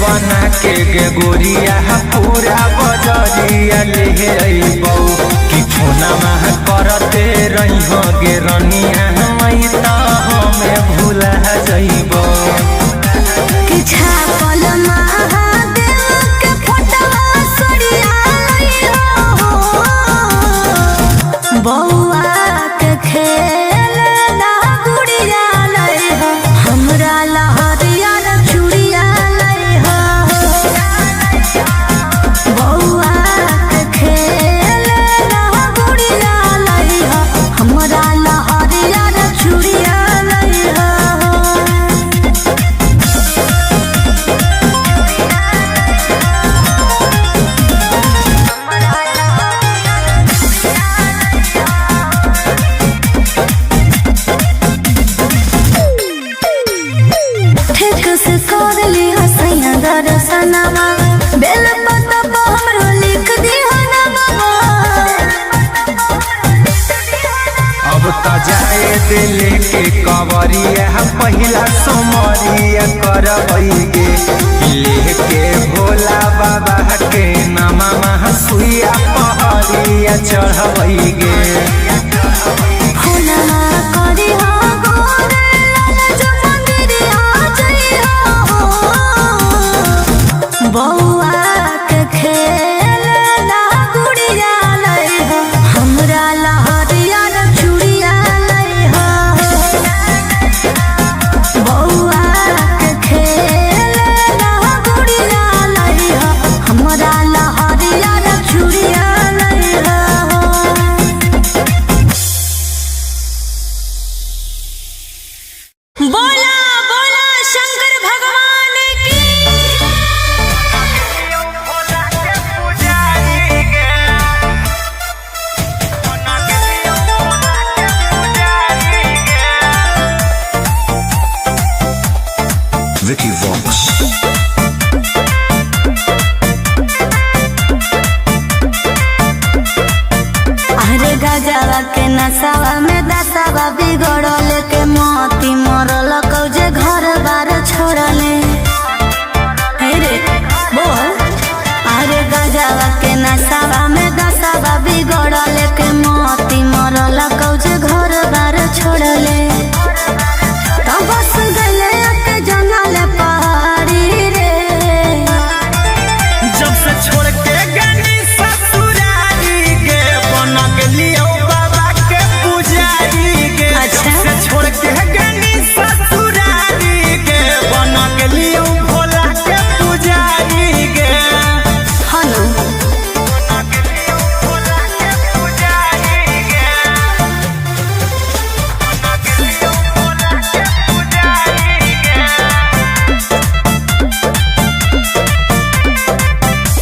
बना के गे गोरिया पूरा बजरिया ले अइबौ कि फोनमा करते रही गे रनिया मई त हमें भूला जइबौ कि छापल महादेव के फोटवा सरिया लइहो बौआ के खेल ना गुड़िया लइहो हमरा लहरिया चूड़िया लइहो बौआ के खेल ना गुड़िया लइहो हमरा लहरिया चूड़िया लइहो। ठीक से कर ली हसैया दर्शनमा बेल पत्ता पर हमरो लिख दिहो नमवा अब त जाए दिल के कवरिया पहिला सोमरिया करबैगे लेके भोला बाबा के नामा सुइया पहरिया चढ़बैगे फुलमा करी हो गोरे लाल जो मंदिरिया जइहो बौआ के खेल ना गुड़िया लइहो हमरा लहरिया चूड़िया लइहो बौआ के खेल ना गुड़िया लइहो हमरा लहरिया चूड़िया लइहो। बोला बोला शंकर भगवान की। Vicky Vox. अरे गजवा के नसावा में दसावा बिगड़ल के मोती मरल कौजे घर बार छोड़ले रे बोल अरे गजवा के नसावा में दसावा बिगड़ल के मोती मरल कौजे घर बार छोड़ले तो बस गले के जंगल पहाड़ी रे जब से छोड़ के गनी ससुरारी के बना के लियो बाबा के पुजारी के अच्छा। जब से छोड़ के गनी ससुरारी के बना के लियो भोला के पुजारी के हनु बना के लियो भोला के पुजारी के बना के लियो भोला के पुजारी के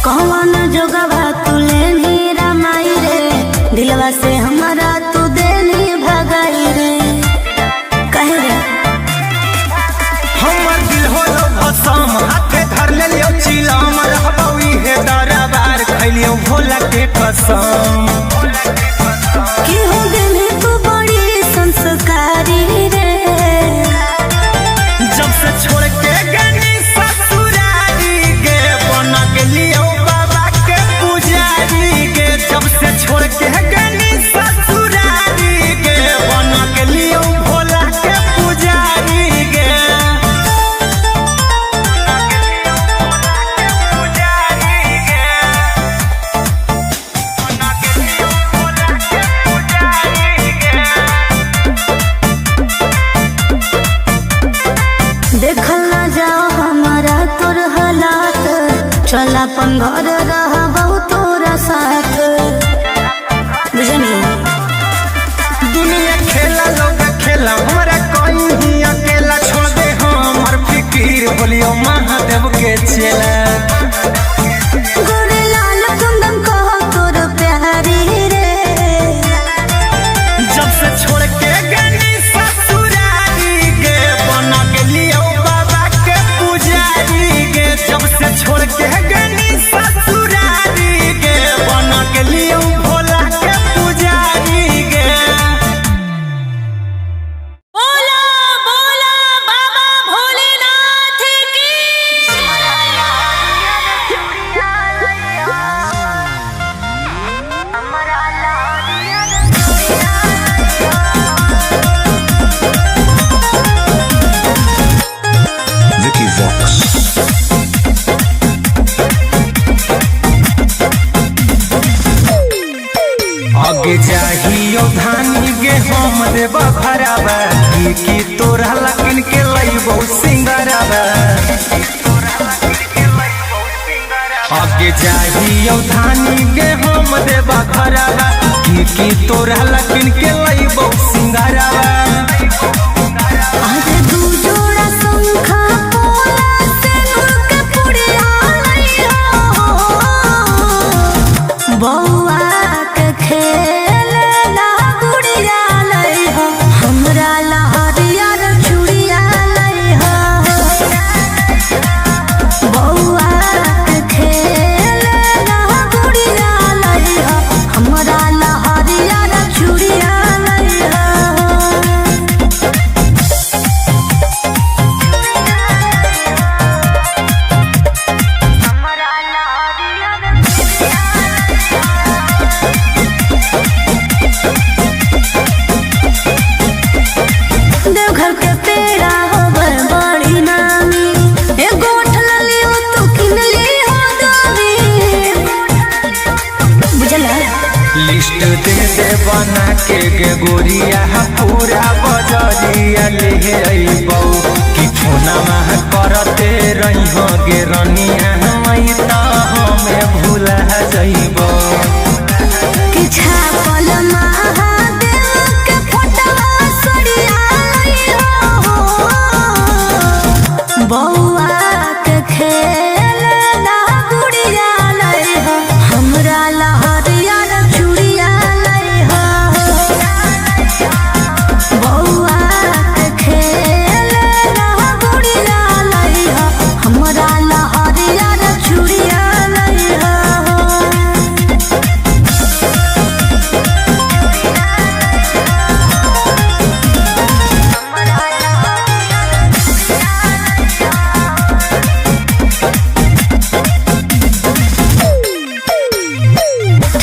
कौन जोगवा तुले नीरा माई रे दिलवा से हमारा तू देनी भगाई रे कहे रे हमर दिल होलो भसम हाथे धर ले लियो चिलम रहबौ इहे दरबार खैलियो भोला के कसम कि हो गने तू बड़ी संस्कारी रे जब से छोड़ के गनी ससुरारी के बना के लियो बाबा के पुजारी के जब से छोड़ के गनी ससुरारी के बना के लियो भोला के पुजारी के बना के लियो भोला के पुजारी के बना के लियो भोला के पुजारी के देखल ना जाओ हमारा तोर हालात चल अपन घर रहबौ तोरा साथ बुझनी दुनिया खेला लोग खेला हमरा कोई ही अकेला छोड़ दे हमर फिकीर बोलियो महादेव के चेला गोरे लाल कुंदन कहो तोर प्यारी रे जब से छोड़ के गनी ससुरारी के बना के लियो बाबा के पुजारी के जब से छोड़ के गनी ससुरारी के बना के लियो भोला के पुजारी के बोला बोला बाबा भोलेनाथ की। की तोरा लकिन के लइबो सिंगरवा आगे जाहियो धानी के हम देबा घरवा की तोरा लकिन के लइबो सिंगरवा आज दू जोड़ा शंखा पोला से नूर के पुड़िया लइहो बौआ के खेलना गुड़िया लइहो हमरा लहरिया रे चूड़िया लइहो बौआ के खेलना गुड़िया लइहो हमरा लहरिया रे चूड़िया लइहो देवघर के पेड़ा होबर बड़ी नामी एगो ठलली हो तू किनली हो दावी बुझला लिस्ट दे दे बना के गे गोरिया पूरा बजरिया ले अइबौ कि फोनमा करते रहिहो गे रनिया मई त हमें भूला जइबौ कि छापल महादेव के फोटवा सड़िया लइहो बौआ के खेलना गुड़िया लइहो हमरा लहरिया रे चूड़िया लइहो बौआ के खेलना गुड़िया लइहो हमरा लहरिया रे चूड़िया लइहो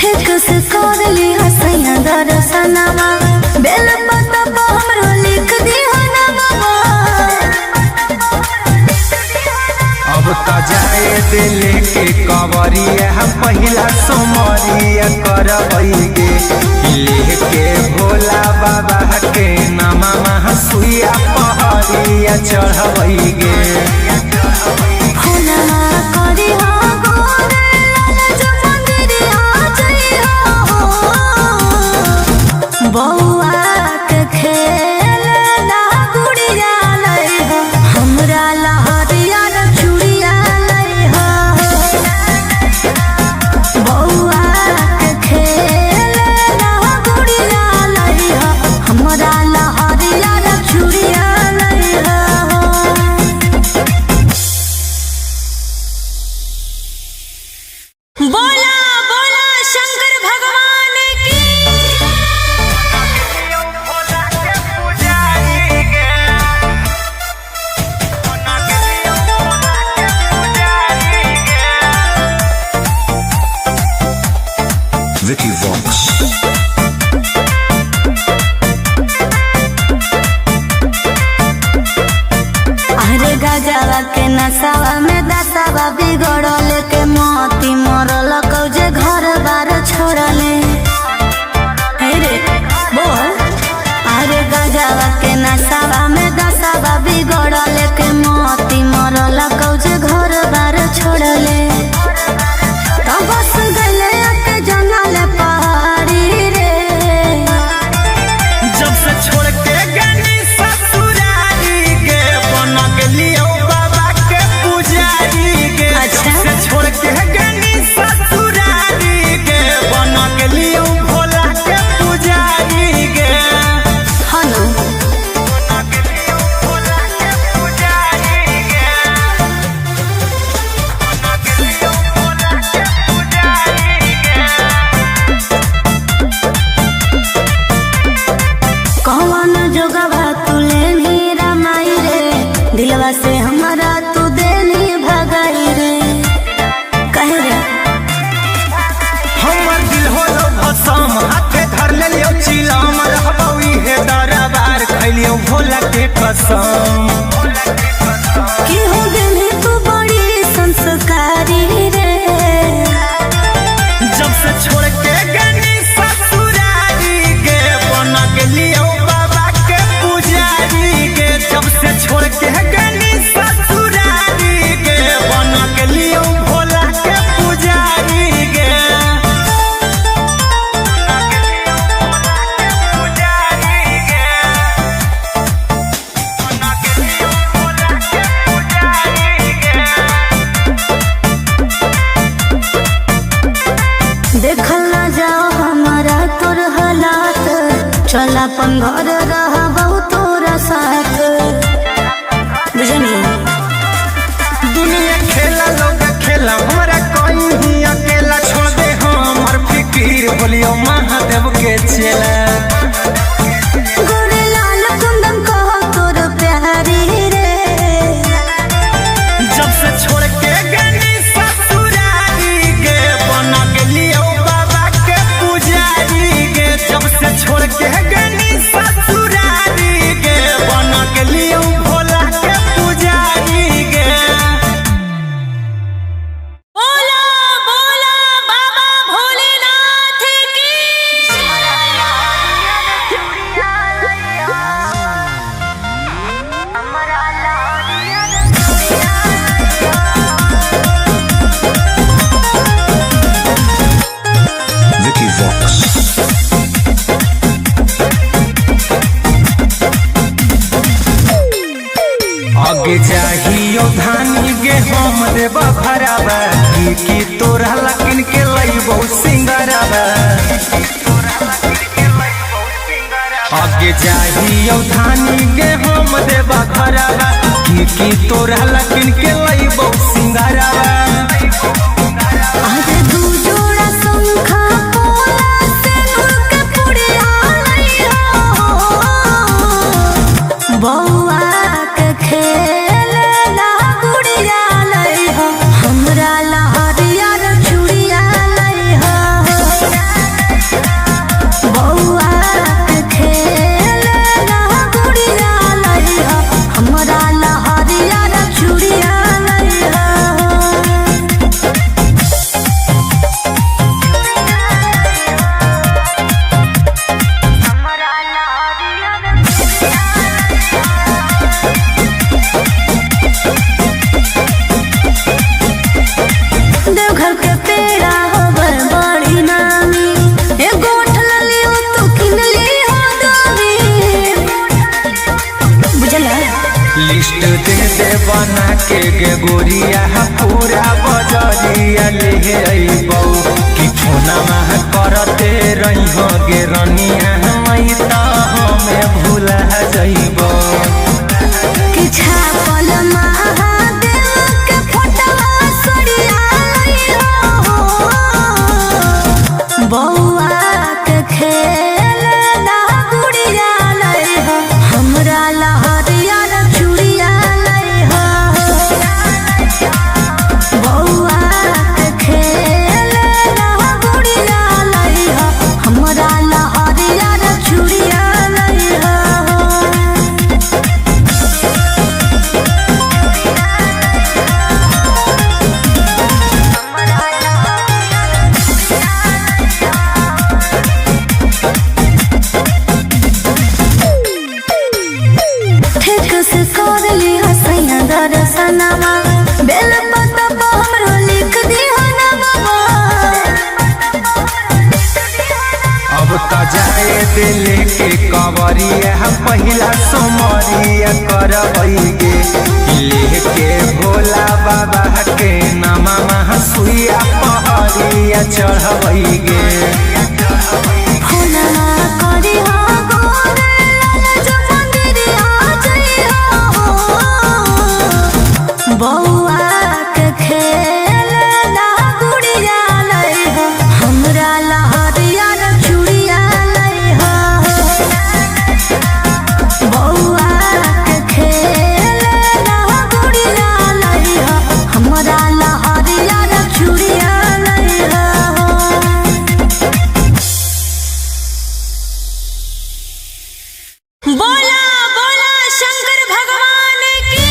ठीक से कर ली हसैया दर्शनमा बेल पत्ता पर हमरो लिख दी हो नमवा अब त जाए दिल के कवरिया पहिला सोमरिया करबै गे लेके भोला बाबा के नामा सुइया पहरिया चढ़बै गे फुलवा करी हो गोरे लाल जो मंदिरिया जइहो बौआ के खेलना गुड़िया लइहो हमरा लहरिया रे चूड़िया लइहो बौआ के खेलना गुड़िया लइहो हमरा लहरिया रे चूड़िया लइहो बोला बोला शंकर भगवान की Vicky Vox. अरे गजवा के नसावा में दसावा बिगड़ल के मोती मरल कौजे घर बार छोड़ले हे रे बोल अरे गजवा के नसावा में दसावा बिगड़ल के मोती मरल कौजे घर बार छोड़ले तो बस गले के जंगल पहाड़ी रे जब से छोड़ के गनी ससुरारी गे बन गेलियो बाबा के पुजारी गे अच्छा। जब से छोड़ के गनी ससुरारी गे बन गेलियो भोला के पुजारी गे हनु बन गेलियो भोला के पुजारी गे बन गेलियो भोला के पुजारी गे कौन जोगवा तुले नीरा माई रे दिलवा से हमारा तू देनी भगाई रे कहे रे हमर दिल होलो भसम हाथे धर लेलियो चिलम रहबौ इहे दरबार खैलियो भोला के कसम कि हो गेली तू बड़ी संस्कारी रे जब से छोड़ के गनी ससुरारी गे बन गेलियो बाबा के पुजारी चल अपन घर रहबहु तोरा साथ बुझनी। दुनिया खेला लोग खेला हमारा कोई ही अकेला छोड़ दे हमर फिकीर बोलियो महादेव के चेला। गोरे लाल कुंदन कहो तोर प्यारी रे जब से छोड़ के गनी ससुरारी गे बना गेलियो बाबा के पुजारी गे। जब से छोड़ के गनी ससुरारी गे बना गेलियो भोला के पुजारी गे। बोला बोला बाबा भोलेनाथ की Vicky Vox. आगे जाहियो धानी गे हम देबा भराबा की तोरा लकिन के लइबो सिंगाराबा। आगे जाहियो धानी गे हम देबा भराबा की तोरा लकिन के लइबो सिंगाराबा। आज दू जोड़ा शंखा पोला से नुक पुड़िया लइहो बौआ के खेलना गुड़िया लइहो हमरा लहरिया चूड़िया लइहो बौआ के खेलना गुड़िया लइहो हमरा लहरिया चूड़िया लइहो। देवघर के पेड़ा होवे बड़ी नामी एगो ठलली हो तू किनली हो दोरी बुझला। लिस्ट दे दे बना के गे गोरिया पूरा बजरिया ले अइबौ कि फोना मह करते रही हो गे रनिया मई त हमें भूला जइबौ। कि छापल महादेव के फोटवा सड़िया लइहो बौआ के खेलना गुड़िया लइहो हमरा लहरिया चूड़िया लइहो बौआ के खेलना गुड़िया लइहो हमरा लहरिया चूड़िया लइहो। ठीक से कर ली हसैया दर्शनमा बेल पत्ता पर हमरो लिख दिहो ना बाबा। अब त जाए दिल के कवरिया पहिला सोमरिया करबै गे लेके भोला बाबा के नामा महसुइया पहरिया चढ़बै गे। फोनमा करी हो गोरे लाल जो मंदिरिया जइहो बौआ के खेलना गुड़िया लइहो हमरा लहरिया चूड़िया लइहो बौआ के खेलना गुड़िया लइहो हमरा लहरिया चूड़िया लइहो। बोला बोला शंकर भगवान की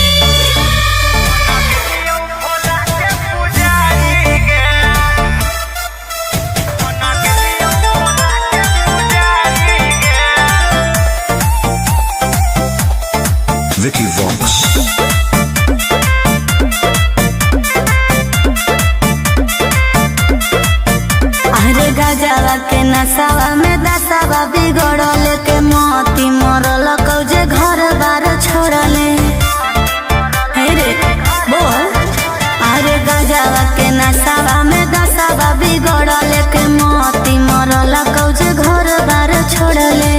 Vicky Vox. अरे गजवा के नसावा में दसावा बिगड़ल के मोती मरल कौजे घर बार छोड़ले हे रे बोल। अरे गजवा के नसावा में दसावा बिगड़ल के मोती मरल कौजे घर बार छोड़ले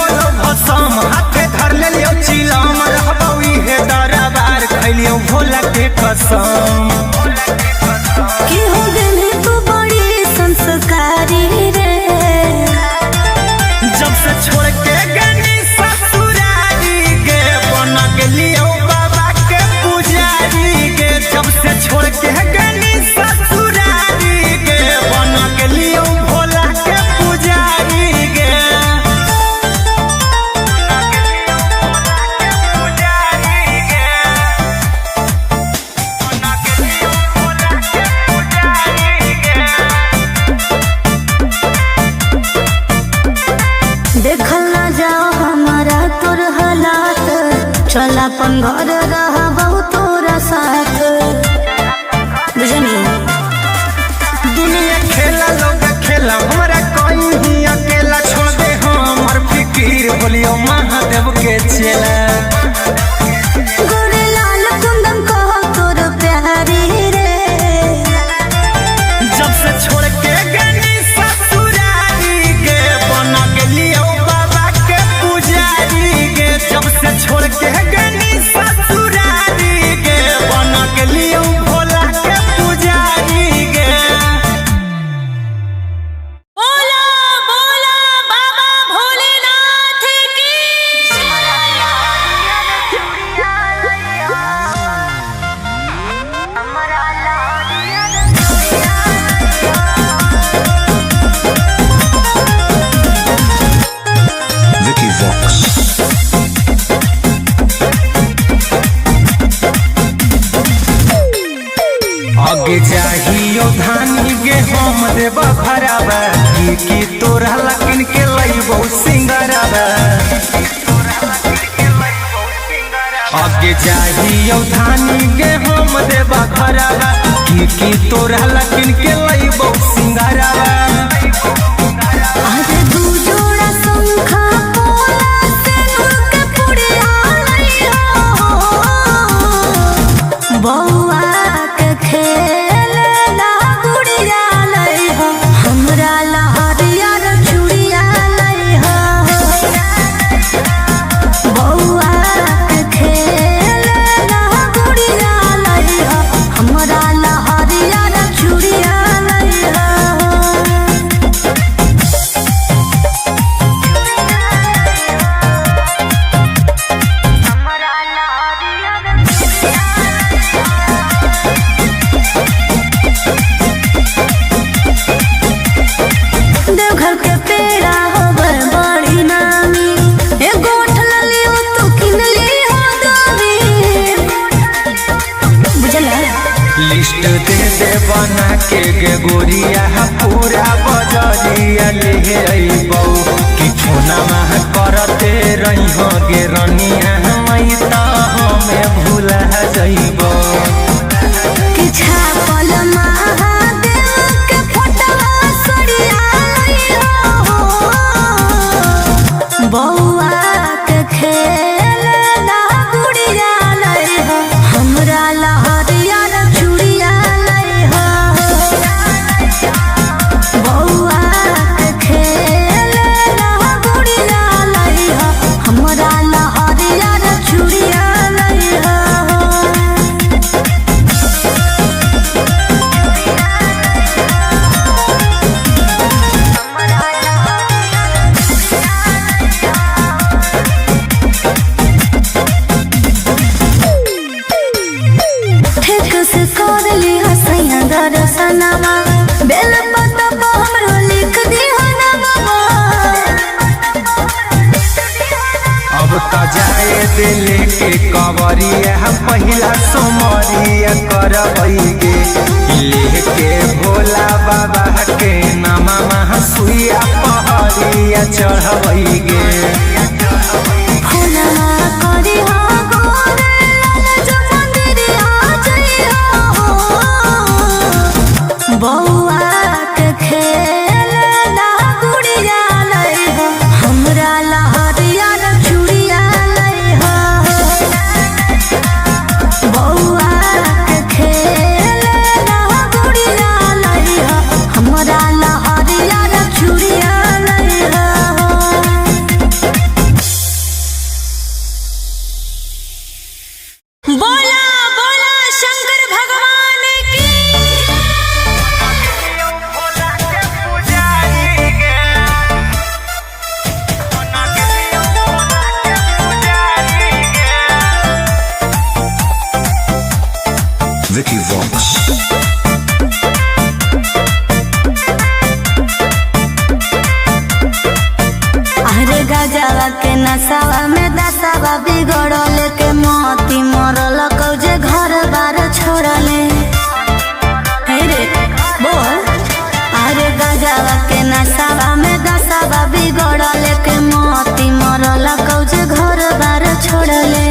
होलो भसम हाथे धर ले लियो चिलम रहबौ इहे दरबार खैलियो भोला के कसम कि हो गए तू बड़ी संस्कारी रे जब से छोड़ के गनी ससुरारी गे बन गेलियो बाबा के पुजारी गे जब से छोड़ के गनी ससुरारी गे बन गेलियो भोला के पुजारी गे देखल ना जाओ हमारा तोर हालात चल अपन घर रहबौ तोरा साथ बुझनी दुनिया खेला लोग खेला हमरा कोई ही अकेला छोड़ दे हमर फिकीर बोलियो महादेव के चेला गोरे लाल कुंदन कहो तोर प्यारी रे जब से छोड़ के गनी ससुरारी गे बन गेलियो बाबा के पुजारी गे जब से छोड़ के गनी ससुरारी गे बन गेलियो भोला के पुजारी गे बोला बोला बाबा भोलेनाथ की Vicky Vox. आगे जाहियो धानी गे हम देबा भराबा की तोरा लकिन के लइबो सिंगराबा आगे जाहियो धानी गे हम देबा भराबा की तोरा लकिन के लइबो सिंगराबा आज दू जोड़ा शंखा पोला से उनके पुड़िया लइहो बौआ के खेल ना गुड़िया लइहो हमरा लहरिया रे चूड़िया लइहो बौआ के खेल ना गुड़िया लइहो हमरा लहरिया रे चूड़िया लइहो देवघर के पेड़ा होवे बड़ी नामी एगो उठल लियो तू किन लियो दामी बुझला लिस्ट दे दे बना के गे गोरिया पूरा बजरिया ले अइबौ कि फोना में करते रहिहो गे रनिया मई त हमें भूला जइबौ कि छापल महादेव के फोटवा सड़िया लइहो बौआ के खेल ना गुड़िया लइहो हमरा लहरिया रे चूड़िया लइहो बौआ के खेल ना गुड़िया लइहो हमरा लहरिया रे चूड़िया लइहो ठीक से कर ली हसैया दर्शनमा बेल पत्ता पर हमरो लिख दी हनवा अब त जाए दिल के कवरिया पहिला सोमरिया करबै गे लेके भोला बाबा के नामा सुइया पहरिया चढ़बै गे फुलवा करी हो गोरे लाल जो मंदिरिया जइहो बौआ के खेल ना गुड़िया लइहो हमरा लहरिया रे चूड़िया लइहो बौआ के खेल ना गुड़िया लइहो हमरा लहरिया रे चूड़िया लइहो Vicky Vox. अरे गजवा के नसावा में दसावा बिगड़ल के मोती मरल कौजे घर बार छोड़ले। हे रे बोल। अरे गजवा के नसावा में दसावा बिगड़ल के मोती मरल कौजे घर बार छोड़ले।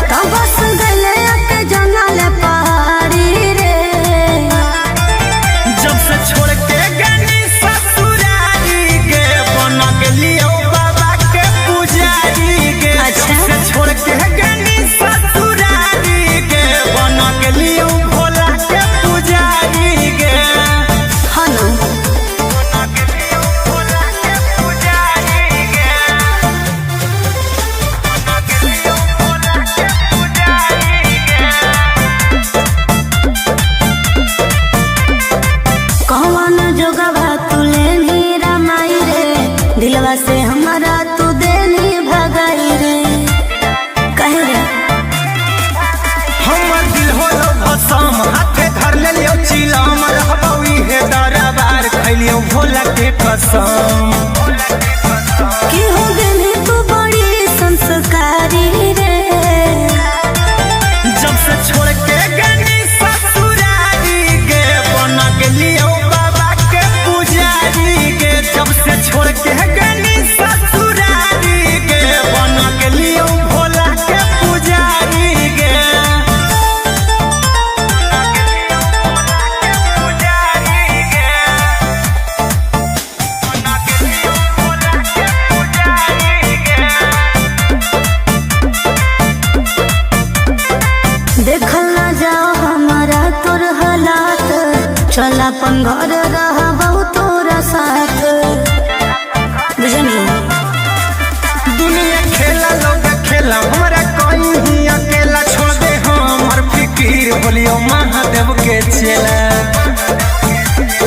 तो बस गले के जंगल पहाड़ी रे। जब से छोड़ के गनी ससुरारी गे बन गेलियो बाबा के पुजारी गे। अच्छा। जब से छोड़ के गनी ससुरारी गे बन गेलियो भोला के पुजारी गे। हनु बन गेलियो भोला के पुजारी गे। बन गेलियो भोला के पुजारी गे। कौन जोगवा तुले नी रमाई रे। दिलवा से हमारा तू देनी भगाई रे। कहे रे हमर दिल होलो भसम हाथे धर लेलियो चिलम रहबौ इहे दरबार खैलियो भोला के कसम। कि हो गेली तू बड़ी संस्कारी रे। जब से छोड़ के गनी ससुरारी गे बन गेलियो बाबा के पुजारी गे। जब से छोड़ के गनी ससुरारी गे बन गेलियो भोला के पुजारी गे। पुजारी गे। बन गेलियो भोला के पुजारी गे। देखल ना जाओ हमारा तोर हालात। चल अपन घर रहबौ तोरा साथ। बुझनी दुनिया खेला लोग खेला हमरा कोई ही अकेला छोड़ दे हमर फिकीर बोलियो महादेव के चेला।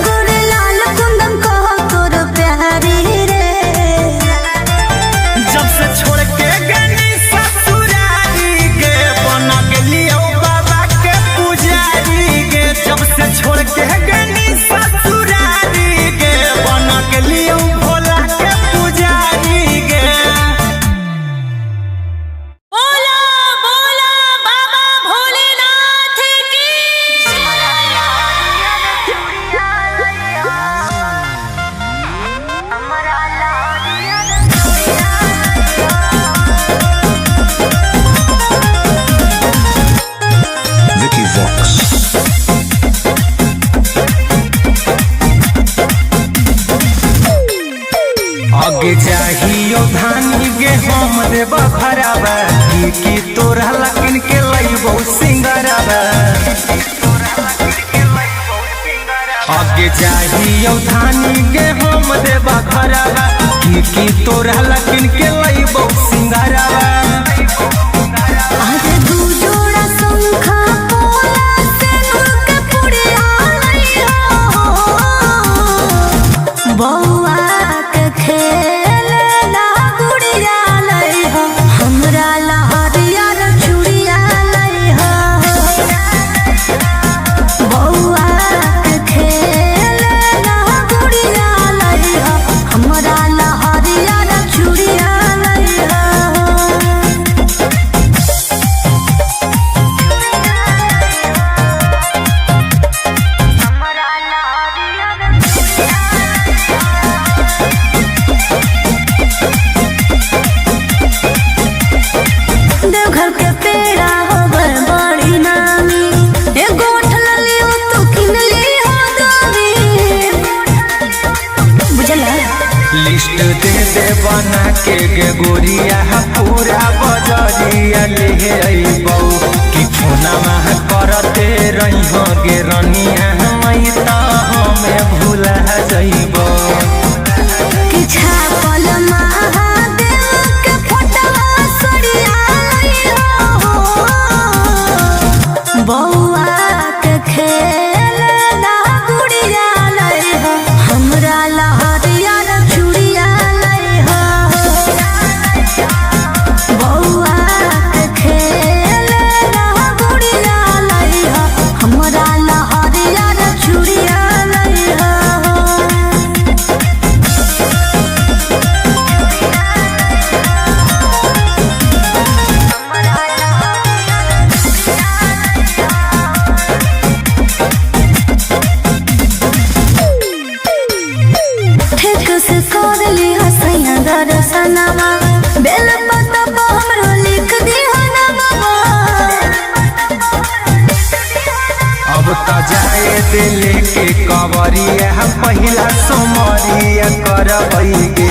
गोरे लाल कुंदन कहो तोर प्यारी रे। जब से छोड़ के गनी ससुरारी गे बन गेलियो बाबा के पुजारी गे। जब से छोड़ के गनी ससुरारी गे बन गेलियो भोला के पुजारी गे। बोला बोला बाबा भोलेनाथ की। Vicky Vox. आगे चाहियो धानी गे हम देब खराबा की तोरा लकिन के लइबो सिंगराबा। आगे चाहियो धानी गे हम देब खराबा की तोरा लकिन के लइबो सिंगराबा। आज दू जोड़ा शंखा पोला सिंदूर के पुड़िया लइहो। बौआ के खेलना गुड़िया लइहो। हमरा लहरियर चूड़िया लइहो। बौआ के खेलना गुड़िया लइहो। हमरा लहरियर चूड़िया लइहो। देवघर के पेड़ा होवे बड़ी नामी। एगो उठल लियो तू किन लियो दामी। बुझला लिस्ट दे दे बना के गे गोरिया पूरा बजरिया ले अइबौ कि फोना मह करते रहिहो गे रनिया मई त हमें भूला जइबौ। कि छापल महादेव के फोटवा सड़िया लइहो। बौआ के खेलना गुड़िया लइहो। हमरा लहरियर चूड़िया लइहो। बौआ के खेलना गुड़िया लइहो। सजनावा बेल पत्ता पे हमरो लिख दिया ना बाबा। अब तो जाए दिल के कवरिया पहिला सोमरिया करबैगे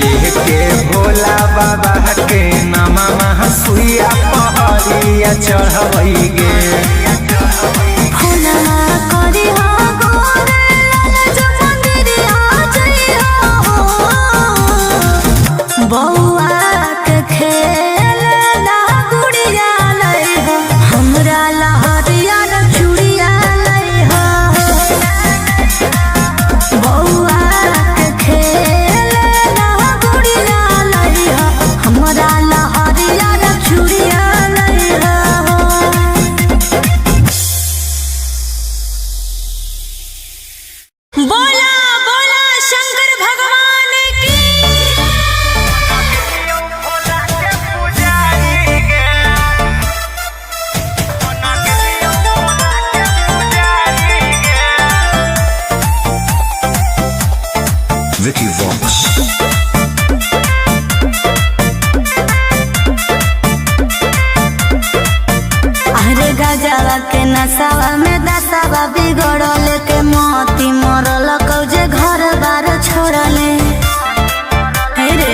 लेके भोला बाबा के नामा सुइया पहरिया चढ़बैगे। फुलवा करी हो गोरे जो मंदिरिया जइया हो बौआ के खेल ना गुड़िया लई हो हमरा लहरिया न चूड़िया लई हो बौआ के खेल ना गुड़िया लई हो हमरा लहरिया न चूड़िया लई हो। बोला बोला शंकर भगवान की। Vicky Vox. अरे गजवा के नसावा में दसावा बिगड़ल के मोती मरल कौजे घर बार छोड़ले। हे रे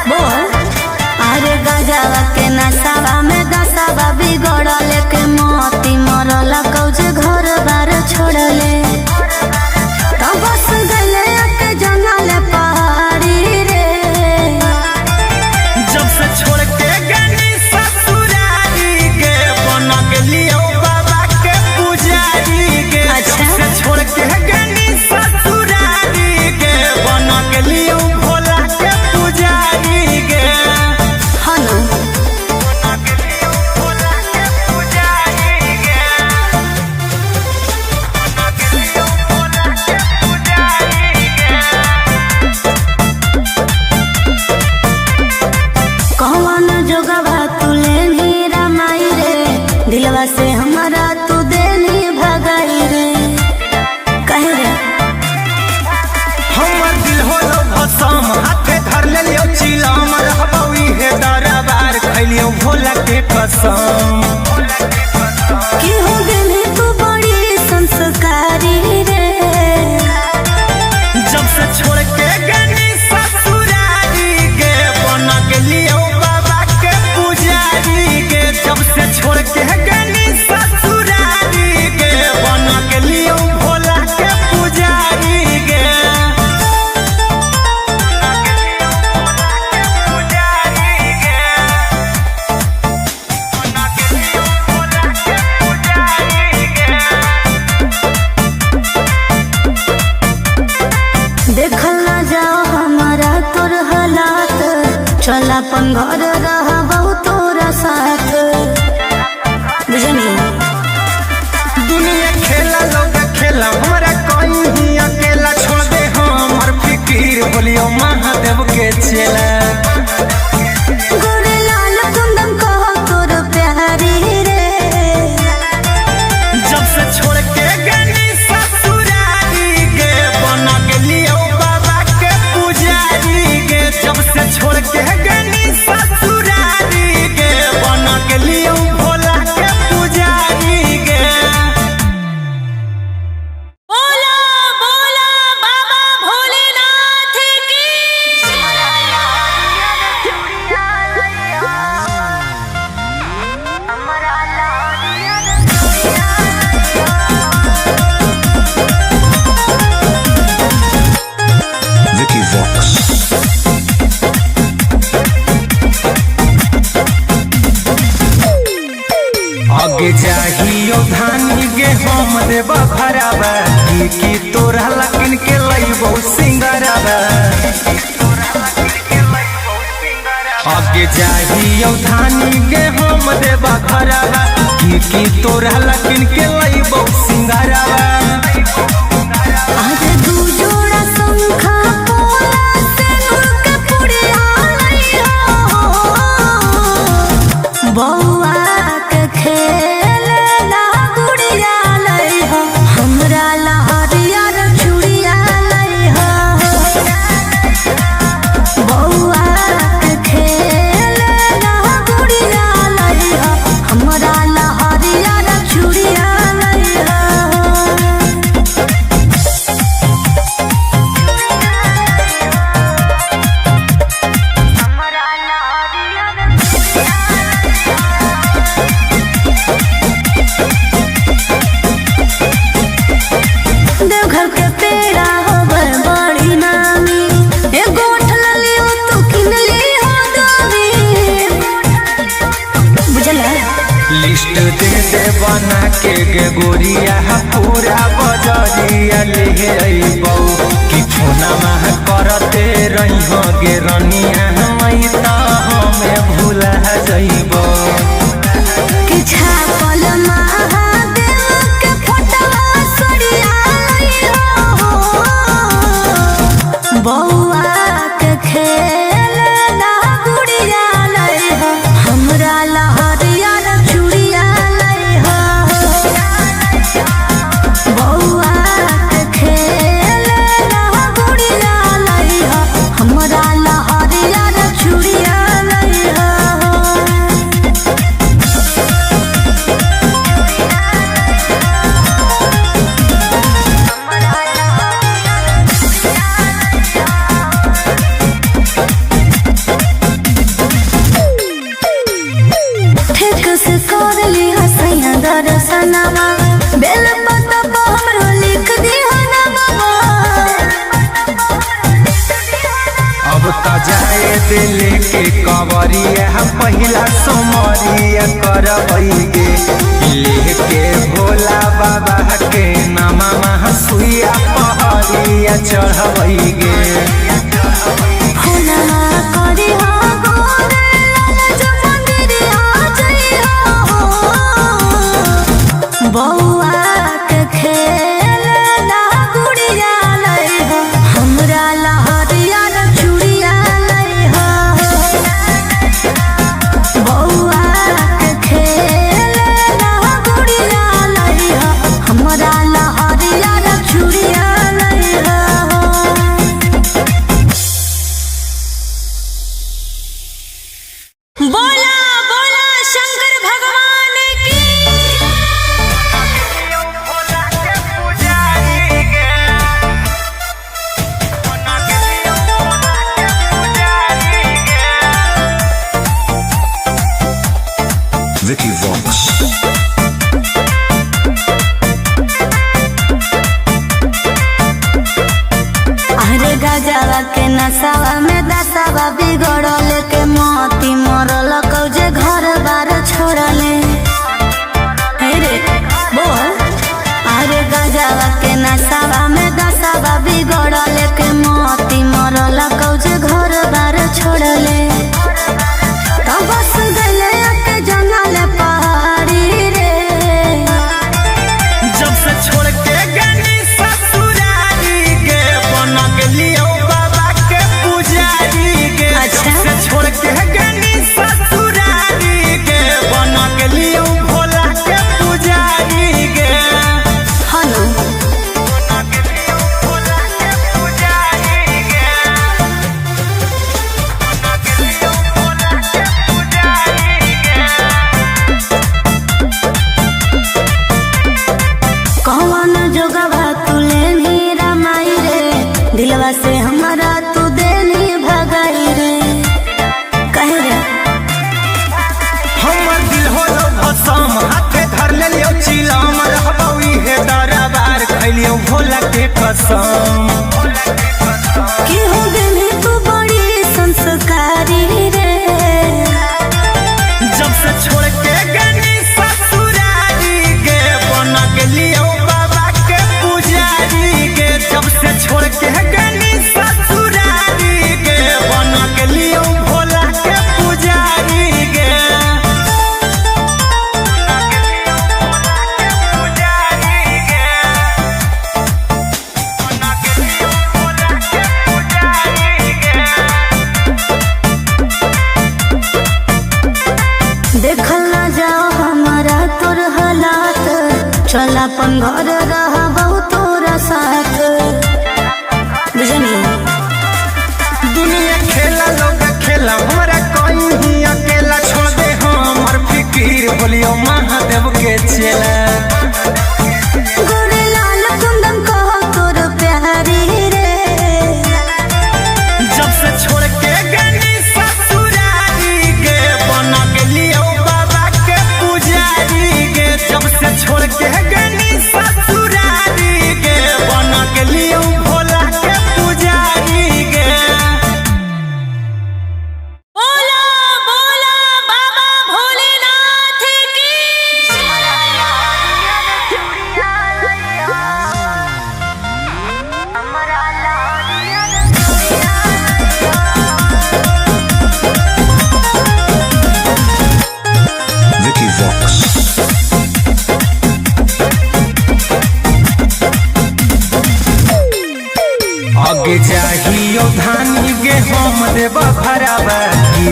बोल। अरे गजवा के नसावा में दसावा बिगड़ल के मोती मरल कौजे घर बार छोड़ले। तो बस गले के जंगल पहाड़ी रे जब से छोड़ के गनी ससुरारी के बन गेलियो बाबा के पुजारी के। अच्छा। जब से छोड़ के गनी ससुरारी के बन गेलियो भोला के पुजारी के। हनु बन गेलियो भोला के पुजारी के। बन गेलियो भोला के पुजारी के। कौन जोगवा तुले नीरा माई रे दिलवा से हमारा तू देनी भगाई रे कहे रे हमर दिल होलो भसम हाथे धर लेलियो चिलम रहबौ इहे दरबार खैलियो भोला के कसम। कि हो गेली तू बड़ी संस्कारी रे जब से छोड़ के गनी ससुरारी के बन गेलियो बाबा के पुजारी के। जब से छोड़ के गनी ससुरारी के बन गेलियो भोला के पुजारी के। देखल ना जाओ हमारा तोर हालात चल अपन घर रहबौ तोरा साथ बुझनी। दुनिया खेला लोग खेला हमारा कोई ही अकेला छोड़ दे हमर फिकीर बोलियो महादेव के चेला। गोरे लाल कुंदन कहो तोर प्यारी रे जब से छोड़ के गनी ससुरारी के बन गेलियो बाबा के पुजारी के। जब से छोड़ के गनी ससुरारी के बन गेलियो भोला के पुजारी के। बोला बोला बाबा भोलेनाथ की। Vicky Vox. आगे जाहियो धानी गे हम देबा भराबा की तोरा लकिन के लइबो सिंगराबा। आगे जाहियो धानी गे हम देबा भराबा की तोरा लकिन के लइबो सिंगराबा। आज दू जोड़ा शंखा पोला से नूर के पुड़िया लई हो बौआ के खेल ना गुड़िया लई हो हमरा लहरिया न चूड़िया लई हो बौआ बना के गे गोरिया पूरा बजरिया ले अइबौ कि फोनमा करते रहिहो गे रनिया मई त हमें भूला जइबौ कि छापल महादेव के फोटवा सरिया लइहो बौआ के खेल ना गुड़िया लइहो हमरा लहरिया चूड़िया लइहो बौआ के खेल ना गुड़िया लइहो हमरा लहरिया चूड़िया लइहो ठीक से कर ली हसैया दर्शनमा बेल पत्ता पर हमरो लिख दी नामा अब त जाए दिल के कवरिया पहिला सोमरिया करबै गे लेके भोला बाबा के नामा सुइया पहरिया चढ़बै गे फुलवा करी हो गोरे लाल जो मंदिरिया जइहो बौआ के खेल ना गुड़िया लइहो हमरा लहरिया चूड़िया लइहो बौआ के खेल ना गुड़िया लइहो हमरा लहरिया चूड़िया लइहो बोला बोला शंकर भगवान की Vicky Vox. अरे गजवा के नसावा में दसावा बिगड़ल के मोती मरल कौजे घर बार छोड़ले हे रे बोल अरे गजवा के नसावा में दसावा बिगड़ल के मोती मरल कौजे घर बार छोड़ले तो बस गले के जंगल पहाड़ी रे जब से छोड़ के गनी ससुरारी गे बन गेलियो बाबा के पुजारी गे अच्छा। जब से छोड़ के गनी ससुरारी गे बन गेलियो भोला के पुजारी गे हनु बन गेलियो भोला के पुजारी गे बन गेलियो भोला के पुजारी गे कौन जोगवा तू लेनी रमाई रे दिलवा से हमारा तू देनी भगाई रे कहे रे हमर दिल होलो भसम हाथे धर लेलियो चिलम रहबौ इहे दरबार खैलियो भोला के कसम कि हो गेली तू बड़ी संस्कारी रे जब से छोड़ के गनी ससुरारी गे बन गेलियो बाबा के पुजारी गे जब से छोड़ के गनी ससुरारी गे बन गेलियो भोला के पुजारी गे पुजारी गे बन गेलियो भोला के पुजारी गे देखल ना जाओ हमारा तोर हालात चल अपन घर रहबौ तोरा साथ बुझनी दुनिया खेला लोग खेला हमरा कहीं अकेला छोड़ दे हमर फिकीर बोलियो महादेव के चेला गोरे लाल कुंदन कहो तोर प्यारी रे जब से छोड़ के गनी ससुरारी गे बन गेलियो बाबा के पुजारी गे जब से छोड़ के गनी ससुरारी गे बन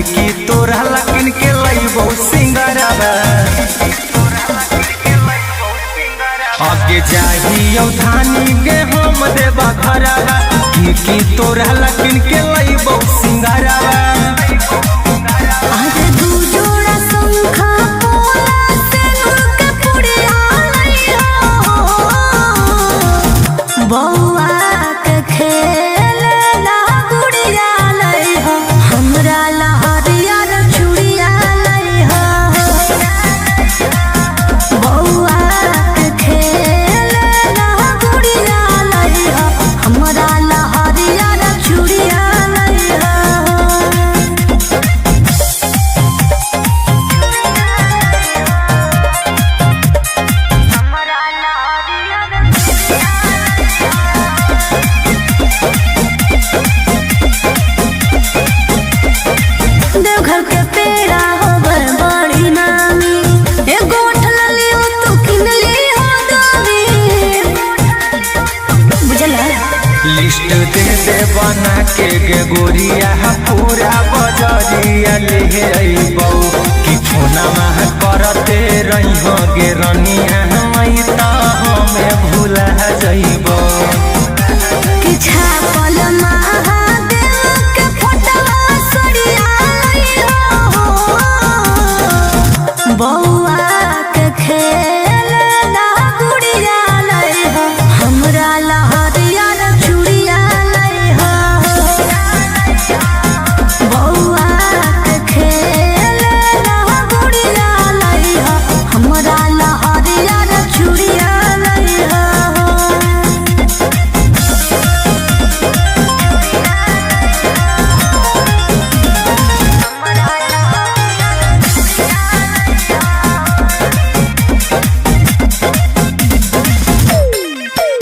की तोरा लकिन के लइबो सिंगरवा आगे जाहियो धानी के हम देवा घरवा की तोरा लकिन के लइबो सिंगरवा आगे दू जोड़ा शंखा पोला से नूर के पुड़िया लइहो बौआ के खेलना गुड़िया लइहो हमरा लहरिया रे चूड़िया लइहो बौआ के खेलना गुड़िया लइहो हमरा लहरिया रे चूड़िया लइहो देवघर के पेड़ा होबर बड़ी नामी एगो उठल लियो तू किन लियो दामी बुझला लिस्ट दे दे बना के गे गोरिया पूरा बजरिया ले अइबौ कि फोना मह करते रहिहो गे रनिया मई त हमें भूला जइबौ कि छापल महादेव के फोटवा सड़िया लइहो बौआ के खेलना गुड़िया लइहो हमरा लहरिया रे चूड़िया लइहो बौआ के खेलना गुड़िया लइहो हमरा लहरिया रे चूड़िया लइहो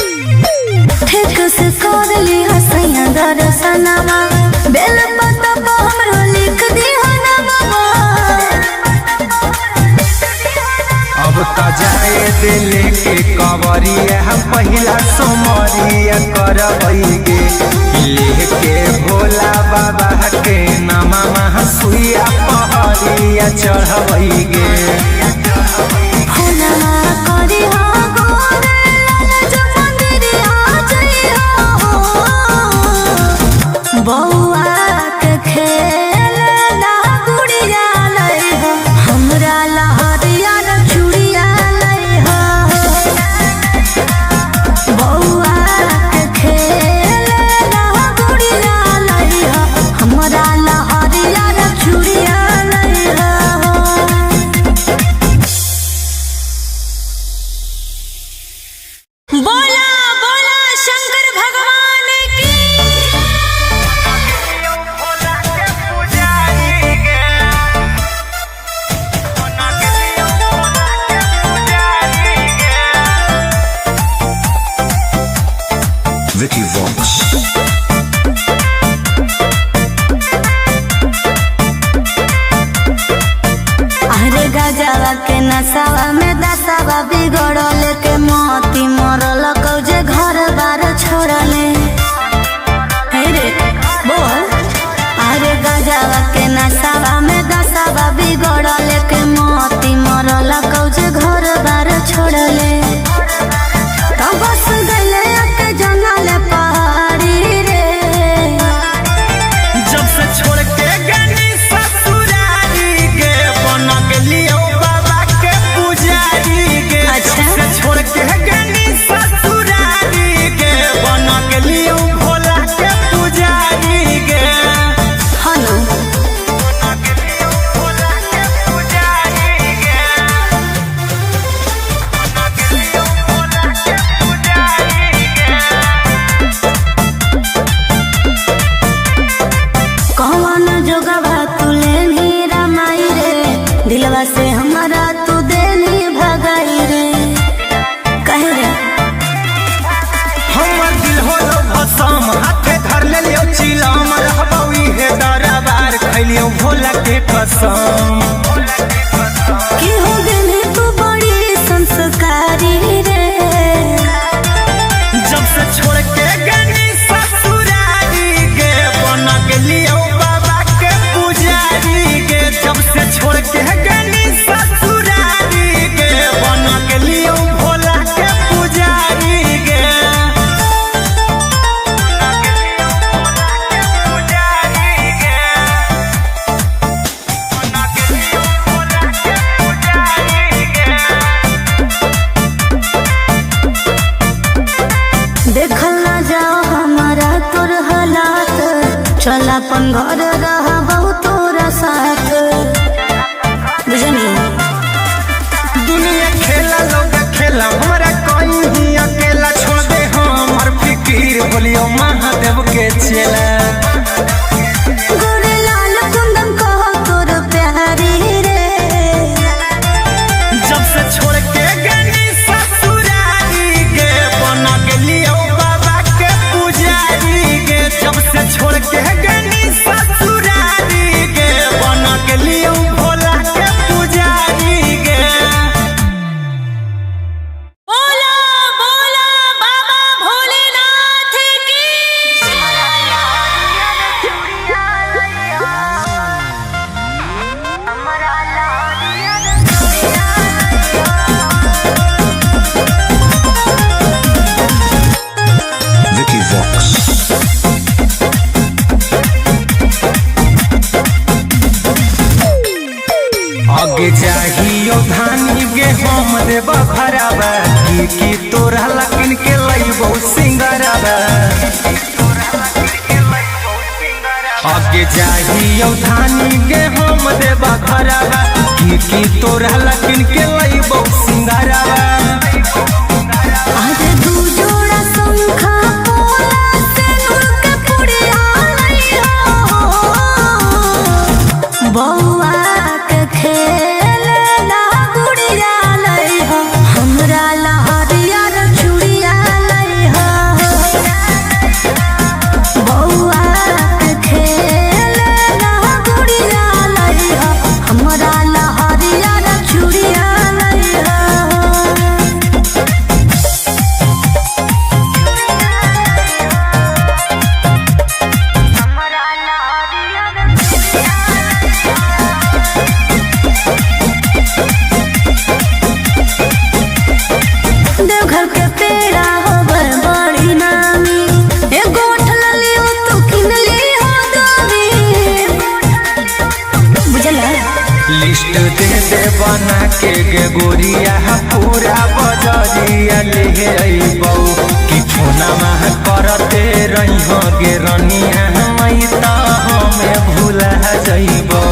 ठीक से कर ली हसैया दर्शनमा बेल पत्ता पर हमरो लिख दी हनवा अब त जाए दिले के कवरिया पहिला सोमरिया करबै गे लेके भोला बाबा के नामा सुइया पहरिया चढ़बै गे फुलवा करी हो गोरे लाल जो मंदिरिया जइहो बौआ के खेलना गुड़िया लइहो हमरा लहरिया रे चूड़िया लइहो बौआ के खेलना गुड़िया लइहो हमरा लहरिया रे चूड़िया लइहो बोला बोला शंकर भगवान की Vicky Vox. अरे गजवा के नसावा में दसावा बिगड़ल के मोती मरल कौजे घर बार छोड़ले हे रे बोल अरे गजवा के नसावा में दसावा बिगड़ल के मोती मरल कौजे घर बार छोड़ले तो बस गले के जंगल पहाड़ी रे जब से छोड़ के गनी ससुरारी गे बन गेलियो बाबा के पुजारी गे अच्छा। जब से छोड़ के गनी ससुरारी गे बन गेलियो भोला के पुजारी गे हलो बन गेलियो भोला के पुजारी गे बन गेलियो भोला के पुजारी गे कौन जोगवा तू लेनी रमाई रे दिलवा से हमारा तू देनी भगाई रे कहे रे हमर दिल होलो भसम हाथे धर लेलियो चिलम रहबौ इहे दरबार खैलियो भोला के कसम कि हो गेली तू बड़ी संस्कारी रे जब से छोड़ के गनी ससुरारी गे बन गेलियो बाबा के पुजारी अपन घर रहा बहुत तोरा साथ बुझनी दुनिया खेला लोग खेला हमारा कोई ही अकेला छोड़ दे हमर फिकीर बोलियो महादेव के चेला गोरे लाल कुंदन कहो तोर प्यारी रे जब से छोड़ के गनी ससुरारी गे बना गेलियो बाबा के पुजारी गे जब से छोड़ के गनी ससुरारी गे बना गेलियो भोला के पुजारी गे बोला बोला बाबा भोलेनाथ की Vicky Vox. आगे चाहियो धानी गे हम देव भरावा की तोरा लकिन के लइबो सिंगरावा आगे चाहियो धानी गे हम देव भरावा की तोरा लकिन के लइबो सिंगरावा आज दू जोड़ा शंखा पोला से नुक पुड़िया लइहा बौआ के खेल ला गुड़िया लइहा हमरा लहरिया रे चूड़िया लइहा बौआ के खेल ला गुड़िया लइहा हमरा लहरिया रे चूड़िया लइहा देवघर के पेड़ा होवे बड़ी नामी एगो उठल लियो तू किन ली हो दोगी बुझला लिस्ट दे दे बना के गे गोरिया पूरा बजरिया ले अइबौ कि फोना मह करते रही हो गे रनिया मई त हमें भूला जइबौ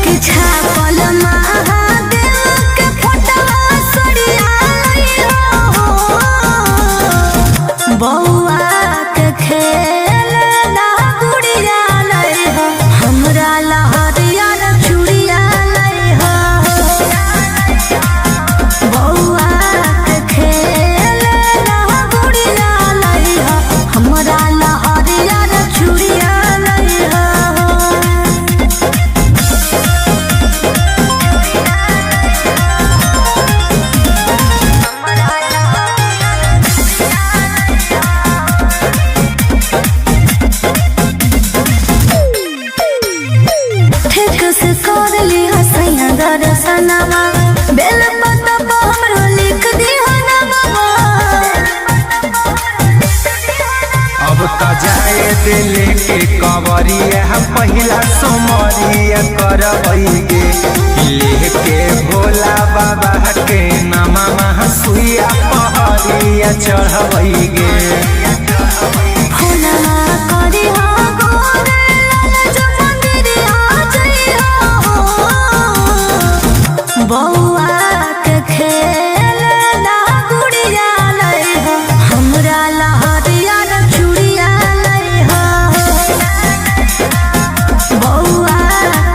कि छापल महादेव के फोटवा सड़िया लइहो बौआ के खेल ला गुड़िया लइहो हमरा लहरिया रे चूड़िया लइहो बौआ के खेल ला गुड़िया लइहो हमरा लहरिया रे चूड़िया लइहो ठीक से कर ली हसैया दर्शनमा बेल पत्ता पर हमरो लिख दी नामा अब त जाए दिले के कवरिया पहिला सोमरिया करबै गे लेके भोला बाबा के नामा सुइया पहरिया चढ़बै गे फूला करी हो गोरे लाल जो मंदिरिया जइहो बौआ के खेल ला गुड़िया लइहो हमरा लहरिया रे चूड़िया लइहो बौआ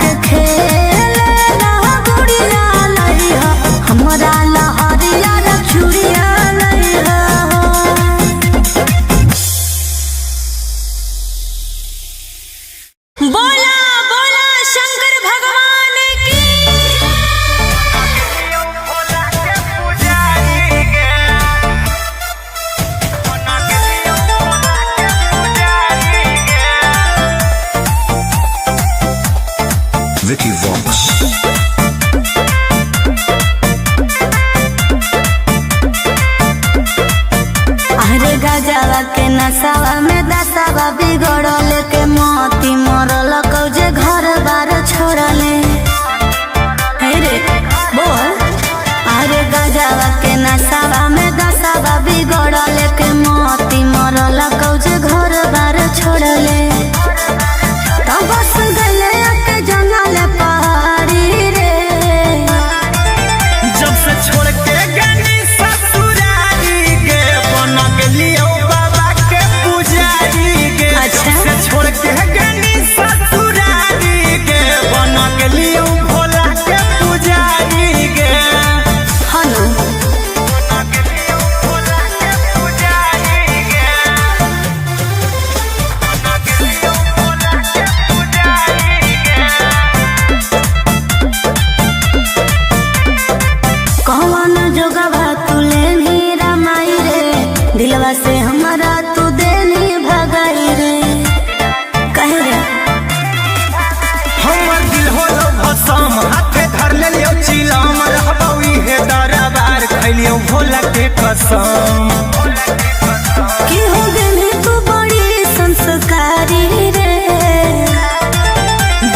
के खेल ला गुड़िया लइहो हमरा लहरिया रे चूड़िया लइहो बोला बोला शंकर भगवान की Vicky Vox. अरे गजवा के नसावा में दसावा बिगड़ल के मोती मरल कौजे घर बार छोड़ले हे रे बोल अरे गजवा के नसावा में दसावा बिगड़ल के मोती मरल कौजे घर बार छोड़ले कसम हाथे धर ले लियो चिलम रहबौ इहे दरबार खैलियो भोला के कसम की हो गेली तू बड़ी संस्कारी रे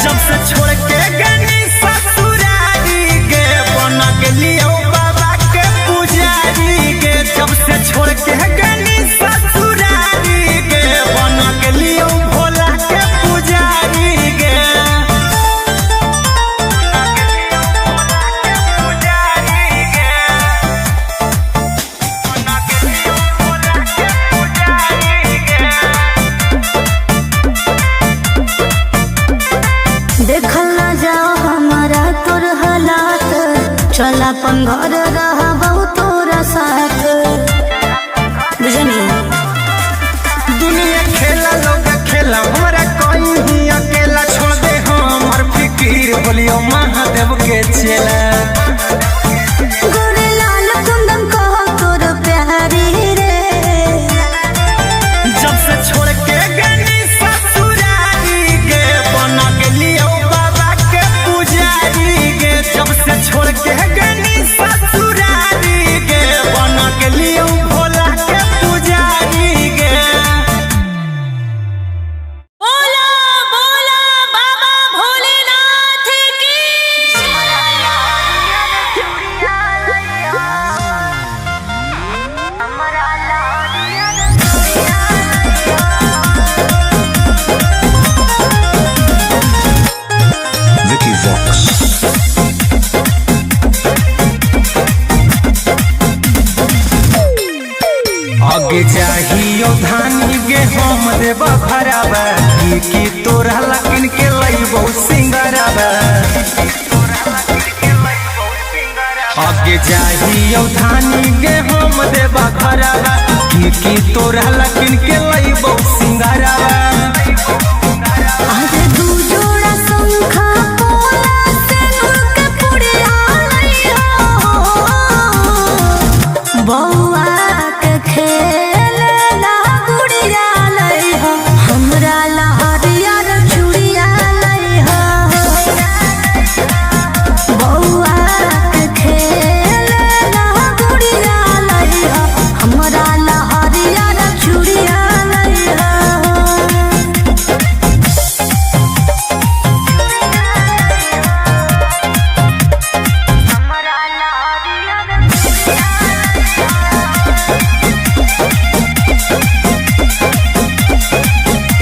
जब से छोड़ के गनी ससुरारी गे बन गेलियो बाबा के पुजारी गे जब से छोड़ के गनी ससुरारी गे बन गेलियो भोला के पुजारी गे देखल ना जाओ हमारा तोर हालात चल अपन घर रहा बहुत तोरा साथ बुझनी दुनिया खेला लोग खेला हमरा कोई ही अकेला छोड़ दे हमर फिकीर बोलियो महादेव के चेला गोरे लाल कुंदन कहो तोर प्यारी रे जब से छोड़ के गनी ससुरारी गे बन गेलियो बाबा के पुजारी गे जब से छोड़ के गनी ससुरारी गे बन गेलियो भोला के पुजारी गे बोला बोला बाबा भोलेनाथ की Vicky Vox. आगे चाहियो धानी गे हम देव भराबा की तोरा लकिन के लइबो सिंगराबा आगे चाहियो धानी गे हम देव भराबा की तोरा लकिन के लइबो सिंगराबा आज दू जोड़ा शंखा पोला से के पुड़िया लइहो बौआ के खेल ना गुड़िया लइहो हमरा लहरिया रे चूड़िया लइहो बौआ के खेल ना गुड़िया लइहो हमरा लहरिया रे चूड़िया लइहो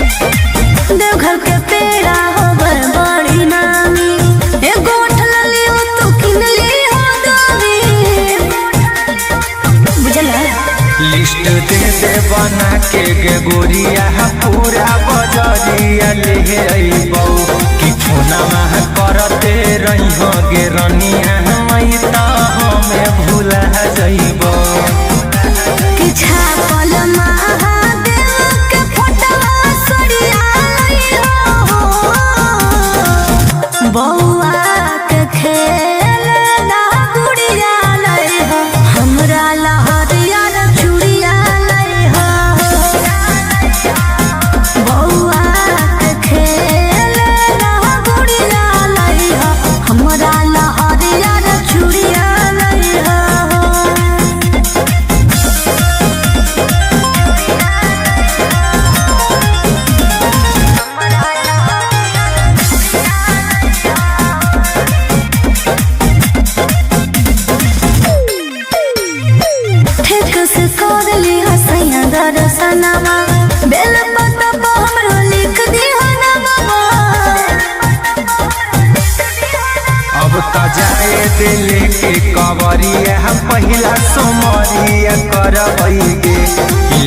देवघर के पेड़ा होवे बड़ी नामी एगो उठल लियो तू किन लियो दामी बुझला लिस्ट दे दे बना के गे गोरिया पूरा बजरिया ले अइबौ कि फोनमा करते रहिहो गे रनिया मई त हमें भूला जइबौ कि छापल महादेव के फोटवा सरिया लइहो बौआ के खेल ना गुड़िया लइहो हमरा लहरिया रे चूड़िया लइहो बौआ के खेल ना गुड़िया लइहो हमरा लहरिया रे चूड़िया लइहो ठीक से कर ली हसैया दर्शनमा बेल पत्ता पर हमरो लिख दी नामा अब त जाए दिल के कवरिया पहिला सोमरिया करबै गे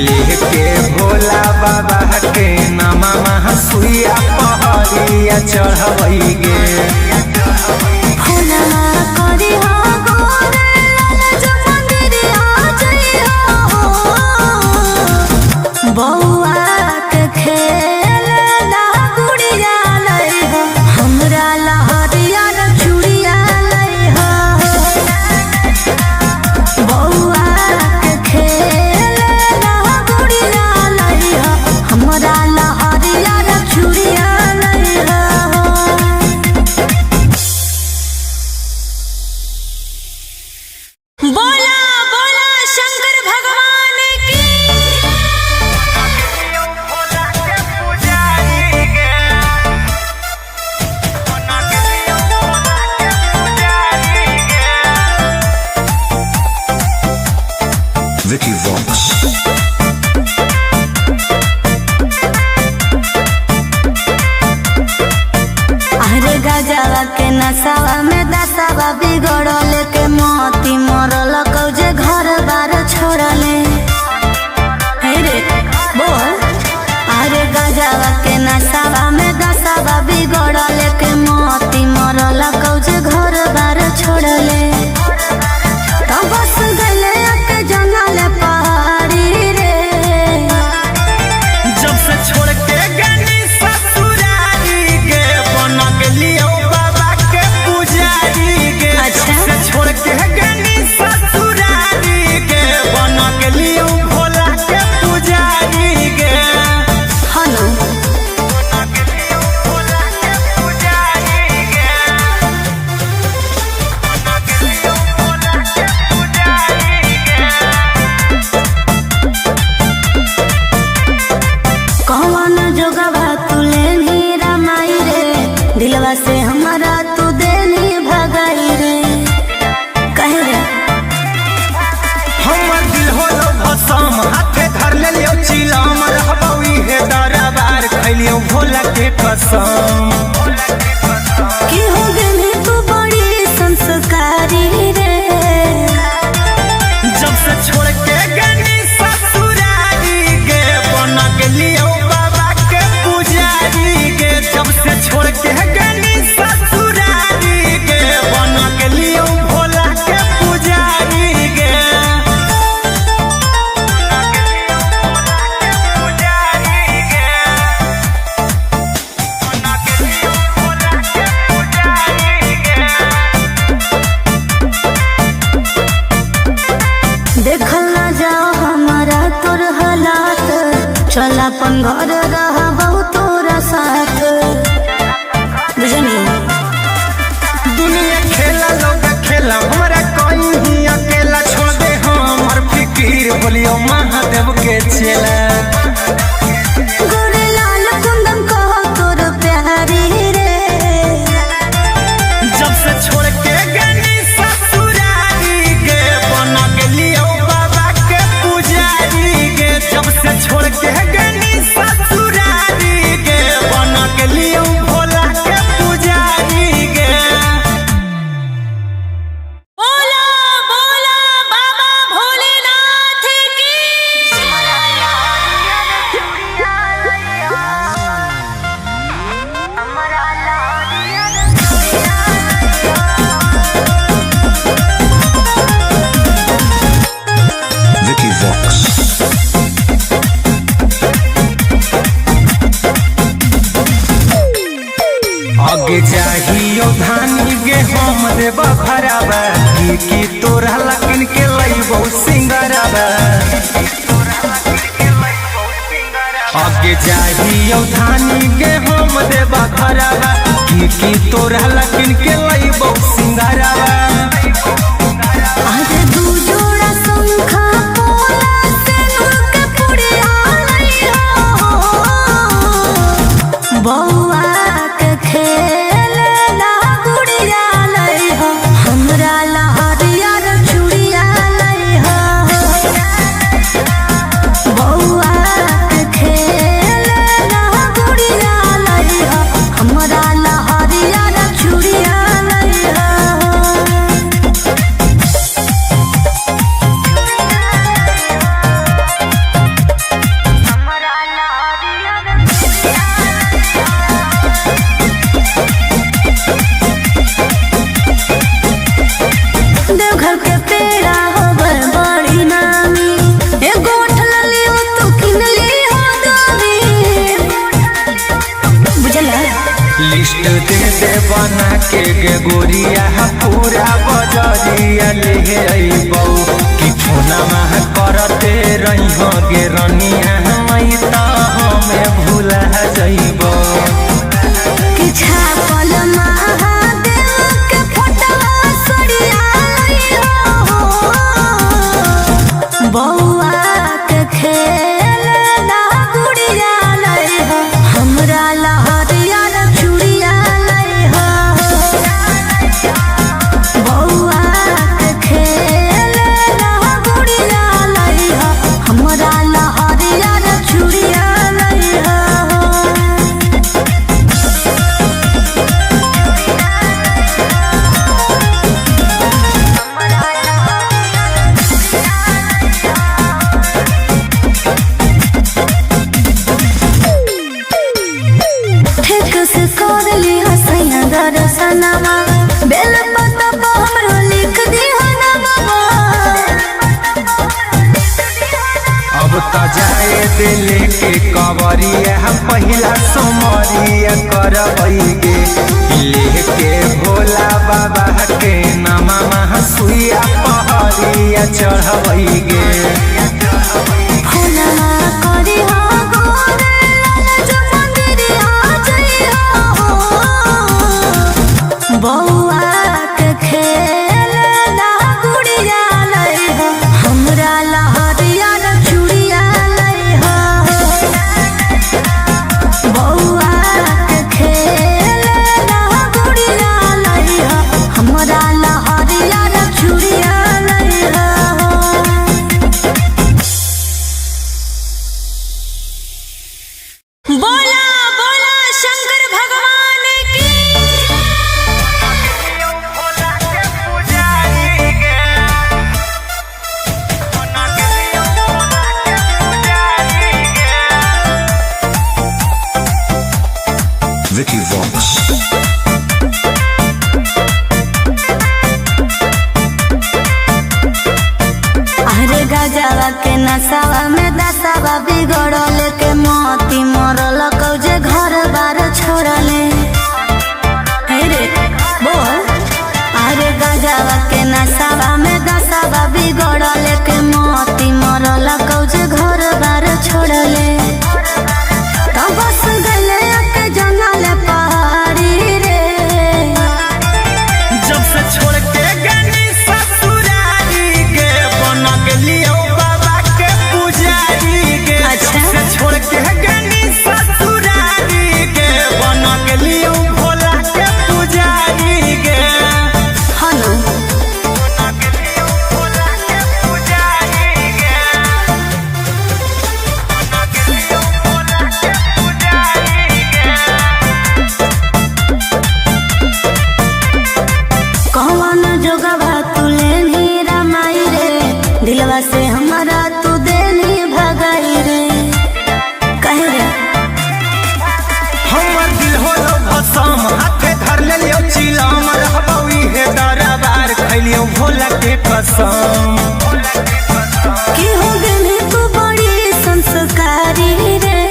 लेके भोला बाबा के नामा सुइया पहरिया चढ़बै गे फूलना करी हो गोरे लाल जो मंदिरिया जइहो बौआ के खेल ना गुड़िया लइहो हमरा लहरिया रे चूड़िया लइहो बौआ के खेल ना गुड़िया लइहो हमरा लहरिया रे चूड़िया लइहो अरे गजवा के नसावा में दसावा बिगड़ल के मोती मरल कौजे घर बार छोड़ले। हे रे बोल। अरे गजवा के नसावा में दसावा बिगड़ल के मोती मरल कौजे घर बार छोड़ले। तो बस गले के जंगल पहाड़ी रे। जब से छोड़ के गनी ससुरारी गे बन गेलियो बाबा के पुजारी गे। अच्छा। जब से छोड़ के गनी ससुरारी गे बन गेलियो भोला के पुजारी गे। हेलो बन गेलियो भोला के पुजारी गे। बन गेलियो भोला के पुजारी गे। कौन जोगवा तू लेनी रमाई रे। दिलवा से हमारा तू देनी भगाई रे। कहे रे हमर दिल होलो भसम हाथे धर लेलियो चिलम रहबौ इहे दरबार खैलियो भोला के कसम। कि हो गनी तू बड़ी संस्कारी रे। जब से छोड़ के गनी ससुरारी गे बन गेलियो बाबा के पुजारी गे। जब से छोड़ के गनी ससुरारी गे बन गेलियो भोला के पुजारी गे। देखल ना जाओ हमारा तोर हालात। चल अपन घर रहबौ तोरा साथ। बुझनी दुनिया खेला लोग खेला हमरा कहीं अकेला छोड़ दे हमर फिकीर बोलियो महादेव के चेला। गोरे लाल कुंदन कहो तोर प्यारी रे। जब से छोड़ के गनी ससुरारी गे बन गेलियो बाबा के पुजारी गे। जब से छोड़ के गनी ससुरारी गे बन गेलियो भोला के पुजारी गे। बोला बोला बाबा भोलेनाथ की। Vicky Vox. आगे चाहियो धानी गे हम देव भरावा की तोरा लकिन के लइबो सिंगरावा। आगे चाहियो धानी गे हम देव भरावा की तोरा लकिन के लइबो सिंगरावा। आज दू जोड़ा शंखा पोला सिंदूर के पुड़िया लइहो। बौआ के खेलना गुड़िया लइहो। हमरा लहरिया रे चूड़िया लइहो। बौआ के खेलना गुड़िया लइहो। हमरा लहरिया रे चूड़िया लइहो। देवघर के पेड़ा होबर बड़ी नामी। एगो ठललियो तू किनली हो दामी। बुझला लिस्ट दे दे बना के गे गोरिया पूरा बजरिया ले अइबौ कि फोना मह करते रही गे रनिया मई त हमें भूला जइबौ। कि छापल महादेव के फोटवा सड़िया लइहो। बौआ के खेलना गुड़िया लइहो। हमरा लहरिया रे चूड़िया लइहो। बौआ के खेलना गुड़िया लइहो। हमरा लहरिया रे चूड़िया दर्शनमा बेल पत्ता पे हमरो लिख दिहो नमवा। अब त जाए दिल के कवरिया हम पहिला सोमरिया करबई गे लेके भोला बाबा के नामा सुइया पहरिया चढ़बई गे। फुलवा करी हो गोरे लाल जो मंदिरिया जइहो बौआ के खेल ना गुड़िया लइहो हमरा लहरिया न चूड़िया लइहो बौआ के खेल ना गुड़िया लइहो हमरा लहरिया न चूड़िया लइहो। बोला बोला शंकर भगवान की। Vicky Vox. अरे गजवा के नसावा में दसावा बिगड़ल के मोती मरल कौजे घर बार छोड़ले। हे रे बोल। अरे गजवा के नसावा में दसावा बिगड़ल के मोती मरल कौजे घर बार छोड़ले। तो बस गले के जंगल पहाड़ी रे जब से छोड़ के गनी ससुरारी गे बन गेलियो बाबा के पुजारी गे। अच्छा। जब से छोड़ के गनी ससुरारी गे बन गेलियो भोला के पुजारी गे। हनु बन गेलियो भोला के पुजारी गे। बन गेलियो भोला के पुजारी गे। कौन जोगवा तुले नी रमाई रे दिलवा से हमारा तू देनी भगाई रे कहे रे हमर दिल होलो भसम हाथे धर लेलियो चिलम रहबौ इहे दरबार खैलियो भोला के कसम। की हो गेली तू बड़ी संस्कारी रे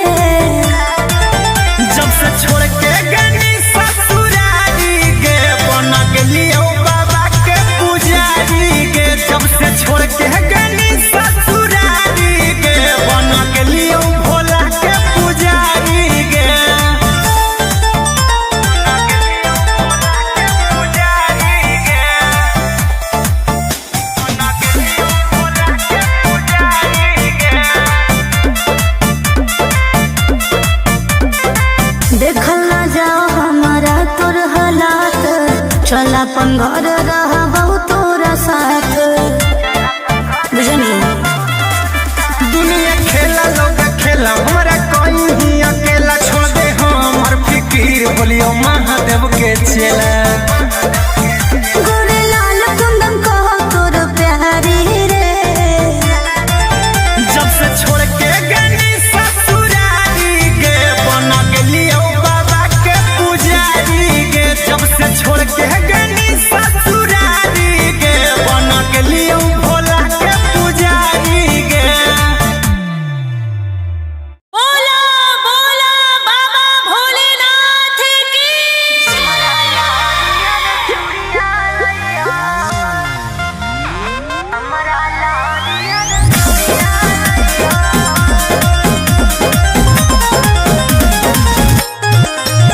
जब से छोड़ के गनी ससुरारी गे बन गेलियो बाबा के पुजारी गे। जब से छोड़ के गनी ससुरारी गे बन गेलियो भोला के पुजारी गे। पुजारी गे। बन गेलियो भोला के पुजारी गे। देखल ना जाओ हमारा तोर हालात चल अपन घर रहबौ तोरा साथ बुझनी। दुनिया खेला लोग खेला हमारा कोई ही अकेला छोड़ दे हमर फिकीर बोलियो महादेव के चेला। गोरे लाल कुंदन कहो तोर प्यारी रे जब से छोड़ के गनी ससुरारी गे बन गेलियो बाबा के पुजारी गे। जब से छोड़ के गनी ससुरारी गे बन गेलियो भोला के पुजारी गे। बोला बोला बाबा भोलेनाथ की।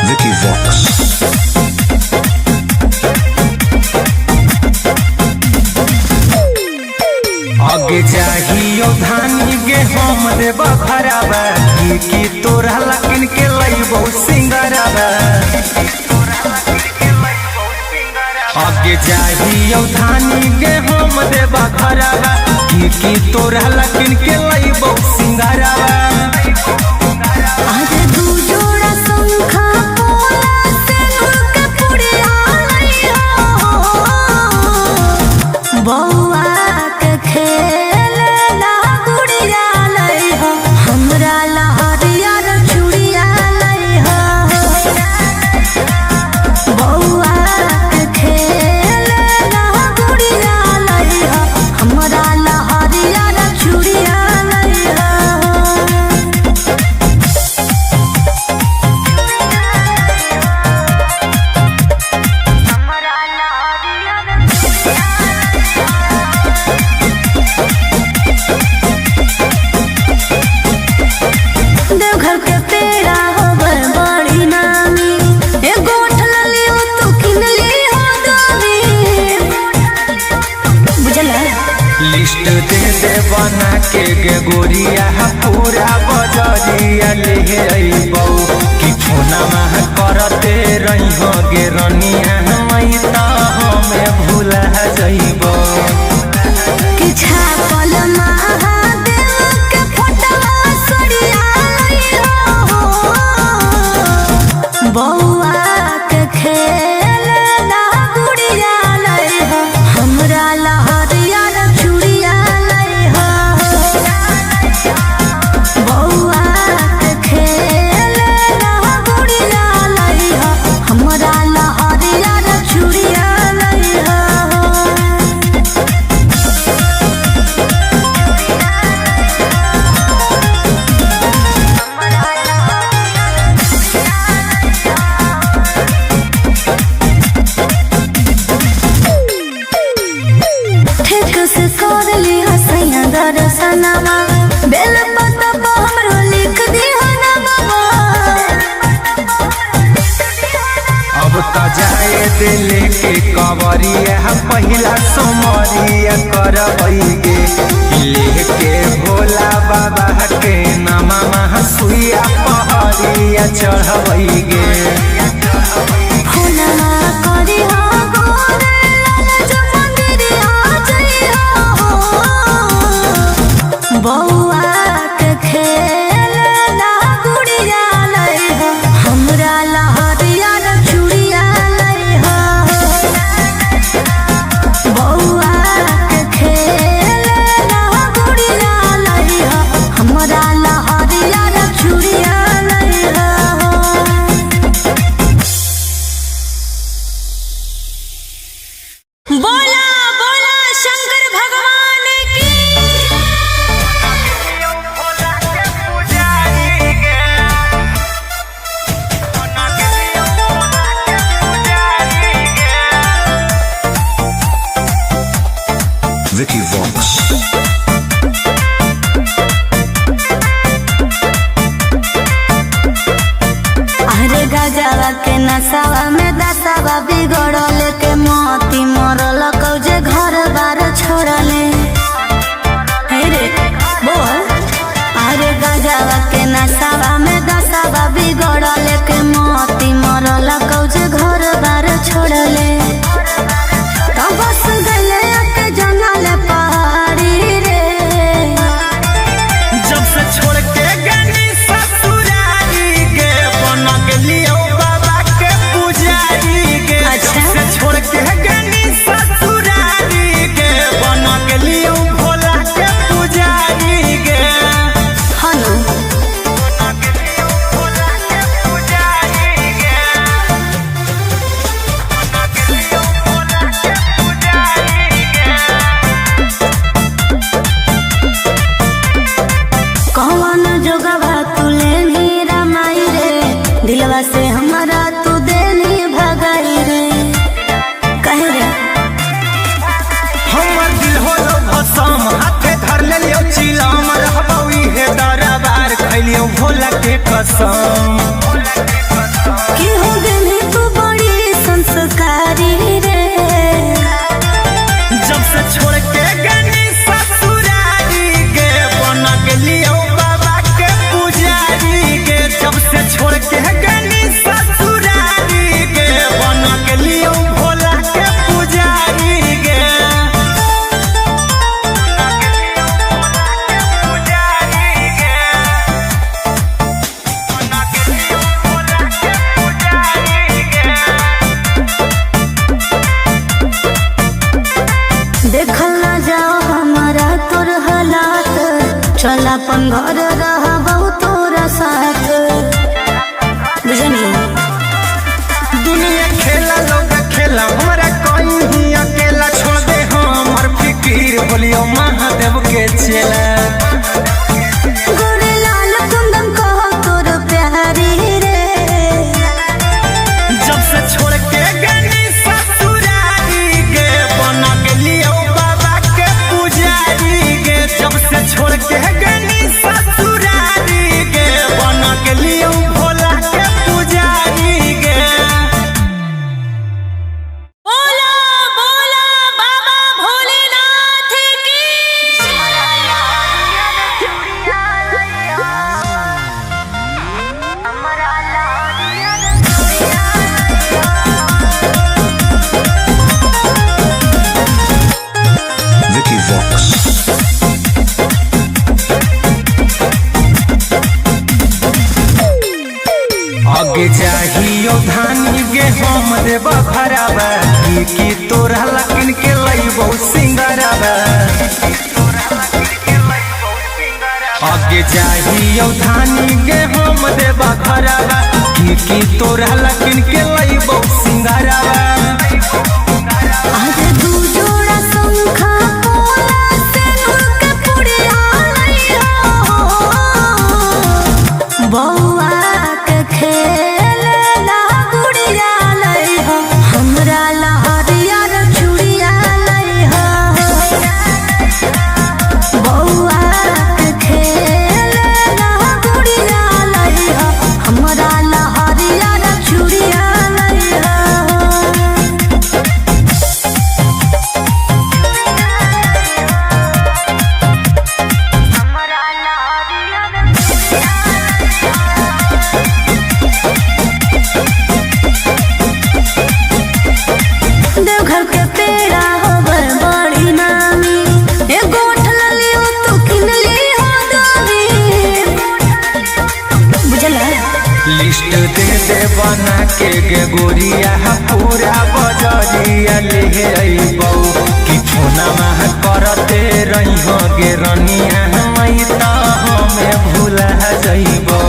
Vicky Vox. आगे जाहियो धानी गे हम देव खराबा की तोरा लकिन के लइबो सिंगराबा। आगे जाहियो धानी गे हम देव खराबा की तोरा लकिन के लइबो सिंगराबा। आज दू जोड़ा शंखा पोला से के पुड़िया लइहो बौआ के खेल ना गुड़िया लइहो हमरा लहरिया न चूड़िया लइहो बौआ बना के गे गोरिया पूरा बजरिया ले अइबौ कि फोनमा करते रही हो गे रनिया मई त हमें भूला जइबौ कि छापल महादेव के फोटवा सड़िया हो बौआ के खेल ना गुड़िया लई हो हमरा लहरिया चूड़िया लई हो बौआ के खेल ना गुड़िया लई हो हमरा लहरिया चूड़िया लई हो ठीक से कर ली हसैया दर्शनमा बेल पत्ता पर हमरो लिख दी नामा अब त जाए दिल के कवरिया पहिला सोमरिया करबैगे लेके भोला बाबा के नामा सुइया पहरिया चढ़बैगे फूलना करी हो गोरे लाल जो मंदिरिया जइया हो बौआ के खेल ना गुड़िया लई हो हमरा लहरिया चूड़िया लई हो बौआ के खेल ना गुड़िया लई हो हमरा लहरिया चूड़िया लई हो बोला बोला शंकर भगवान की Vicky Vox. अरे गजवा के नसावा में दसावा बिगड़ल के मोती मरल कौजे घर बार छोड़ले हे रे बोल अरे गजवा के नसावा में दसावा बिगड़ल के मोती मरल कौजे घर बार छोड़ले तो बस गले के जंगल पहाड़ी रे जब से छोड़ के गनी ससुरारी गे बन गेलियो बाबा के पुजारी गे अच्छा। जब से छोड़ के गनी ससुरारी गे बन गेलियो भोला के पुजारी गे हनु बन गेलियो भोला के पुजारी गे बन गेलियो भोला के पुजारी गे कौन जोगवा तुले मीरा माई रे दिलवा से हमारा तू देनी भगाई रे कहे रे हमर दिल होलो भसम हाथे धर लेलियो चिलम रहबौ इहे दरबार खैलियो भोला के कसम कि हो गनी तू बड़ी संस्कारी रे जब से छोड़ के गनी ससुरारी गे बन गेलियो बाबा के पुजारी गे जब से छोड़ के गनी ससुरारी गे बन गेलियो भोला के पुजारी गे पुजारी गे बन गेलियो भोला के पुजारी गे देखल ना जाओ हमारा तोर हालात चल अपन घर रहबौ तोरा साथ बुझनी दुनिया खेला लोग खेला हमारा कोई ही अकेला छोड़ दे हमर फिकीर बोलियो महादेव के चेला गोरे लाल कुंदन कहो तोर प्यारी रे जब से छोड़ के गनी ससुरारी गे बन गेलियो बाबा के पुजारी गे जब से छोड़ के गनी ससुरारी गे बन की तोरा लकिन के लइबो सिंगरवा आगे जाहियो धानी के हम देबा घरवा की तोरा लकिन के लइबो सिंगरवा आज दू जोड़ा शंखा पोला से के पुड़िया लइहो बौआ के खेल ला गुड़िया लइहो हमरा लहरिया रे चूड़िया लइहो बौआ के खेल ला गुड़िया लइहो हमरा लहरिया रे चूड़िया लइहो देवघर के पेड़ा होबर बड़ी नामी एगो ठलली हो तू किनली हो दानी बुझला लिस्ट दे बना के गे गोरिया पूरा बजरिया ले अइबौ कि फोनमा करते रहिहो गे रनिया मई त हमें भूला जइबौ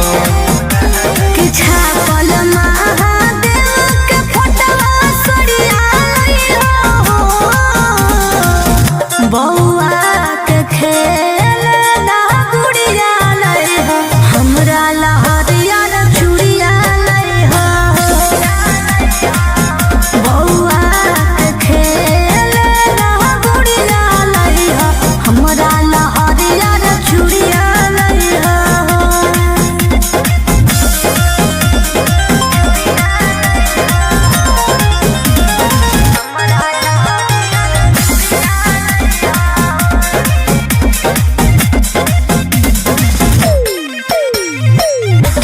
कि छापल महादेव के फोटवा सरिया लइहो बौआ के खेल ला गुड़िया लइहो हमरा लहरिया रे चूड़िया लइहो बौआ के खेल ला गुड़िया लइहो हमरा लहरिया रे चूड़िया लइहो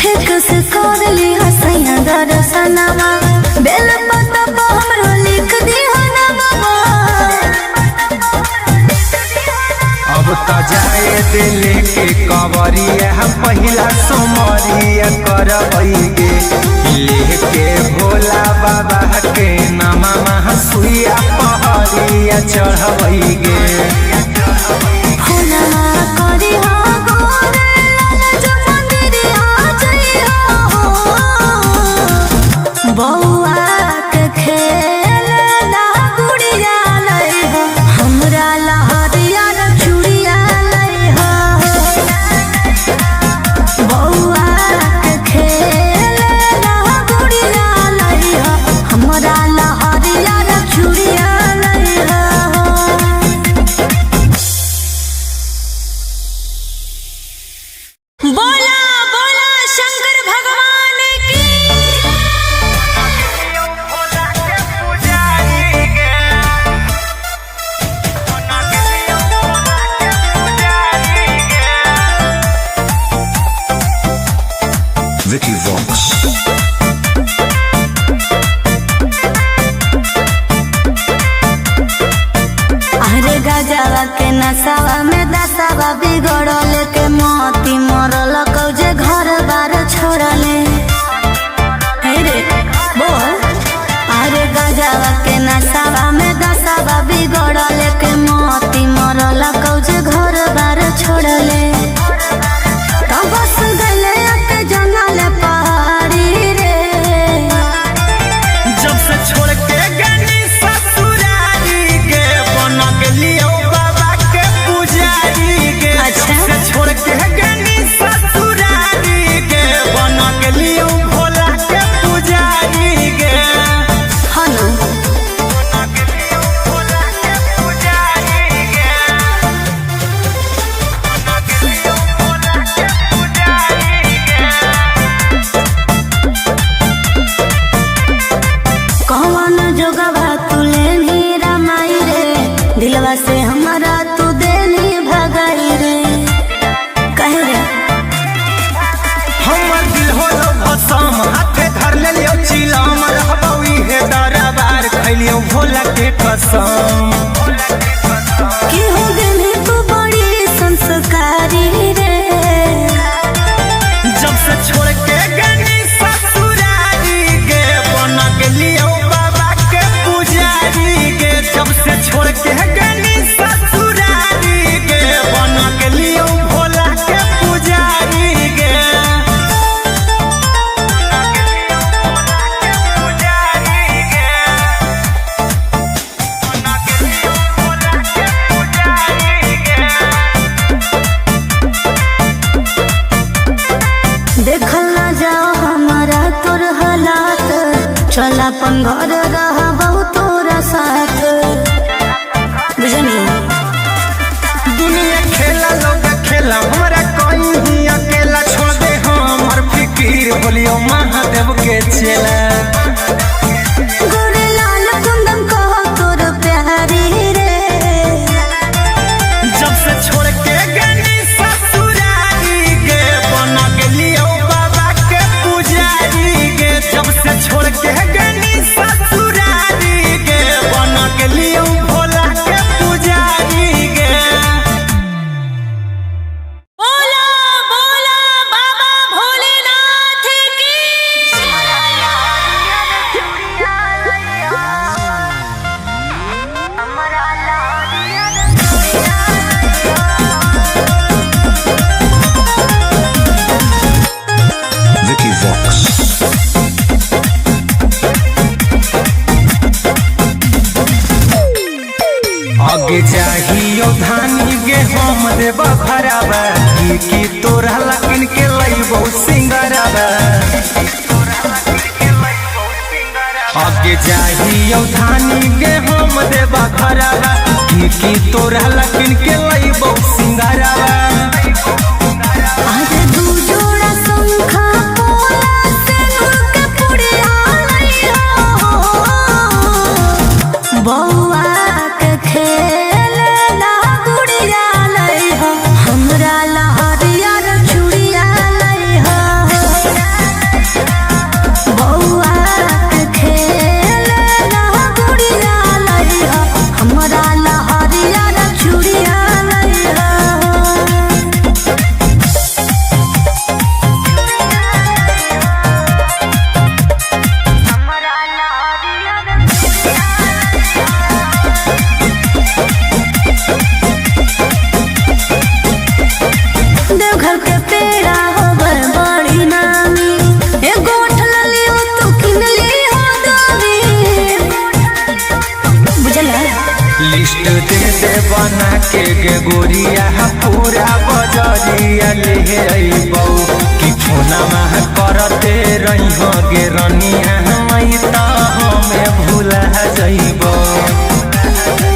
ठीक से कर ली हसैया दर्शनमा बेल पत्ता पर हमरो लिख दी हनवा अब त जाए दिल के कवरिया पहिला सोमरिया करबै गे लेके भोला बाबा के नामा सुइया पहरिया चढ़बै गे हुनमा करी हो गोरे लाल मंदिरिया जइहो बौआ के खेल ला गुड़िया लइहो हमरा लहरिया रे चूड़िया लइहो बौआ के खेल ला गुड़िया लइहो हमरा लहरिया रे चूड़िया लइहो बोला बोला शंकर भगवान की Vicky Vox. अरे गजवा के नसावा में दसावा बिगड़ल के मोती मरल कौजे घर बार छोड़ले हे रे बोल अरे गजवा के नसावा में दसावा बिगड़ल के मोती मरल कौजे घर बार छोड़ले तो बस गले के जंगल पहाड़ी रे जब से छोड़ के गनी ससुरारी के बन गेलियो बाबा के पुजारी के अच्छा। जब से छोड़ के गनी ससुरारी के बन गेलियो भोला के पुजारी के हनु बन गेलियो भोला के पुजारी के बन गेलियो भोला के पुजारी के कौन जोगवा तू लेनी रमाई रे दिलवा से हमारा तू देनी भगाई रे कहे रे हमर दिल होलो भसम हाथे धर लेलियो चिलम रहबौ इहे दरबार खैलियो भोला के कसम कि हो देनी तू बड़ी संस्कारी रे जब से छोड़ के गनी ससुरारी के बन गेलियो बाबा के पुजारी अपन घर रह तोरा साथ बुझनी। दुनिया खेला लोग खेला हमरा कोई ही अकेला छोड़ दे हमर फिकीर बोलियो महादेव के चेला। गोरे लाल कुंदन कहो तोर प्यारी रे जब से छोड़ के गनी ससुरारी गे बना गेलियो बाबा के पुजारी गे। जब से छोड़ के गनी ससुरारी गे बना गेलियो भोला के पुजारी गे। बोला बोला बाबा भोलेनाथ की Vicky Vox. आगे चाहियो धानी गे हम देव भरावा की तोरा लकिन के लइबो सिंगरावा। आगे चाहियो धानी गे हम देव भरावा की तोरा लकिन के लइबो सिंगरावा। आज दू जोड़ा शंखा पोला सिंदूर के पुड़िया लइहो बौआ के खेलना गुड़िया लइहो हमरा लहरिया चूड़िया लइहो बौआ के खेलना गुड़िया लइहो हमरा लहरिया चूड़िया लइहो। देवघर के पेड़ा होबर बड़ी नामी एगो उठल लियो तू किन लियो दामी बुझला। लिस्ट दे दे बना के गे गोरिया पूरा बजरिया ले अइबौ कि फोना में करते रही हो गे रनिया मई त हमें भूला जइबौ।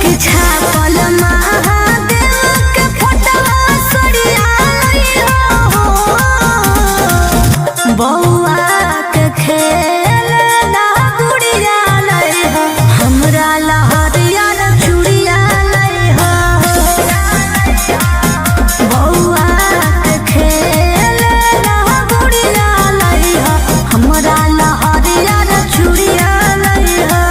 कि छापल महादेव के फोटवा सड़िया लइहो बौआ के खेलना गुड़िया लइहो हमरा लहरिया चूड़िया लइहो बौआ के खेलना गुड़िया लइहो हमरा लहरिया चूड़िया लइहो।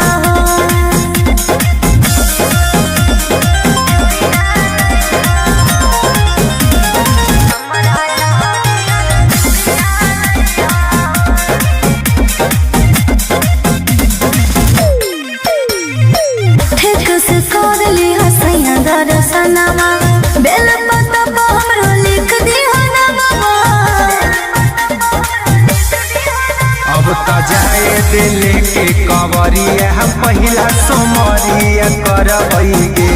ठीक से कर ली हसैया दर्शनमा बेल पत्ता पर हमरो लिख दिहो नमवा अब त जाए दिल के कवरिया पहिला सोमरिया करबै गे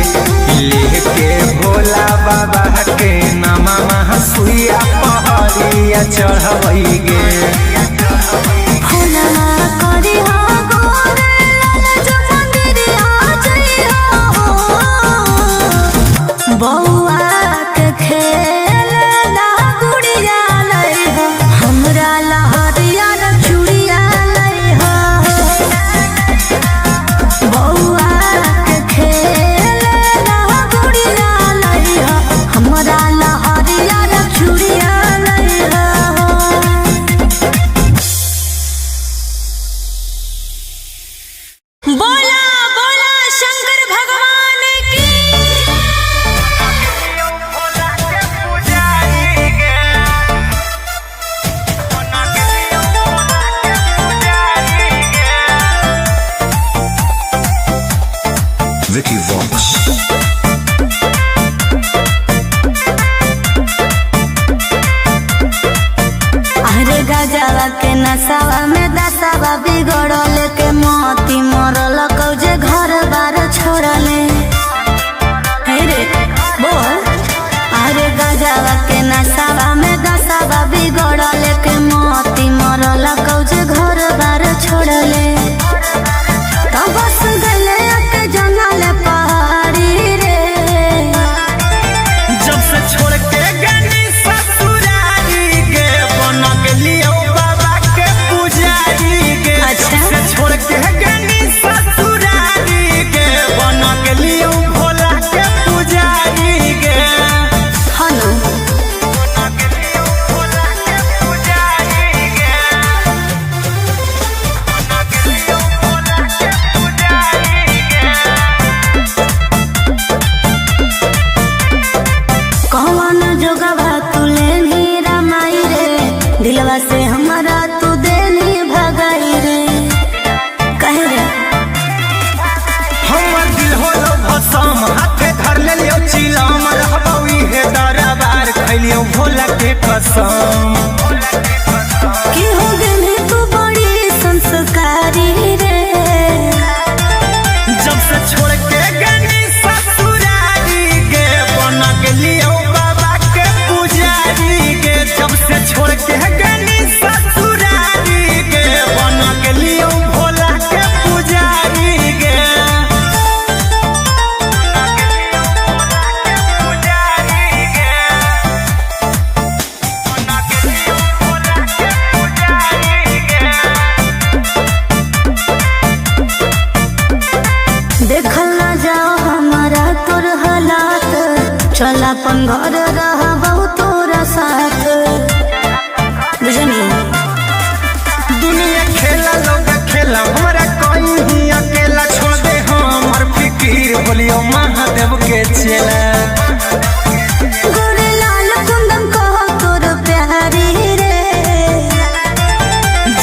लेके भोला बाबा के नामा सुइया पहरिया चढ़बै गे। फूला करी हो गोरे लाल जो मंदिरिया जइहो बौआ के खेलना गुड़िया लइहो हमरा लहरिया चूड़िया लइहो बौआ के खेलना गुड़िया लइहो हमरा लहरिया चूड़िया लइहो। बोला बोला शंकर भगवान की Vicky Vox. अरे गजवा के नसावा में दसावा बिगड़ल के मोती मरल कौजे घर बार छोड़ले हे रे बोल। अरे गजवा के नसावा में दसावा बिगड़ल के मोती मरल कौजे घर बार छोड़ले के कसम। कि हो गई तू बड़ी संस्कारी रे, जब से छोड़ के गनी ससुरारी गे बन गेलियो बाबा के पुजारी गे। जब से छोड़ के गनी ससुरारी गे बन गेलियो भोला के पुजारी गे। देखल ना जाओ हमारा तोर हालात, चल अपन घर रहा बहुत तोरा साथ। बुझनी दुनिया खेला लोग खेला हमारा कोई ही अकेला छोड़ दे हमर फिकीर बोलियो महादेव के चेला। गोरे लाल कुंदन कहो तोर प्यारी रे,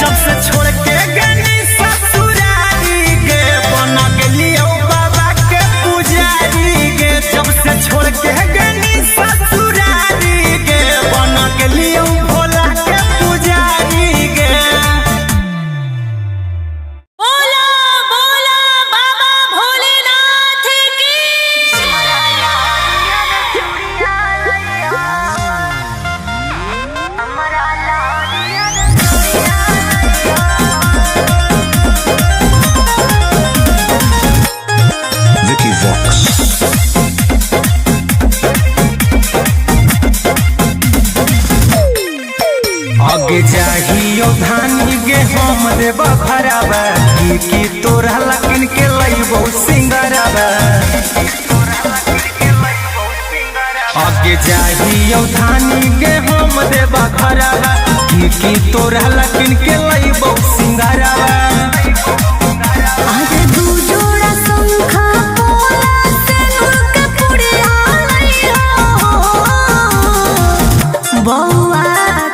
जब से छोड़ के गनी ससुरारी गे बन गेलियो बाबा के पुजारी गे। जब से छोड़ के गनी ससुरारी गे बन गेलियो भोला के पुजारी गे। बोला बोला बाबा भोलेनाथ की। Vicky Vox. आगे जाहियो धानी गे हम देव भरावा की तोरा लकिन के लइबो सिंगरावा। आगे जाहियो धानी गे हम देव भरावा की तोरा लकिन के लइबो सिंगरावा। आज दू जोड़ा शंखा पोला सिंदूर के पुड़िया लइहो, बौआ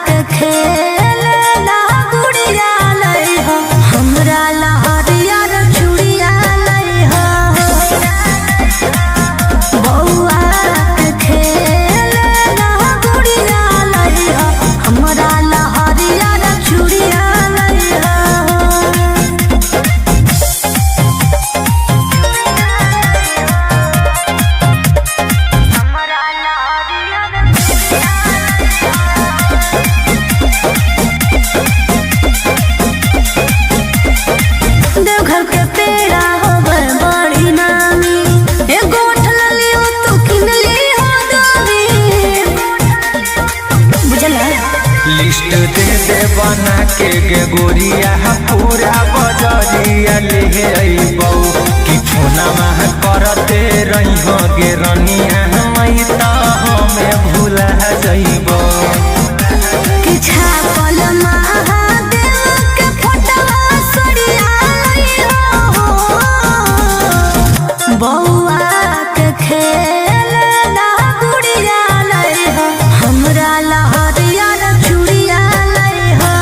के खेलना गुड़िया लइहो, हमरा ला हरियर चूड़िया लइहो। बौआ के खेलना गुड़िया लइहो, हमरा ला हरियर चूड़िया लइहो। देवघर के पेड़ा होवे बड़ी नामी, एगो उठलली हो तू किनली हो दामी। बुझला लिस्ट दे दे बना के गे गोरिया पूरा बजरिया ले अइबौ कि फोनमा करते रहिहो गे रनिया मई त हमें भूला जइबौ। कि छापल महादेव के फोटवा सड़िया लइहो, बौआ के खेलना गुड़िया लइहो, हमरा ला हरियर चूड़िया लइहो।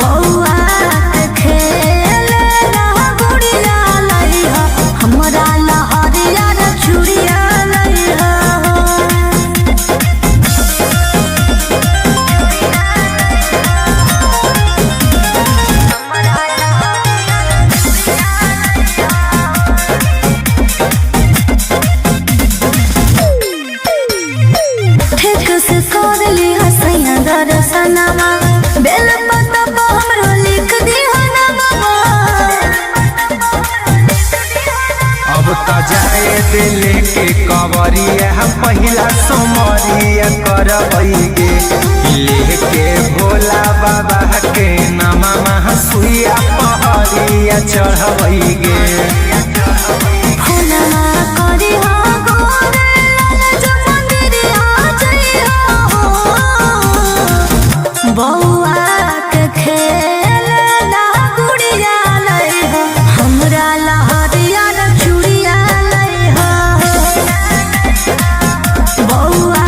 बौआ के खेलना गुड़िया लइहो, हमरा ला हरियर चूड़िया लइहो। ठीक से कर ली हसैया दर्शनमा, बेल पत्ता पर हमरो लिख दिहो नामवा। अब त जाए दिल के कवरिया पहिला सोमरिया करबै गे लेके भोला बाबा के नामा सुइया पहरिया चढ़बै गे। फोनमा करी हो गोरे लाल जो मंदिरिया जइहो, बौआ के खेलना गुड़िया लइहो, हमरा ला हरियर चूड़िया लइहो। बौआ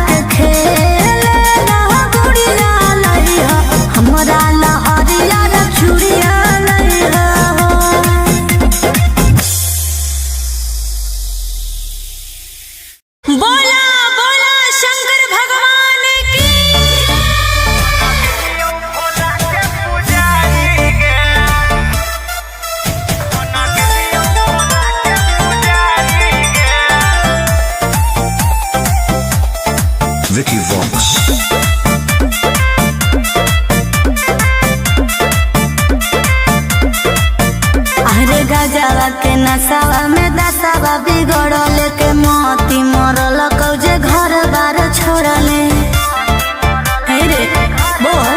के खेलना गुड़िया लइहो, हमरा ला हरियर चूड़िया लइहो। गजवा के नसावा में दसावा बिगड़ल के मोती मरल कौजे घर बार छोड़ले। हे रे बोल।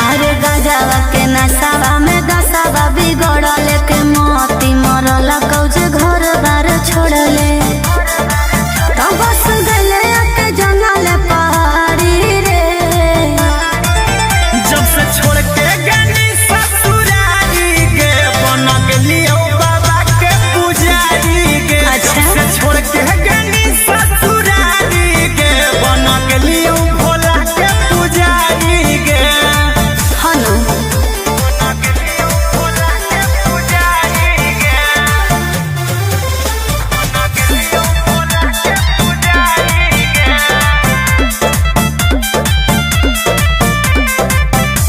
अरे गजवा के नसावा में दसावा बिगड़ल के मोती मरल कौजे घर बार छोड़ले। तो बस गले के जंगल पहाड़ी रे। जब से छोड़ के गनी ससुरारी गे बन गेलियो बाबा के पुजारी गे। अच्छा। जब से छोड़ के गनी ससुरारी गे बन गेलियो भोला के पुजारी गे। हनु बन गेलियो भोला के पुजारी गे। बन गेलियो भोला के पुजारी गे।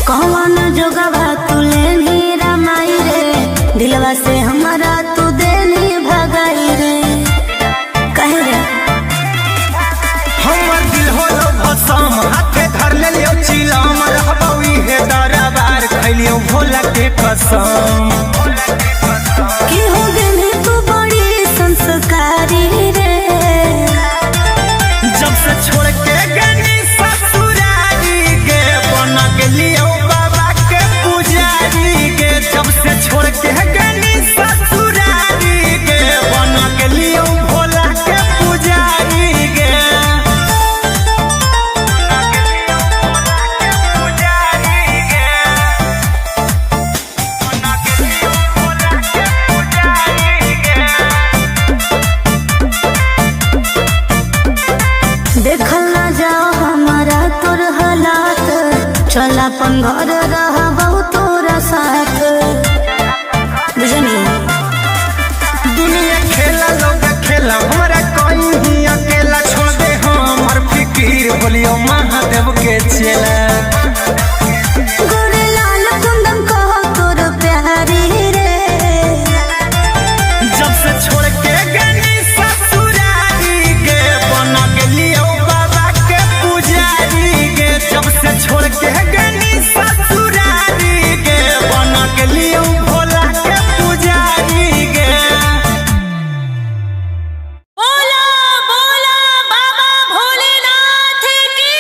कौन जोगवा तुले नीरा माई रे। दिलवा से हमारा तू देनी भगाई रे। कहे रे हमर दिल होलो भसम हाथे धर लेलियो चिलम रहबौ इहे दरबार खैलियो भोला के कसम। कि हो गनी तू बड़ी संस्कारी रे। जब से छोड़ के गनी ससुरारी गे बन गेलियो बाबा के पुजारी गे। जब से छोड़ के गनी ससुरारी गे बन गेलियो भोला के पुजारी गे। देखल ना जाओ हमारा तोर हालात। चल अपन घर रहबौ तोरा साथ। बुझनी दुनिया खेला लोग खेला हमरा कहीं अकेला छोड़ दे हमर फिकीर बोलियो महादेव के चेला। गोरे लाल कुंदन कहो तोर प्यारी रे। जब से छोड़ के गनी ससुरारी गे बन गेलियो बाबा के पुजारी गे। जब से छोड़ के गनी ससुरारी गे बन गेलियो भोला के पुजारी गे। बोला बोला बाबा भोलेनाथ की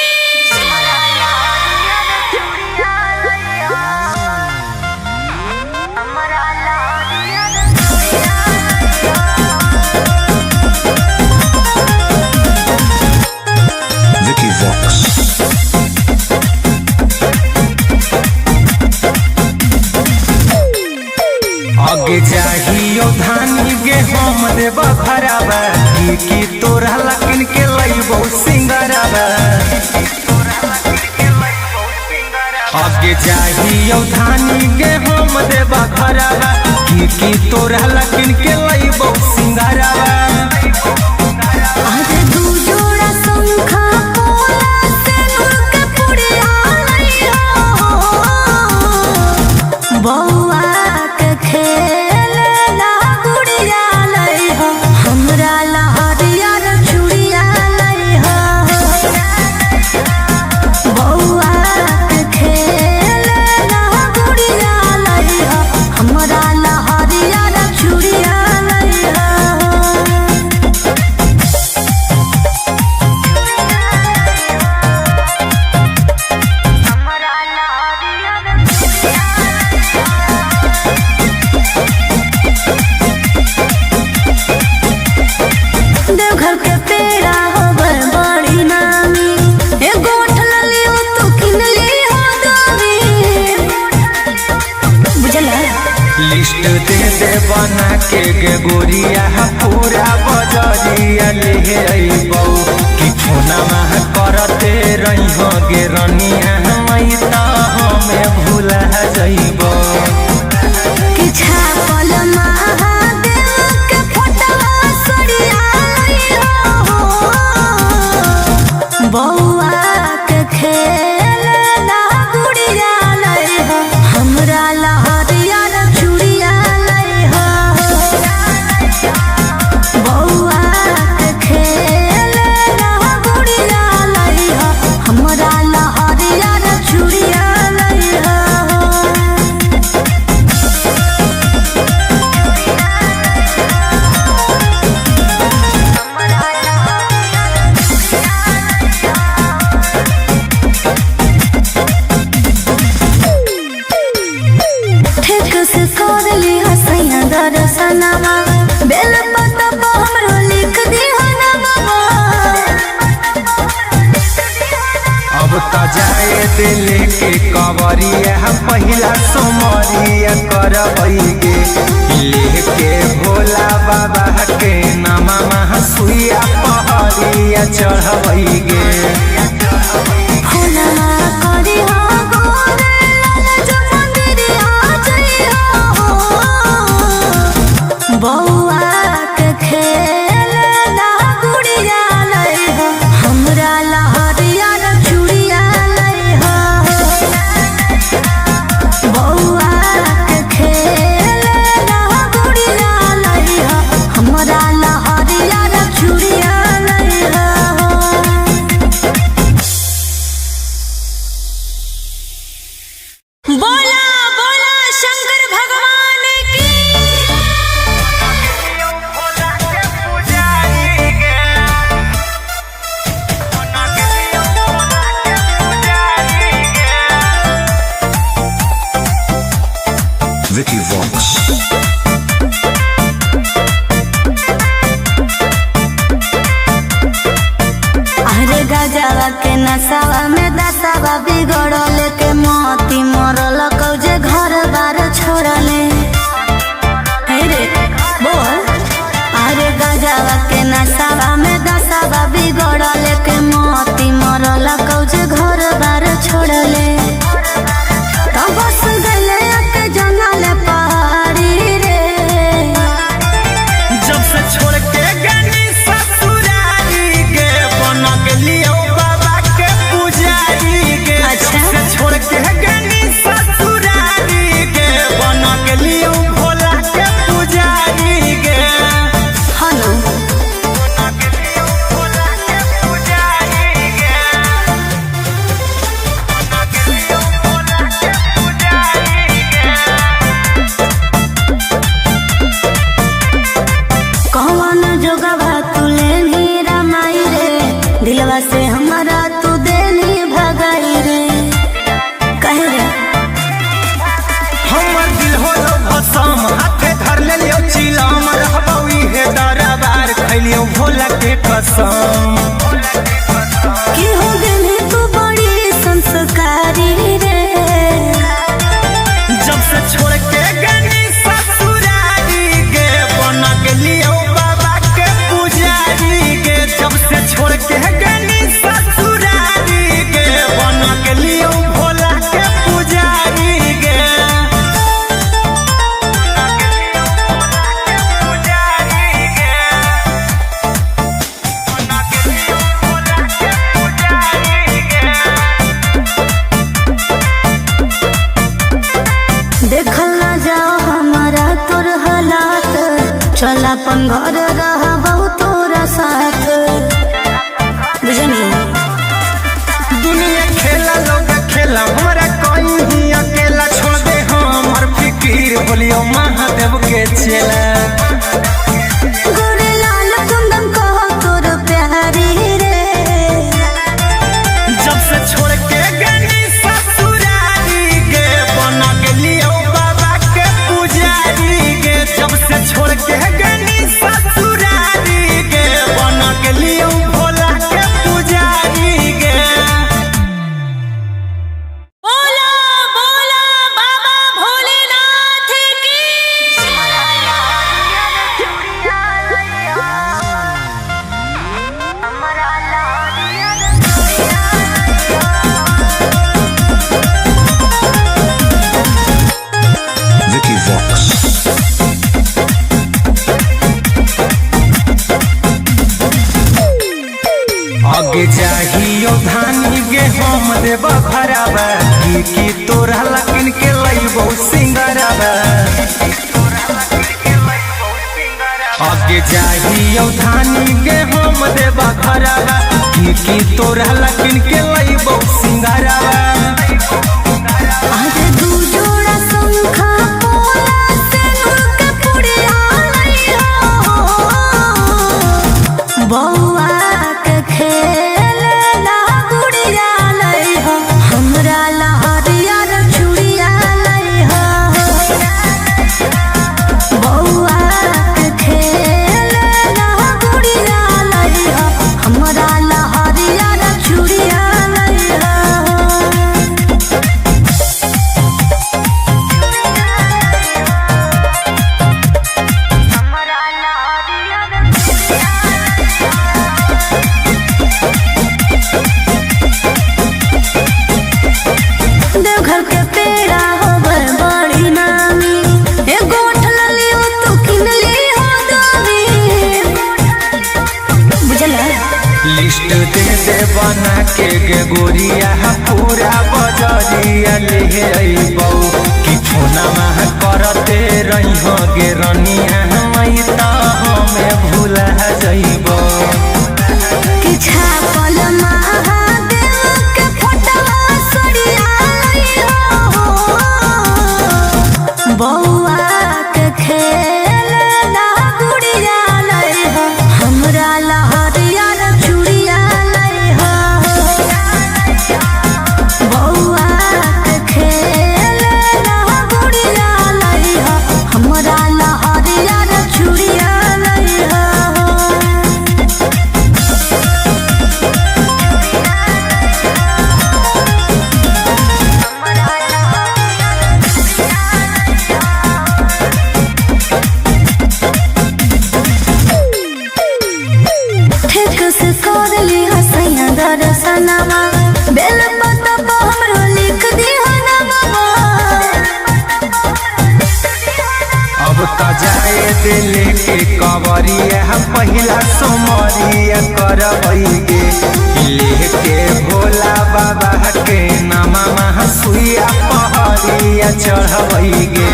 Vicky Vox. आगे जाहियो धानी गे हम देबा भराबा की तोरा लकिन के लइबो सिंगराबा। आगे जाहियो धानी गे हम देबा भराबा की तोरा लकिन के लइबो सिंगराबा। आज दू जोड़ा शंखा पोला से के पुड़िया लइहो। बौआ के खेलना गुड़िया लइहो। हमरा लहरिया रे चूड़िया लइहो। बौआ के खेलना गुड़िया लइहो। हमरा लहरिया रे चूड़िया लइहो। देवघर के पेड़ा होवे बड़ी नामी। एगो उठल लियो तू किन लियो दामी। बुझला लिस्ट दे दे बना के गे गोरिया पूरा बजरिया ले अइबौ कि फोनमा करते रहिहो गे रनिया मई त हमें भुला जइबौ। कि छापल महादेव के फोटवा सड़िया लइहो। बौआ के खेलना गुड़िया लइहो। हमरा लहरिया रे चूड़िया लइहो। बौआ के खेलना गुड़िया लइहो। हमरा लहरिया रे चूड़िया लइहो। सजनवा बेल पता हमरो लिख दिहो नमवा। अब त जाए दिल के कवरिया पहिला सोमरिया करबैगे लेके भोला बाबा के नामा सुइया पहरिया चढ़बैगे। फुलवा करी हो गोरे लाल जो मंदिरिया जइहो बौआ के खेल ना गुड़िया लइहो हमरा लहरिया न चूड़िया लइहो बौआ के खेल ना गुड़िया लइहो हमरा लहरिया न चूड़िया लइहो। बोला बोला शंकर भगवान की। Vicky Vox. अरे गजवा के नसावा में दसावा बिगड़ल के मोती मरल कौजे घर बार छोड़ले। हे रे बोल। अरे गजवा के नसावा में दसावा बिगड़ल के मोती मरल कौजे घर बार छोड़ले। तो बस गले के जंगल पहाड़ी रे जब से छोड़ के गनी ससुरारी गे बन गेलियो बाबा के पुजारी गे। अच्छा। जब से छोड़ के गनी ससुरारी गे बन गेलियो भोला के पुजारी गे। हलो बन गेलियो भोला के पुजारी गे। बन गेलियो भोला के पुजारी गे। कौन जोगवा तू लेनी रमाई रे दिलवा से हमारा तू देनी भगाई रे कहे रे हमर दिल होलो भसम हाथे धर लेलियो चिलम रहबौ इहे दरबार खैलियो भोला के कसम। कि हो गेली तू बड़ी संस्कारी रे जब से छोड़ के गनी ससुरारी गे बन गेलियो बाबा के पुजारी गे। जब से छोड़ के गनी ससुरारी गे बन गेलियो भोला के पुजारी गे। पुजारी गे। बन गेलियो भोला के पुजारी गे। देखल ना जाओ हमारा तोर हालात चल अपन घर रहबो तोरा साथ बुझनी। दुनिया खेला लोग खेला हमरा कोई ही अकेला छोड़ दे हमर फिकीर बोलियो महादेव के चेला। गोरे लाल कुंदन कहो तोर प्यारी रे जब से छोड़ के गनी ससुरारी गे बन गेलियो बाबा के पुजारी गे। जब से छोड़ के गनी ससुरारी गे बन गेलियो भोला के पुजारी गे। बोला बोला बाबा भोलेनाथ की। Vicky Vox. आगे जाहियो धानी गे हम देब खराबा की तोरा लकिन के लइबो सिंगराबा। आगे जाहियो धानी गे हम देब खराबा की तोरा लकिन के लइबो सिंगराबा। आज दू जोड़ा शंखा पोला से के पुड़िया लइहो बौआ के खेल ना गुड़िया लइहो हमरा लहरिया न चूड़िया लइहो बौआ जाए दिल के कवरिया पहिला सोमरिया करबैगे लेके भोला बाबा के नामा सुइया पहरिया चढ़बैगे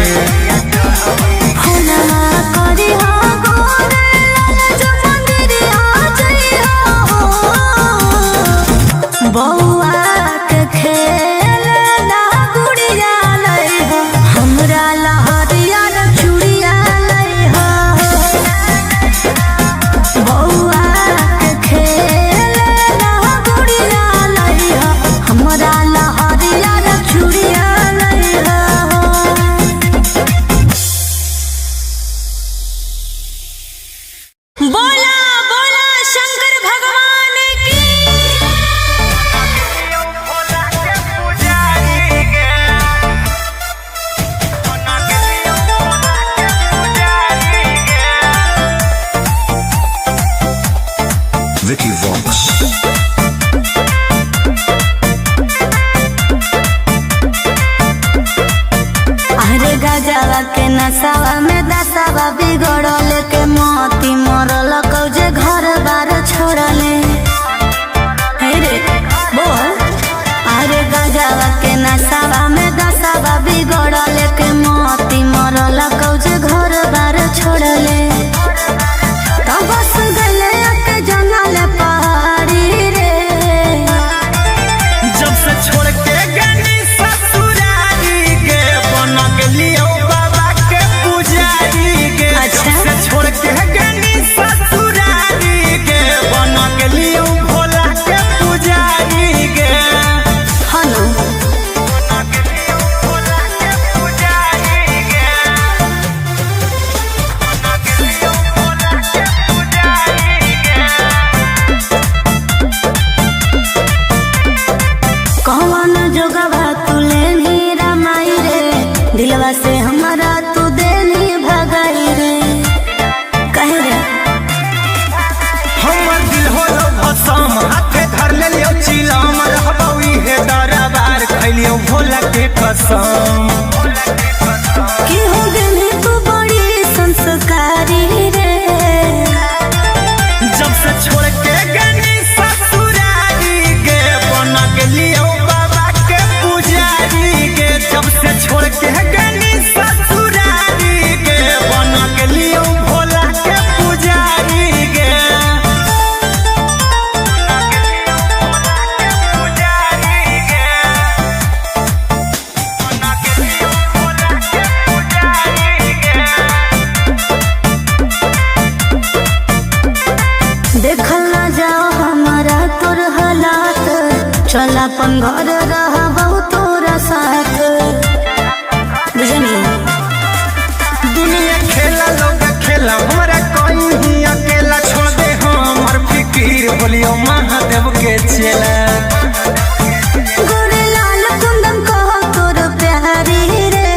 बउआ के खेल ना गुड़िया लई हो हमरा लहरिया चूड़िया लई हो बउआ के खेल ना गुड़िया लई हो हमरा लहरिया चूड़िया लई हो। बोला बोला शंकर भगवान की Vicky Vox. अरे गजवा के नसावा में दसावा बिगड़ल के मोती मरल कौजे घर बार छोड़ले हे रे बोल अरे गजवा के नसावा में दसावा बिगड़ल के मोती मरल कौजे घर बार छोड़ले तो बस गले के जंगल पहाड़ी रे जब से छोड़ के गनी ससुरारी के बन गेलियो बाबा के पुजारी के अच्छा। जब से छोड़ के गनी ससुरारी के बन गेलियो भोला के पुजारी के हनु बन गेलियो भोला के पुजारी के बन गेलियो भोला के पुजारी के कौन जोगवा तुले नी रमाई रे दिलवा से हमारा तू देनी भगाई रे कहे रे हमर दिल होलो भसम हाथे धर लेलियो चिलम रहबौ इहे दरबार खैलियो भोला के कसम कि हो गेली तू बड़ी संस्कारी रे जब से छोड़ के गनी ससुरारी के बन गेलियो बाबा के पुजारी के जब से छोड़ के गनी ससुरारी के बन गेलियो भोला के पुजारी के देखल ना जाओ हमारा तोर हालात चल अपन घर रहबौ तोरा साथ बुझनी दुनिया खेला लोग खेला हमारा कोई ही अकेला छोड़ दे हमर फिकीर बोलियो महादेव के चेला गोरे लाल कुंदन कहो तोर प्यारी रे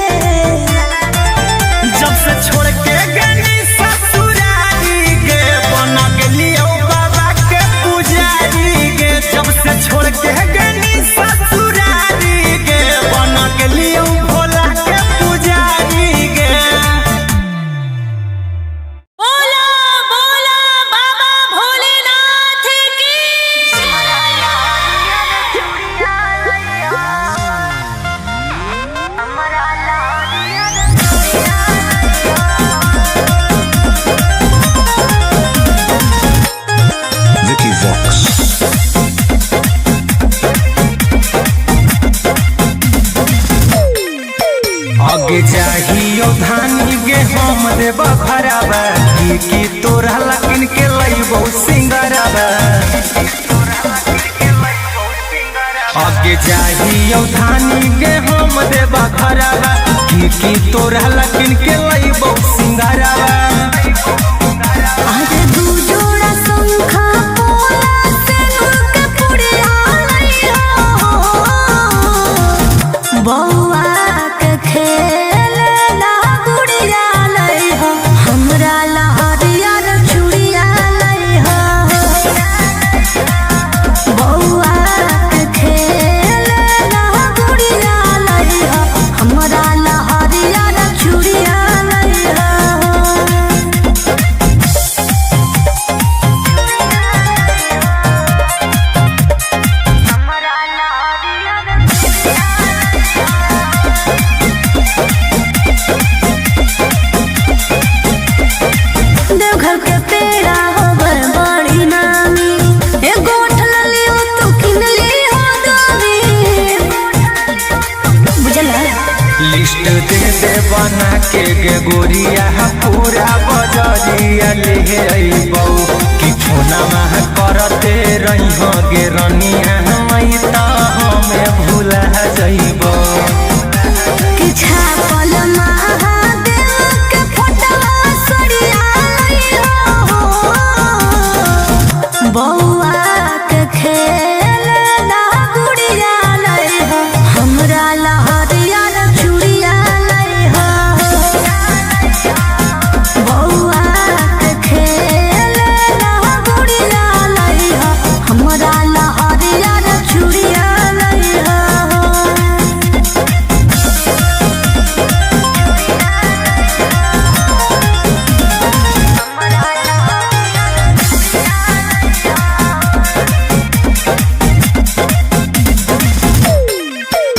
जब से छोड़ के गनी ससुरारी के बन गेलियो बाबा के पुजारी के जब से छोड़ के गनी ससुरारी के बन गेलियो भोला के पुजारी के बोला बोला बाबा भोलेनाथ की Vicky Vox. आगे चाहियो धानी गे हम देव खराबा की तोरा लकिन के लइबो सिंगराबा आगे चाहियो धानी गे हम देव खराबा की तोरा लकिन के लइबो सिंगराबा आज दू जोड़ा शंखा पोला से के पुड़िया लई हो बउआ के खेल ना गुड़िया लई हो हमरा लहरिया चूड़िया लई हो बउआ के खेल ना गुड़िया लई हो हमरा लहरिया चूड़िया लई हो। बना के गे गोरिया पूरा बजरिया ले अइबौ कि फोनमा करते रही गे रनिया मई त हमें भूला जइबौ कि छापल महादेव के फोटवा सरिया लइहो बौआ के खेल ना गुड़िया लइहो हमरा लहरिया चूड़िया लइहो बौआ के खेल ना गुड़िया लइहो हमरा लहरिया चूड़िया लइहो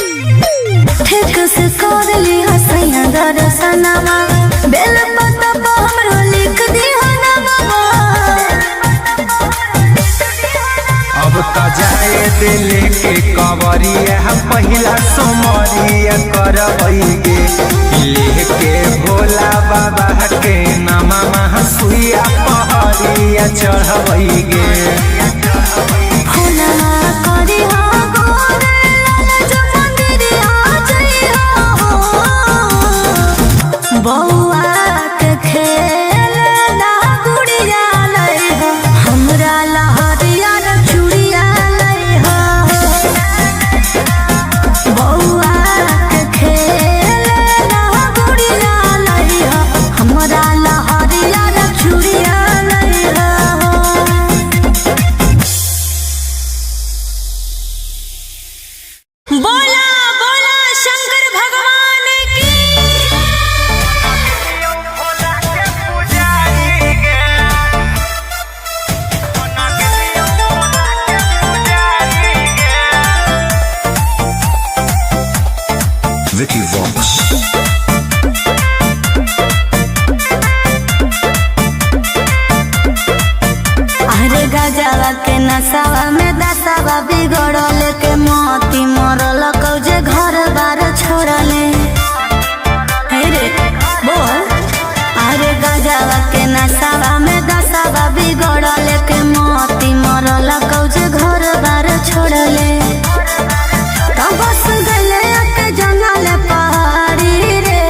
ठीक से कर ली हसैया दर्शनमा बेल पत्ता पर हमरो लिख दी हनमा अब त जाए दिल के कवरिया पहिला सोमरिया करबैगे लेके भोला बाबा के नामा सुइया पहरिया चढ़बैगे फूलना करी हो गोरे लाल जो मंदिरिया जइहो बौआ के खेल ना गुड़िया लइहो हमरा लहरिया चूड़िया लइहो बौआ के खेल ना गुड़िया लइहो हमरा लहरिया चूड़िया लइहो बोला बोला शंकर भगवान की Vicky Vox. अरे गजवा के नसावा में दसावा बिगड़ल के मोती मरल कौजे घर बार छोड़ले हे रे बोल अरे गजवा के नसावा में दसावा बिगड़ल के मोती मरल कौजे घर बार छोड़ले तो बस गले के जंगल पहाड़ी रे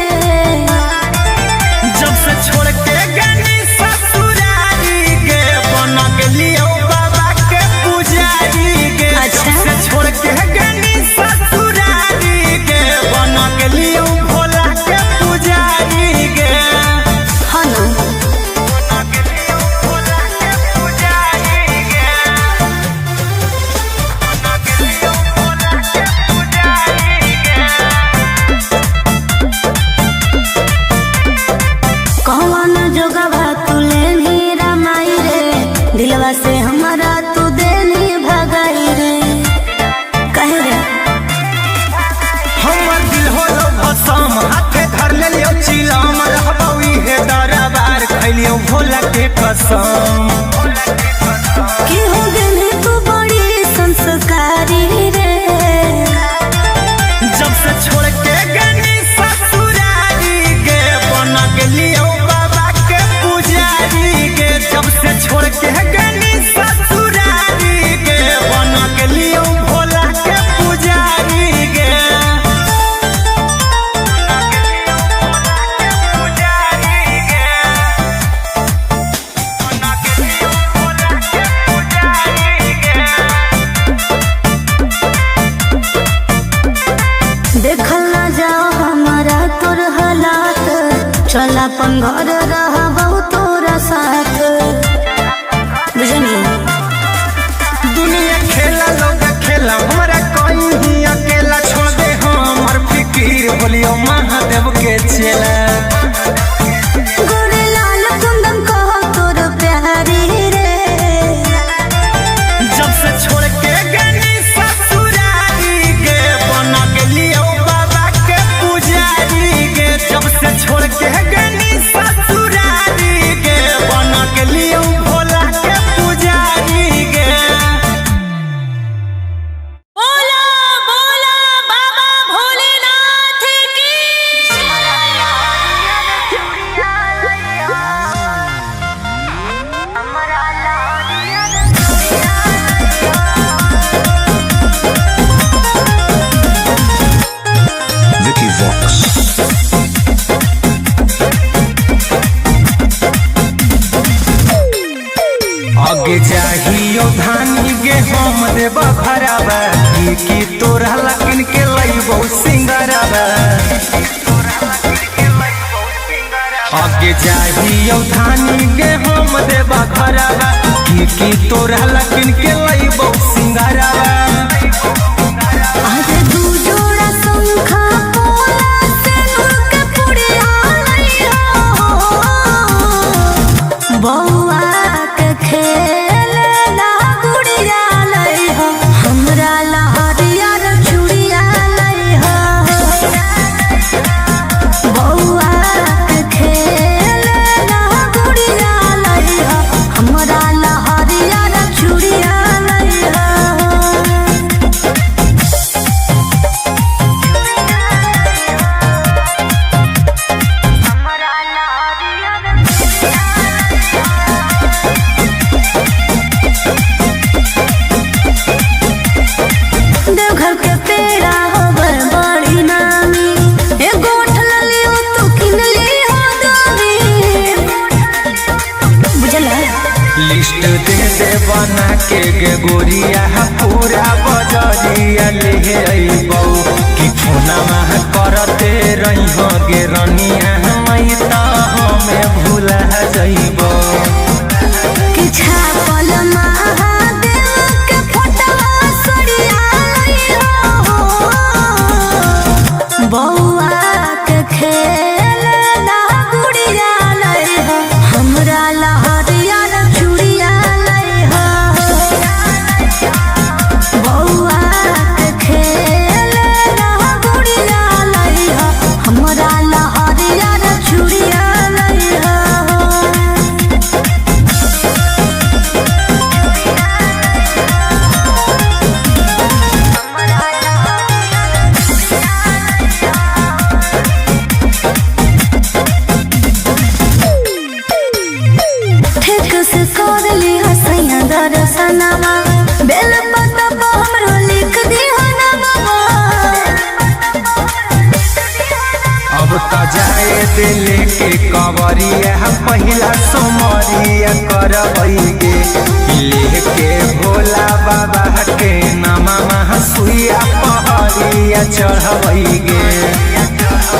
जब से छोड़ के गनी ससुरारी गे बन गेलियो बाबा के पुजारी गे अच्छा। जब से छोड़ के गनी ससुरारी गे बन गेलियो भोला के पुजारी गे हनु बन गेलियो भोला के पुजारी गे बन गेलियो भोला के पुजारी गे कौन जोगवा तू लेनी रमाई रे दिलवा से हमारा तू देनी भगाई रे कहे रे हमर दिल होलो भसम हाथे धर लेलियो चिलम रहबौ इहे दरबार खैलियो भोला के कसम कि हो गेली तू बड़ी संस्कारी रे जब से छोड़ के गनी ससुरारी गे बन गेलियो बाबा के पुजारी गे जब से छोड़ के गनी ससुरारी गे बन गेलियो भोला के पुजारी गे पुजारी गे बन गेलियो भोला के पुजारी गे देखल ना जाओ हमारा तोर हालात चल अपन घर रहबौ तोरा साथ बुझनी दुनिया खेला लोग खेला हमरा कोई ही अकेला छोड़ दे हमर फिकीर बोलियो महादेव के चेला गोरे लाल कुंदन कहो तोर प्यारी रे जब से छोड़ के गनी ससुरारी गे बन गेलियो बाबा के पुजारी गे जब से छोड़ के गनी ससुरारी गे बन गेलियो भोला के पुजारी गे बोला बोला बाबा भोलेनाथ की आगे जाहियो धानी गे हम देबा भराबा की तोरा लकिन के लइबो सिंगराबा आगे जाहियो धानी गे हम देबा भराबा की तोरा लकिन के लइबो सिंगराबा लिस्ट दे दे बना के गे गोरिया पूरा बजरिया ले अइबौ कि फोनमा करते रही हो गे रनिया मई त हमें भूला जइबौ कि छापल महादेव के फोटवा सरिया लइहो बौआ के खेल ना गुड़िया लइहो हमरा लहरिया दर्शनमा बेल पत्ता हमरो लिख दिहो नमवा अब त जाए दिल के कवरिया पहिला सोमरिया करबै गे लेके भोला बाबा के नामा सुइया पहरिया चढ़बै गे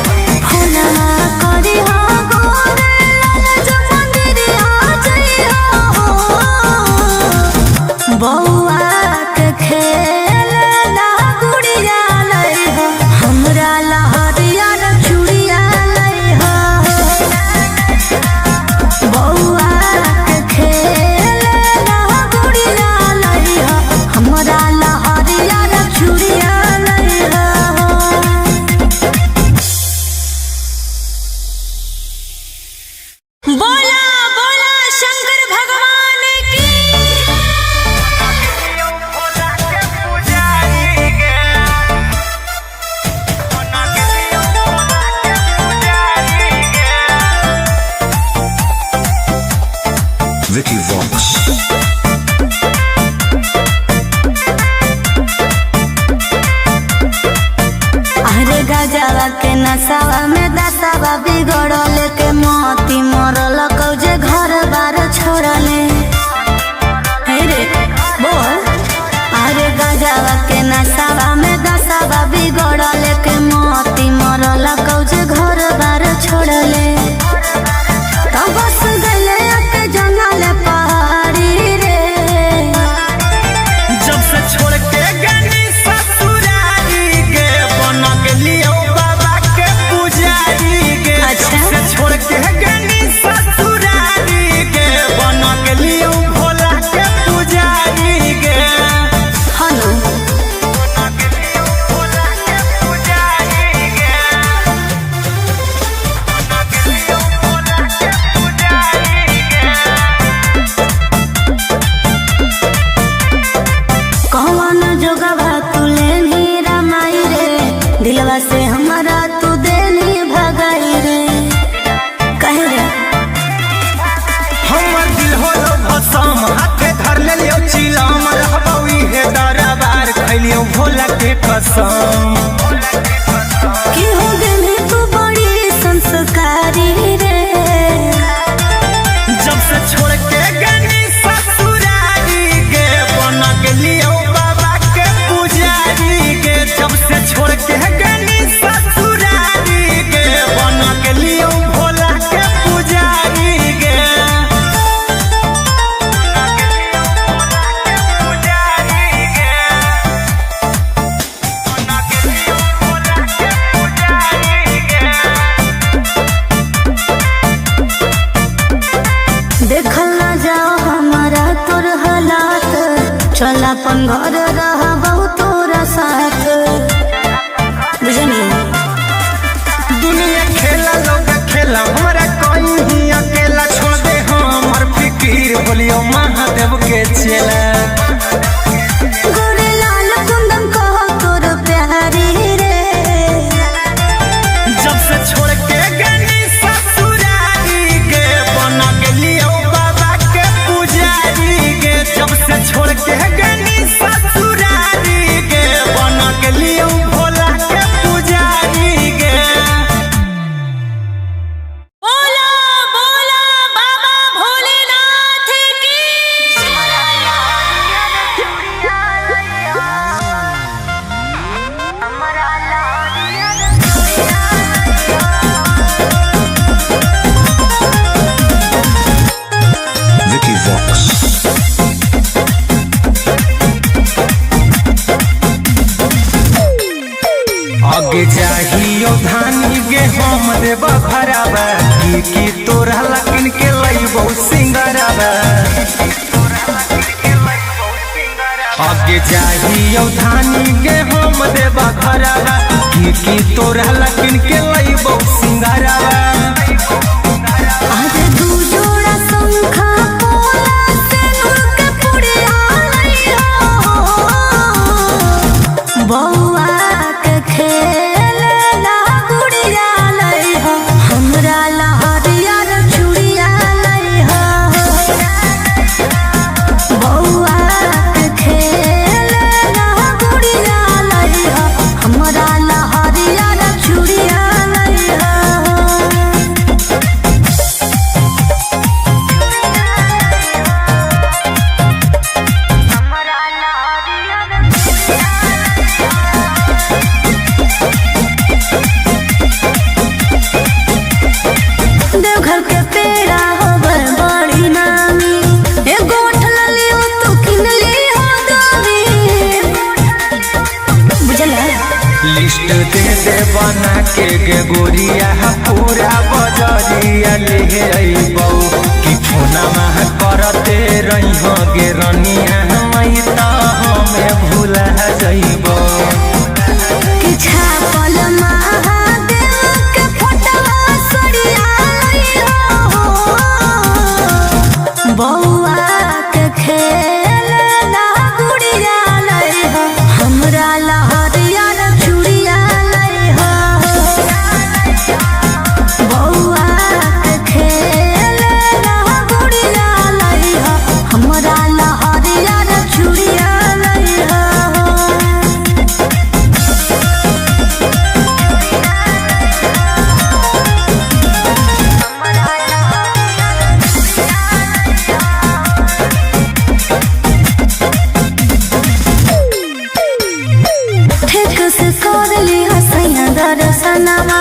बौआ के खेल ना गुड़िया लइहो हमरा लहरिया चूड़िया लइहो बौआ के खेल ना गुड़िया लइहो हमरा लहरिया चूड़िया लइहो बोला बोला शंकर भगवान की Vicky Vox. अरे गजवा के नसावा में दसावा बिगड़ल के मोती मरल कौजे घर बार छोड़ले हे रे बोल अरे गजवा के नसावा में दसावा बिगड़ल के मोती मरल कौजे घर बार छोड़ले तब बस गले के जंगल पहाड़ी रे जब से छोड़ के गनी ससुरारी गे बन गेलियो बाबा के पुजारी गे अच्छा। जब से छोड़ के गनी ससुरारी गे बन गेलियो भोला के पुजारी गे हनु बन गेलियो भोला के पुजारी गे बन गेलियो भोला के पुजारी गे कौन जोगवा तुले नी रमाई रे दिलवा से हमारा तू देनी भगाई रे कहे रे हमर दिल होलो भसम हाथे धर लेलियो चिलम रहबौ इहे दरबार खैलियो भोला के कसम कि हो गेली तू बड़ी संस्कारी रे जब से छोड़ के गनी ससुरारी देखल ना जाओ हमारा तोर हालात, चल अपन घर रहा बहुत तोरा साथ। बुझनी दुनिया खेला लोग खेला हमारा कोई ही अकेला छोड़ दे हमर फिकीर बोलियो महादेव के चेला। गोरे लाल कुंदन कहो तोर प्यारी रे, जब से छोड़ के गनी ससुरारी गे बना गेलियो बाबा के पुजारी गे। जब से छोड़ के गनी ससुरारी गे बना गेलियो भोला के पुजारी गे। बोला बोला बाबा भोलेनाथ की। Vicky Vox. आगे जाहियो धानी गे हम देव भरावा की तोरा लकिन के लईबो सिंगरावा। आगे जाहियो धानी गे हम देव भरावा की तोरा लकिन के लईबो सिंगरावा। आज दू जोड़ा शंखा पोला सिंदूर के पुड़िया लइहो, बौआ के खेलना गुड़िया लइहो, हमरा ला हरियर चूड़िया लइहो। बौआ के खेलना गुड़िया लइहो, हमरा ला हरियर चूड़िया लइहो। देवघर के पेड़ा होवे बड़ी नामी, एगो उठला लियो तो किन लियो दोरी। बुझला लिस्ट दे दे बना के गे गोरिया पूरा बजरिया ले अइबौ कि फोना मह करते रहिहो गे रनिया मई त हमें भूला जइबौ। कि छापल महादेव के फोटवा सड़िया लइहो, बौआ के खेलना गुड़िया लइहो, हमरा ला हरियर चूड़िया लइहो। बौआ के खेलना गुड़िया लइहो, हमरा ला हरियर चूड़िया लइहो। ठीक से कर ली हसैया दर्शनमा,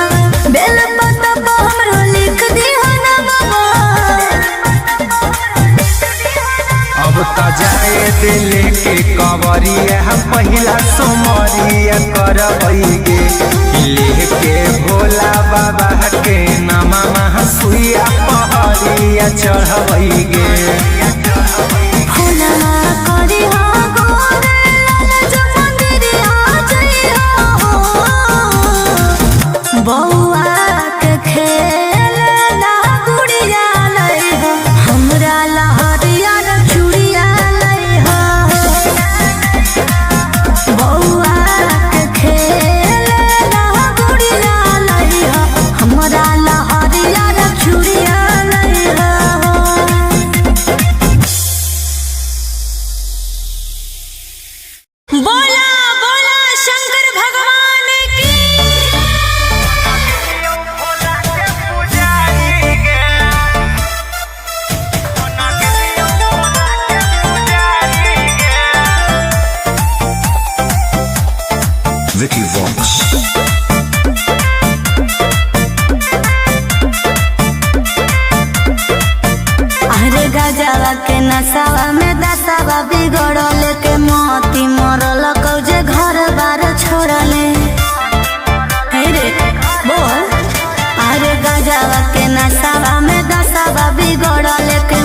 बेल पत्ता पर हमरो लिख दिहो नमवा। अब त जाए दिल के कवरिया पहिला सोमरिया करबै गे लेके भोला बाबा के नामा सुइया पहरिया चढ़बै गे। फूलवा करिहो गोरे लाल जो मंदिरिया जइहो, बौआ के खेलना गुड़िया लइहो, हमरा ला हरियर चूड़िया लइहो। बौआ के खेलना गुड़िया लइहो, हमरा ला हरियर चूड़िया लइहो। बोला बोला शंकर भगवान की। Vicky Vox. अरे गजवा के नसावा में दसावा बिगड़ल के मोती मरल कौजे घर बार छोड़ले। हे रे बोल, अरे गजवा के नसावा में दसावा बिगड़ल के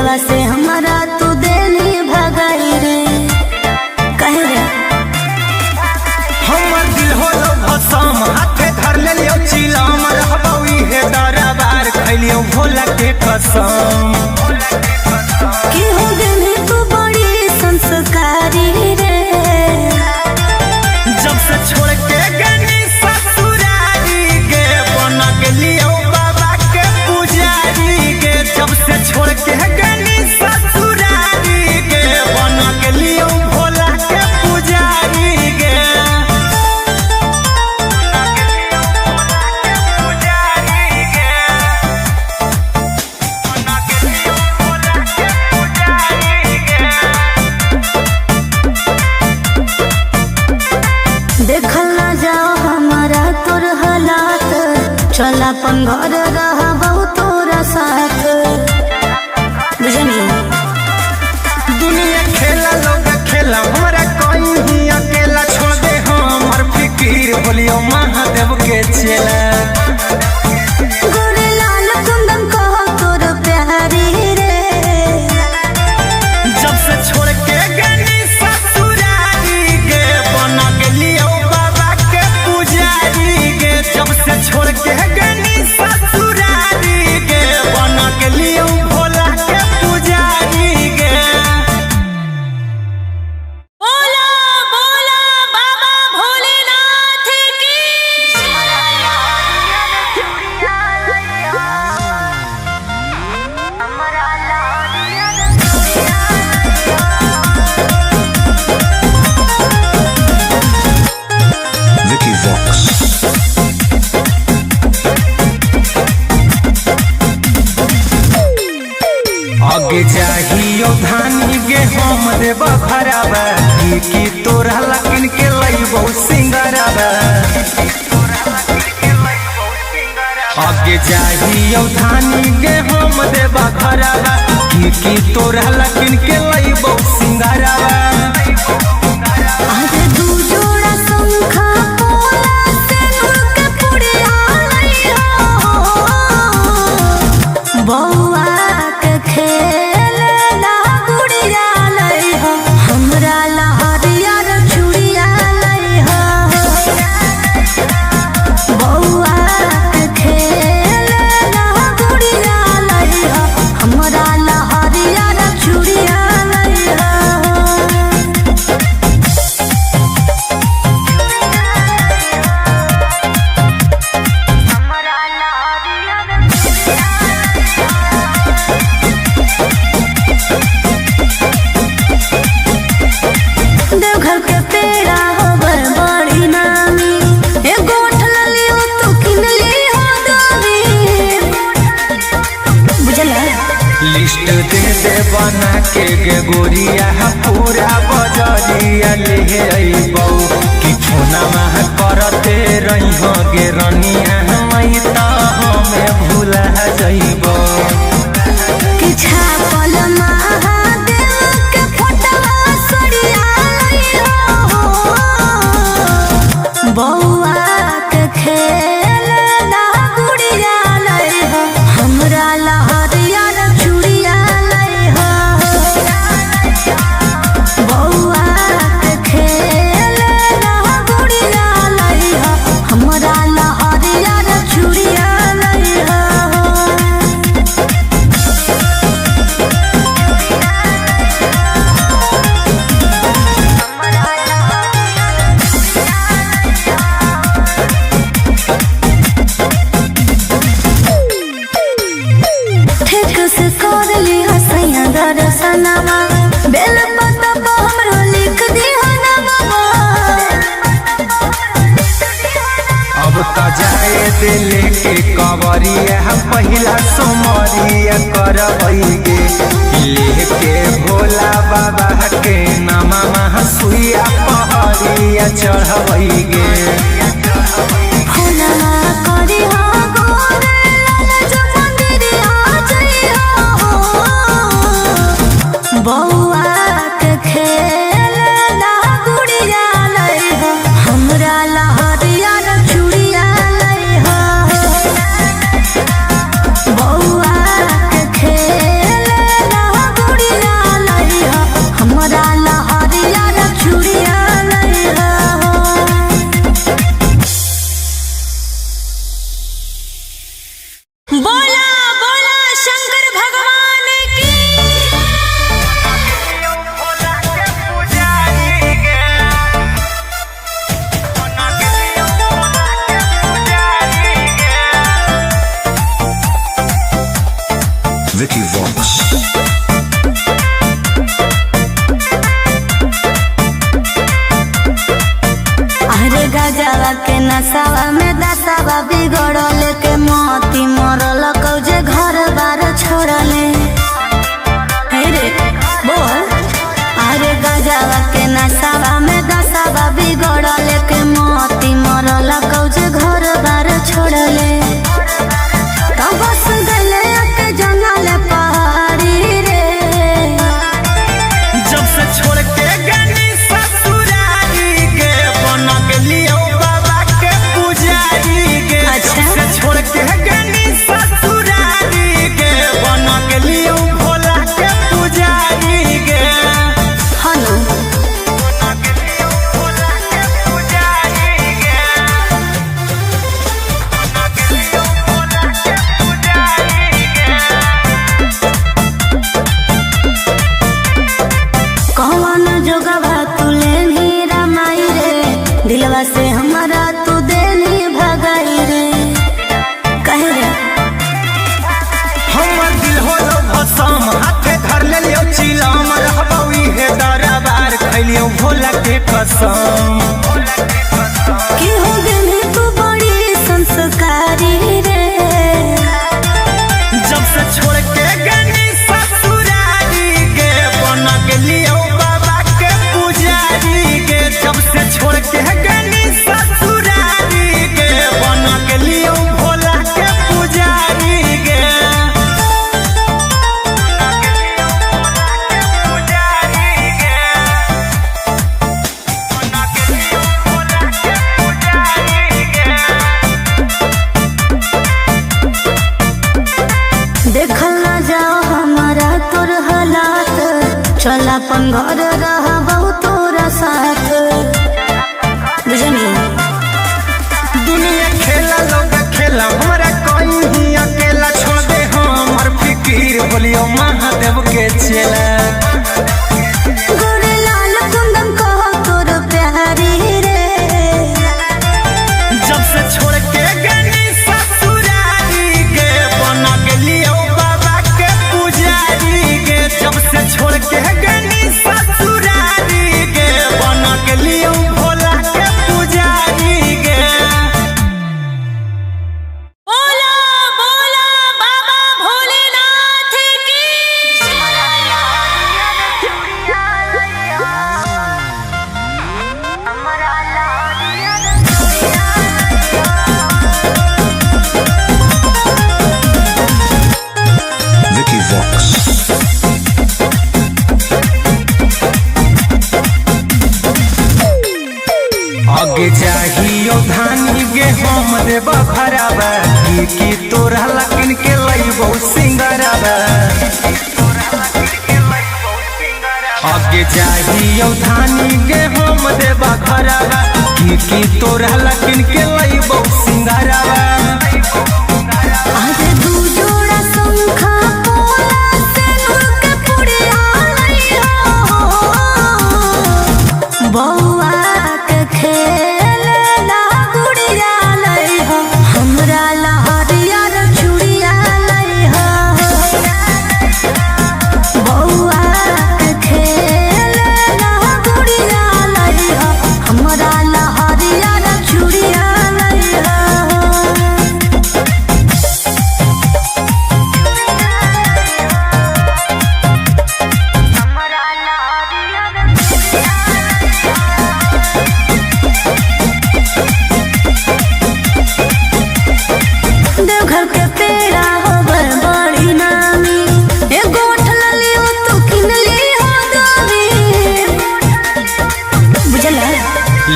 दिलवा से हमारा तू देनी भगाई रे कहे रे हमर दिल होलो भसम हाथे धर ले लियो चिलम रहबौ इहे दरबार खैलियो भोला के कसम कि हो गई तू बड़ी संस्कारी रे जब से छोड़ के गनी ससुरारी गे बन गेलियो बाबा के पुजारी गे जब से छोड़ के गनी ससुरारी गे बन गेलियो भोला के पुजारी गे देखल ना जाओ हमारा तोर हालात चल अपन घर रहबौ तोरा साथ बुझनी दुनिया खेला लोग खेला हमरा कोई ही अकेला छोड़ दे हमर फिकीर बोलियो महादेव के चेला गोरे लाल कुंदन कहो तोर प्यारी रे जब से छोड़ के गनी ससुरारी गे बन गेलियो बाबा के पुजारी गे जब से छोड़ के गनी ससुरारी गे बन गेलियो भोला के पुजारी गे बोला बोला बाबा भोलेनाथ की Vicky Vox. आगे जाहियो धानी गे हम देब खराबा की तोरा लकिन के लइबो सिंगराबा आगे जाहियो धानी गे हम देब खराबा की तोरा लकिन के लइबो सिंगराबा आज दू जोड़ा शंखा पोला से नूर के पुड़िया लई हो बौआ के खेल ला गुड़िया लई हो हमरा लहरिया रे चूड़िया लई हो बौआ के खेल ला गुड़िया लई हो हमरा लहरिया रे चूड़िया लई हो देवघर के पेड़ा होबर बड़ी नामी ए गोठ लियो तू किन ली हो दामी बुझला लिस्ट दे दे बना के गे गोरिया पूरा बजरिया ले अइबौ कि फोना मह करते रही गे रनिया मई त हमें भूला जइबौ कि छापल महादेव के फोटवा सरिया लई हो बौआ के खेल ला गुड़िया लई हो हमरा लहरिया रे चूड़िया लई हो बौआ के खेल ला गुड़िया लई हो हमरा लहरिया रे चूड़िया लई हो ठीक से कर ली हसैया दर्शनमा बेल पत्ता पर हमरो लिख दी हनमा अब त जाए दिल के कवरिया पहिला सोमरिया करबै गे लेके भोला बाबा के नामा सुइया पहरिया चढ़बै गे फूलना करी हो गोरे लाल जो मंदिरिया जई हो बौआ के खेल ला गुड़िया लई हो हमरा लहरिया रे चूड़िया लई हो बौआ के खेल ला अरे गजवा के नसावा में दसावा बिगड़ल के मोती मरल कौजे घर बार छोड़ले। हे रे बोल। अरे गजवा के नसावा में दसावा बिगड़ल के मोती मरल कौजे घर बार छोड़ले। तो बस गले के जंगल पहाड़ी रे। जब से छोड़ के गनी ससुरारी गे बन गेलियो बाबा के पुजारी गे। अच्छा। जब से छोड़ के गनी ससुरारी गे बन गेलियो भोला के पुजारी गे। हलो बन गेलियो भोला के पुजारी गे। बन गेलियो भोला के पुजारी गे। कौन जोगवा तू लेनी रमाई रे। दिलवा से हमारा तू देनी भगाई रे। कहे रे हमर दिल होलो भसम हाथे धर लेलियो चिलम रहबौ इहे दरबार खैलियो भोला के कसम। कि हो गेली तू बड़ी संस्कारी रे। जब से छोड़ के गनी ससुरारी गे बन गेलियो बाबा के पुजारी गे। जब से छोड़ के गनी ससुरारी गे बन गेलियो भोला के पुजारी गे। देखल ना जाओ हमारा तोर हालात। चल अपन घर रहबौ तोरा साथ। बुझनी दुनिया खेला लोग खेला हमरा कोई ही अकेला छोड़ दे हमर फिकीर बोलियो महादेव के चेला। गोरे लाल कुंदन कहो तोर प्यारी रे। जब से छोड़ के गनी ससुरारी गे बन गेलियो बाबा के पुजारी गे। जब से छोड़ के गनी ससुरारी गे बन गेलियो भोला के पुजारी गे। बोला बोला बाबा भोलेनाथ की। Vicky Vox. आगे जाहियो धानी गे हम देब खराबा की तोरा लकिन के लइबो सिंगराबा। आगे जाहियो धानी गे हम देब खराबा की तोरा लकिन के लइबो सिंगराबा। आज दू जोड़ा शंखा पोला सिंदूर के पुड़िया लइहो। बौआ के खेलना गुड़िया लइहो। हमरा लहरिया रे चूड़िया लइहो। बौआ के खेलना गुड़िया लइहो। हमरा लहरिया रे चूड़िया लइहो। देवघर के पेड़ा होवे बड़ी नामी। एगो उठला लियो तू किन लियो दामी। बुझला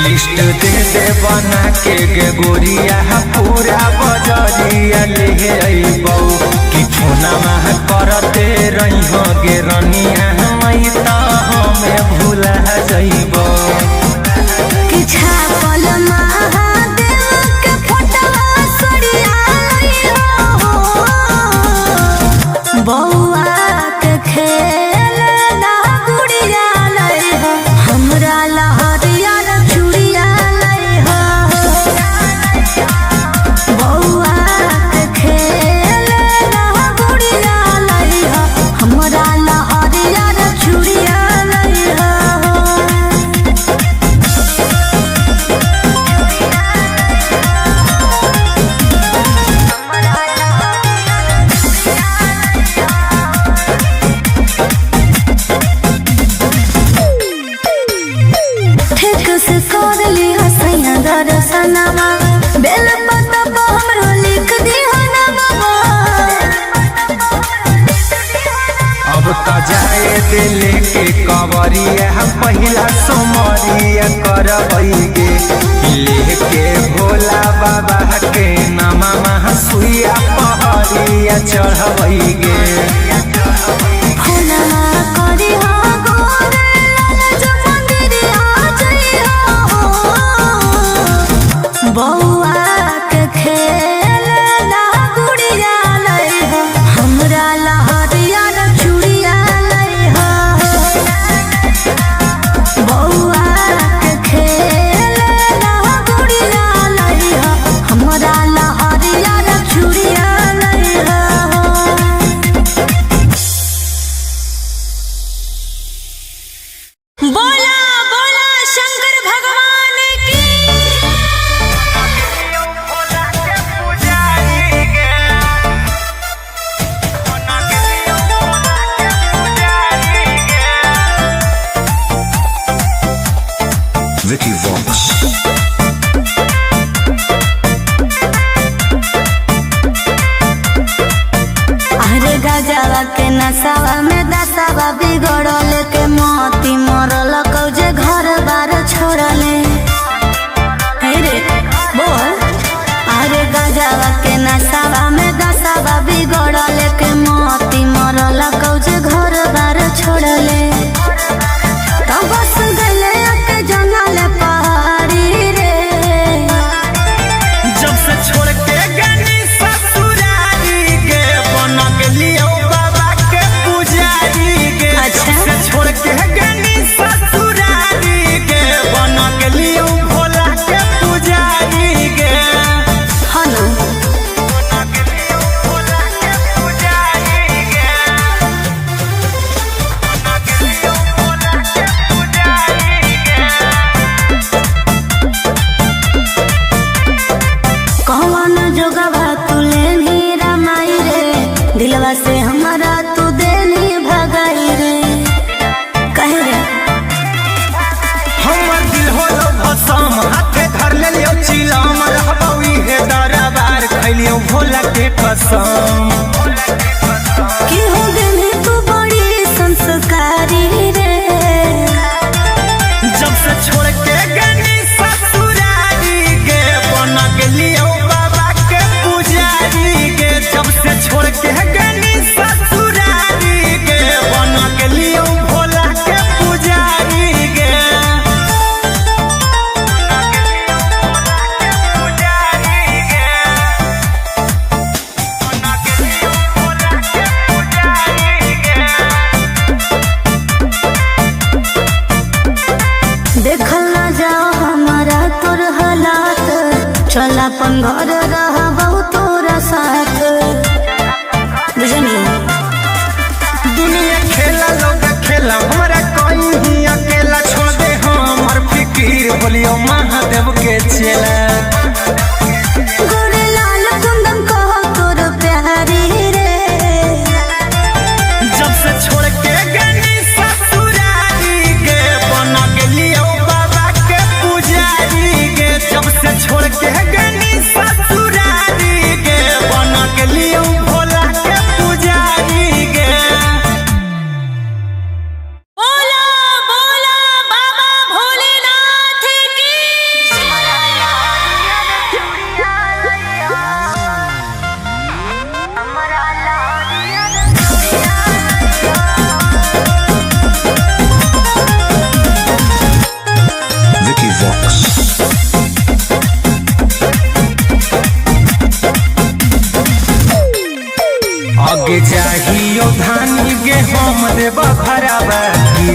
लिस्ट दे दे बना के गे गोरिया पूरा बजरिया ले अइबौ कि फोना में करते रहिहो गे रनिया मई त हमें भूला जइबौ। कि छापल महादेव के फोटवा सड़िया लइहो। बौआ के खेलना गुड़िया लइहो। हमरा लहरिया रे चूड़िया लइहो। बौआ के खेलना गुड़िया लइहो। जाए दिल के कवरिया पहिला सोमरिया करबैगे लेके भोला बाबा के नामा सुइया पहरिया चढ़बैगे Vicky Vox. अरे गजवा के नसावा में दसावा बिगड़ल के मोती मरल कौजे घर बार छोड़ले रे बोल। अरे गजवा के नसावा में दसावा बिगड़ल के मोती मरल कौजे घर बार छोड़ले तो बस गले के जंगल पहाड़ी रे जब से छोड़ के गनी ससुरारी के बन गेलियो बाबा के पुजारी के जब से छोड़ के गनी ससुरारी के बन गेलियो भोला के पुजारी के हनु बन गेलियो भोला के पुजारी के बन गेलियो भोला के पुजारी के कौन जोगवा तुले नीरा माई रे दिलवा से हमारा तू देनी भगाई रे कहे रे हमर दिल होलो भसम हाथे धर लेलियो चिलम रहबौ इहे दरबार खैलियो भोला के कसम कि हो देनी तू बड़ी संस्कारी रे जब से छोड़ के गनी ससुरारी के बन गेलियो बाबा के पुजारी के जब से छोड़ के गनी ससुरारी के बन गेलियो भोला के पुजारी के देखल ना जाओ हमारा तोर हालात चल अपन घर रहबौ तोरा साथ बुझनी दुनिया खेला लोग खेला हमारा कोई ही अकेला छोड़ दे हमर फिकीर बोलियो महादेव के चेला गोरे लाल कुंदन कहो तोर प्यारी रे जब से छोड़ के गनी ससुरारी के बन गेलियो बाबा के पुजारी के जब से छोड़ के गनी ससुरारी के बन गेलियो भोला के पुजारी के बोला बोला बाबा भोलेनाथ की Vicky Vox. आगे जाहियो धानी गे हम देबा भराबा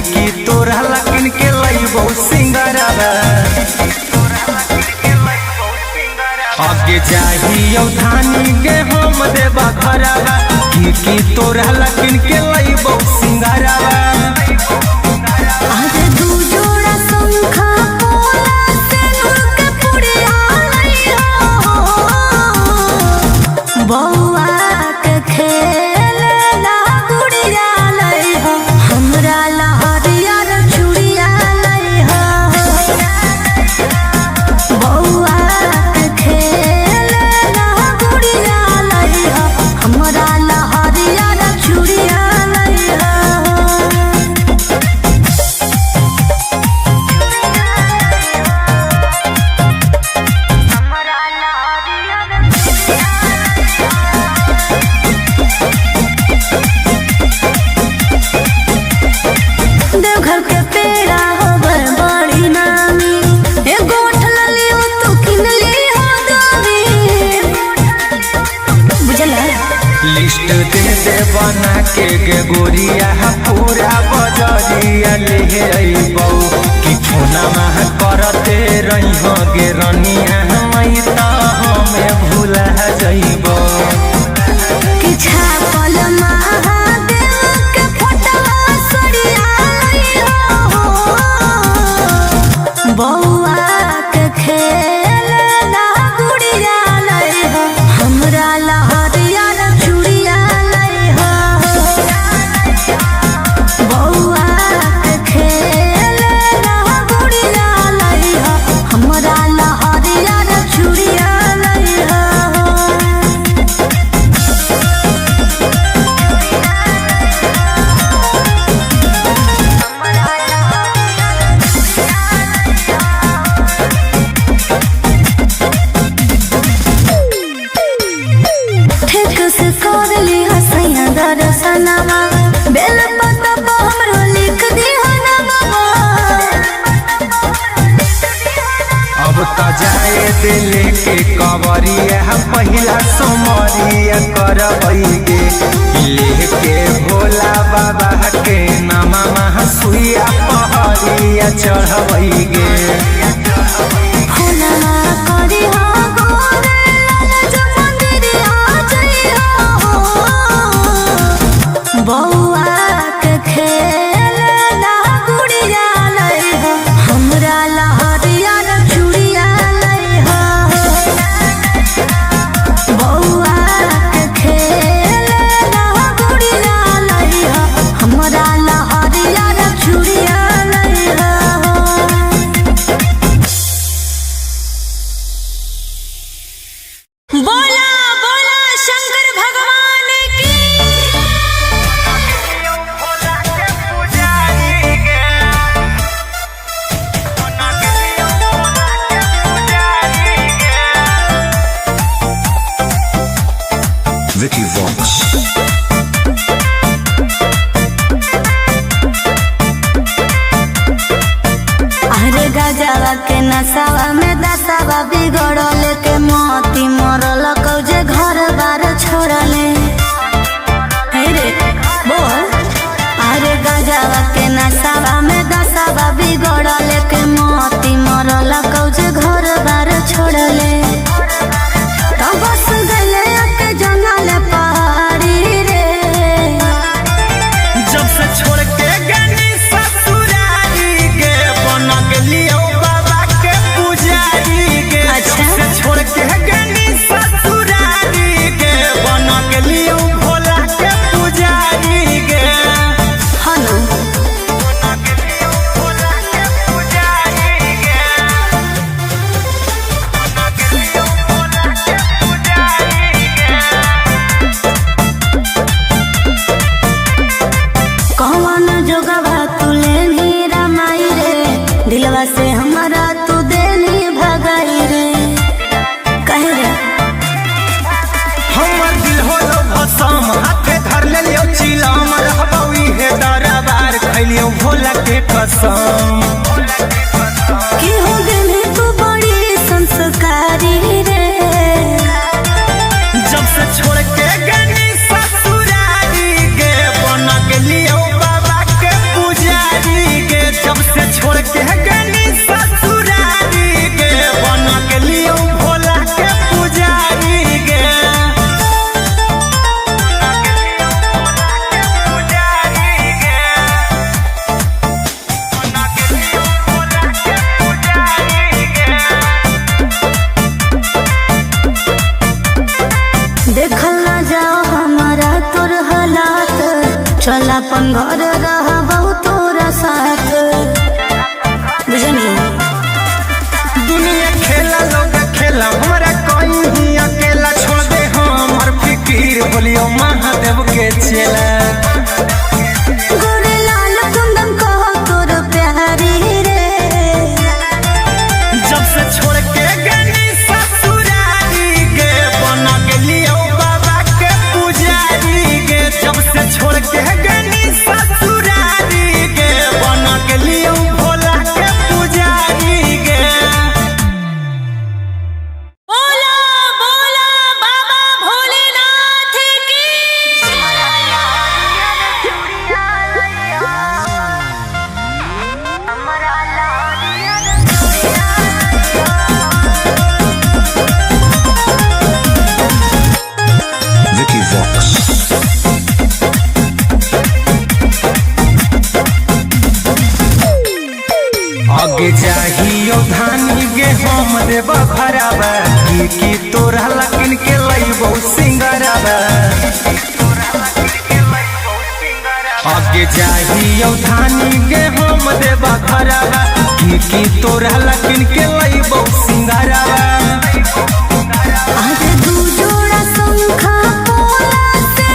की तोरा लकिन के लइबो सिंगाराबा आगे जाहियो धानी गे हम देबा भराबा की तोरा लकिन के लइबो सिंगाराबा आज दू जोड़ा शंखा पोला सेनुर के पुड़िया लइहो बौआ के खेलना गुड़िया लइहो हमरा लहरिया रे चूड़िया लइहो बौआ के खेलना गुड़िया लइहो हमरा लहरिया रे चूड़िया लइहो लेके गे गोरिया पूरा बजरिया ले अइबौ कि फोनमा करते रही गे रनिया मई त हमें भूला जइबौ कि छापल महादेव के फोटवा सड़िया हो बौआ के खेल ना गुड़िया लई हो हमरा लहरिया चूड़िया लई हो बौआ के खेल ना गुड़िया लई हो हमरा लहरिया चूड़िया लई हो। ठीक से कर ली हसैया दर्शनमा बेल पत्ता पर हमरो लिख दिया नमवा अब त जाए दिल के कवरिया पहिला सोमरिया करबै गे लेके भोला बाबा के नामा सुइया पहरिया चढ़बै गे फोनमा करी हो गोरे लाल जो मंदिरिया जइया हो बौआ के खेल ना गुड़िया लई हो हमरा लहरिया चूड़िया लई हो बौआ के खेल ना गुड़िया लई हो हमरा लहरिया चूड़िया लई हो। बोला बोला शंकर भगवान की Vicky Vox. अरे गजवा के नसावा में दसावा बिगड़ल के मोती मरल कौजे घर बार छोड़ले हे रे बोल अरे गजवा के नसावा में दसावा बिगड़ल के मोती मरल कौजे घर बार छोड़ले तो बस गले के जंगल पहाड़ी रे जब से छोड़ के गनी ससुरारी गे बन गेलियो बाबा के पुजारी गे अच्छा। जब से छोड़ के गनी ससुरारी गे बन गेलियो भोला के पुजारी गे हनु बन गेलियो भोला के पुजारी गे बन गेलियो भोला के पुजारी गे कौन जोगवा तुले नी रमाई रे दिलवा से हमारा तू देनी भगाई रे कहे रे हमर दिल होलो भसम हाथे धर लेलियो चिलम रहबौ इहे दरबार खैलियो भोला के कसम कि हो गनी तू बड़ी संस्कारी रे जब से छोड़ के गनी ससुरारी गे बन गेलियो बाबा के पुजारी गे जब से छोड़ के गनी ससुरारी गे बन गेलियो भोला के पुजारी गे पुजारी गे बन गेलियो भोला के पुजारी गे देखल ना जाओ हमारा तोर हालात चल अपन घर रहबौ तोरा साथ बुझनी दुनिया खेला लोग खेला हमरा कोई ही अकेला छोड़ दे हमर फिकीर बोलियो महादेव के चेला गोरे लाल कुंदन कहो तोर प्यारी रे जब से छोड़ के गनी ससुरारी गे बन गेलियो बाबा के पुजारी गे जब से छोड़ के गनी ससुरारी गे बन गेलियो भोला के पुजारी गे बोला बोला बाबा भोलेनाथ की आगे जाहियो धानी गे हम देव भरावा की तोरा लकिन के लइबो सिंगरावा आगे जाहियो धानी गे हम देव भरावा की तोरा लकिन के लइबो सिंगरावा आज दू जोड़ा शंखा पोला से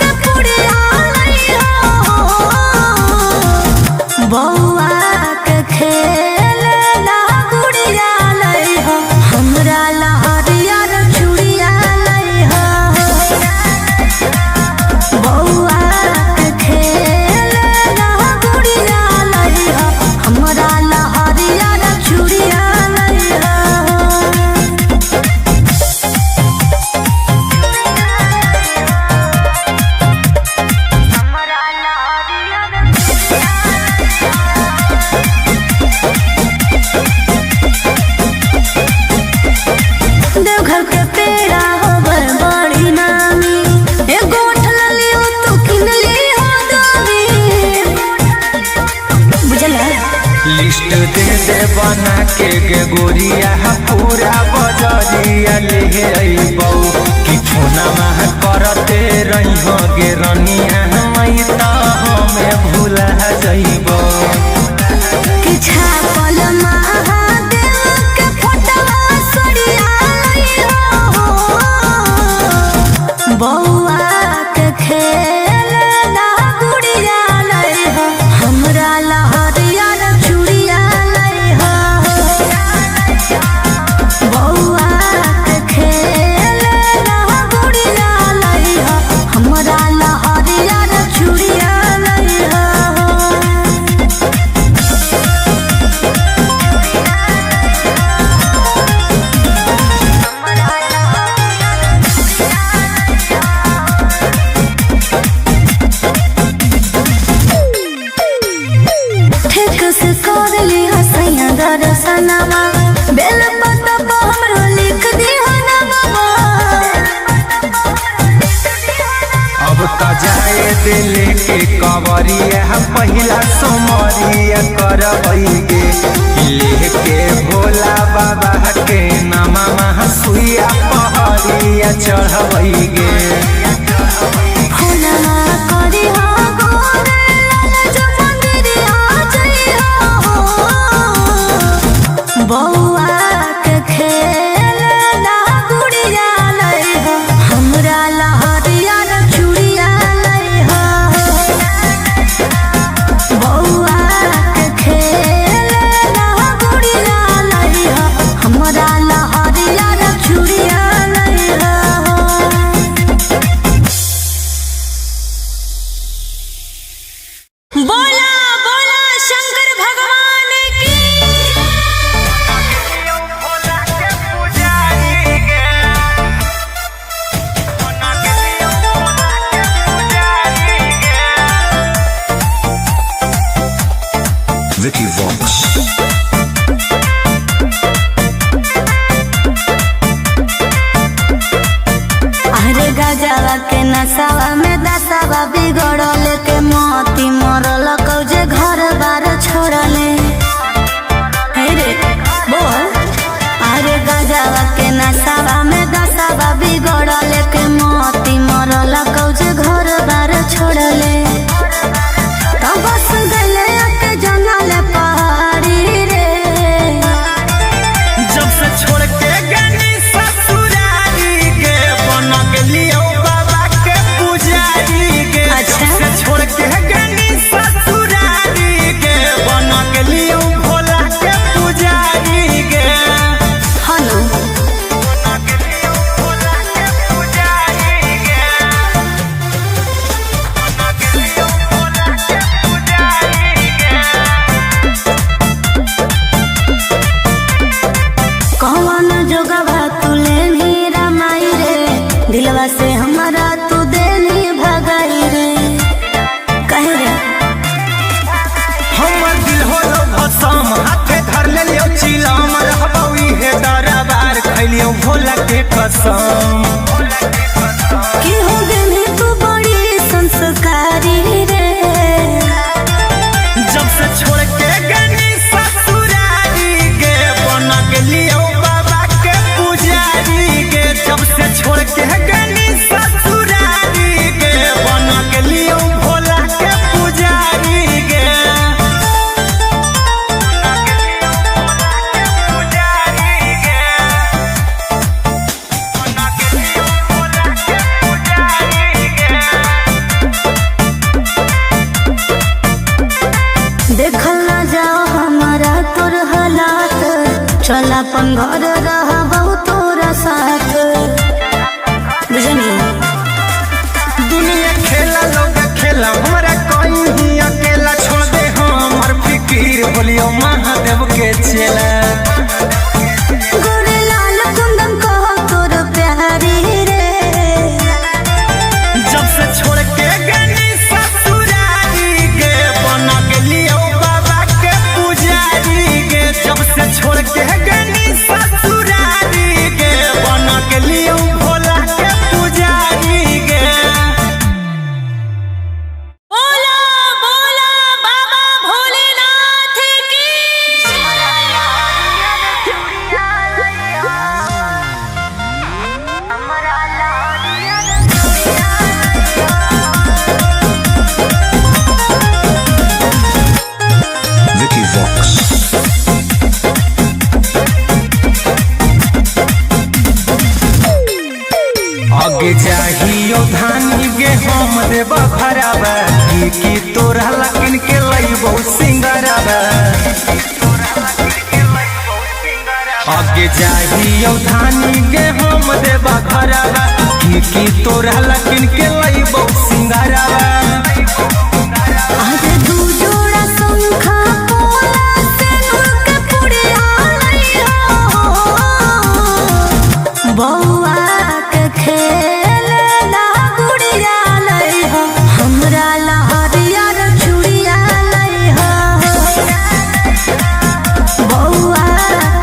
के पुड़िया लइहो बौआ के खेल ला गुड़िया लइहो हमरा लहरिया रे चूड़िया लइहो बौआ के खेल ला गुड़िया लइहो हमरा लहरिया रे चूड़िया लइहो देवघर के पेड़ा होबर बड़ी नामी एगो ठललियो तू किनली हो दामी बुझला लिस्ट दे बना के गे गोरिया पूरा बजरिया ले अइबौ कि फोनमा करते रहिहो गे रनिया मई त हमें भूला जइबौ कि छापल महादेव के फोटवा सड़िया लइहो बौआ के खेल ला गुड़िया लइहो हमरा लहरिया रे चूड़िया लइहो बौआ के खेल ला गुड़िया लइहो हमरा लहरिया रे चूड़िया लइहो ठीक से कर ली हसैया दर्शनमा बेल पत्ता पर हमरो लिख दी हनमा अब त जाए दिल के कवरिया पहिला सोमरिया करबै गे लेके भोला बाबा के नामा सुइया पहरिया चढ़बै गे फूलना करी हो गोरे लाल जो मंदिरिया जइहो बौआ के खेल ला गुड़िया लइहो हमरा लहरिया रे चूड़िया लइहो बौआ के खेल ला गुड़िया लइहो हमरा लहरिया रे चूड़िया लइहो बोला बोला शंकर भगवान की Vicky Vox. अरे गजवा के नसावा में दसावा बिगड़ल के मोती मरल कौजे घर बार छोड़ले हे रे बोल अरे गजवा के नसावा में दसावा बिगड़ल के मोती मरल कौजे घर बार छोड़ले तो बस गले के जंगल पहाड़ी रे जब से छोड़ के गनी ससुरारी गे बन गेलियो बाबा के पुजारी गे अच्छा। जब से छोड़ के गनी ससुरारी गे बन गेलियो भोला के पुजारी गे हलो बन गेलियो भोला के पुजारी गे बन गेलियो भोला के पुजारी गे कौन जोगवा तू लेनी रमाई रे दिलवा से हमारा तू देनी भगाई रे कहे रे हमर दिल होलो भसम हाथे धर लेलियो चिलम रहबौ इहे दरबार खैलियो भोला के कसम कि हो गेली तू बड़ी संस्कारी रे जब से छोड़ के गनी ससुरा अपन घर रहबहु तोरा साथ। बुझनी दुनिया खेला लोग खेला हमरा कोई ही अकेला छोड़ दे हमर फिकीर बोलियो महादेव के चेला। गोरे लाल कुंदन कहो तोर प्यारी रे, जब से छोड़ के गनी ससुरारी गे बना गेलियो बाबा के पुजारी गे। जब से छोड़ के गनी ससुरारी गे बना गेलियो भोला के पुजारी गे। बोला बोला बाबा भोलेनाथ की। Vicky Vox. आगे चाहियो धानी गे हम देव खराबा की तोरा लकिन के लईबो सिंगराबा। आगे चाहियो धानी गे हम देव खराबा की तोरा लकिन के लईबो सिंगराबा। आज दू जोड़ा शंखा पोला सिंदूर के पुड़िया लइहो। बौआ के खेलना गुड़िया लइहो, हमरा लहरियर चूड़िया लइहो। बौआ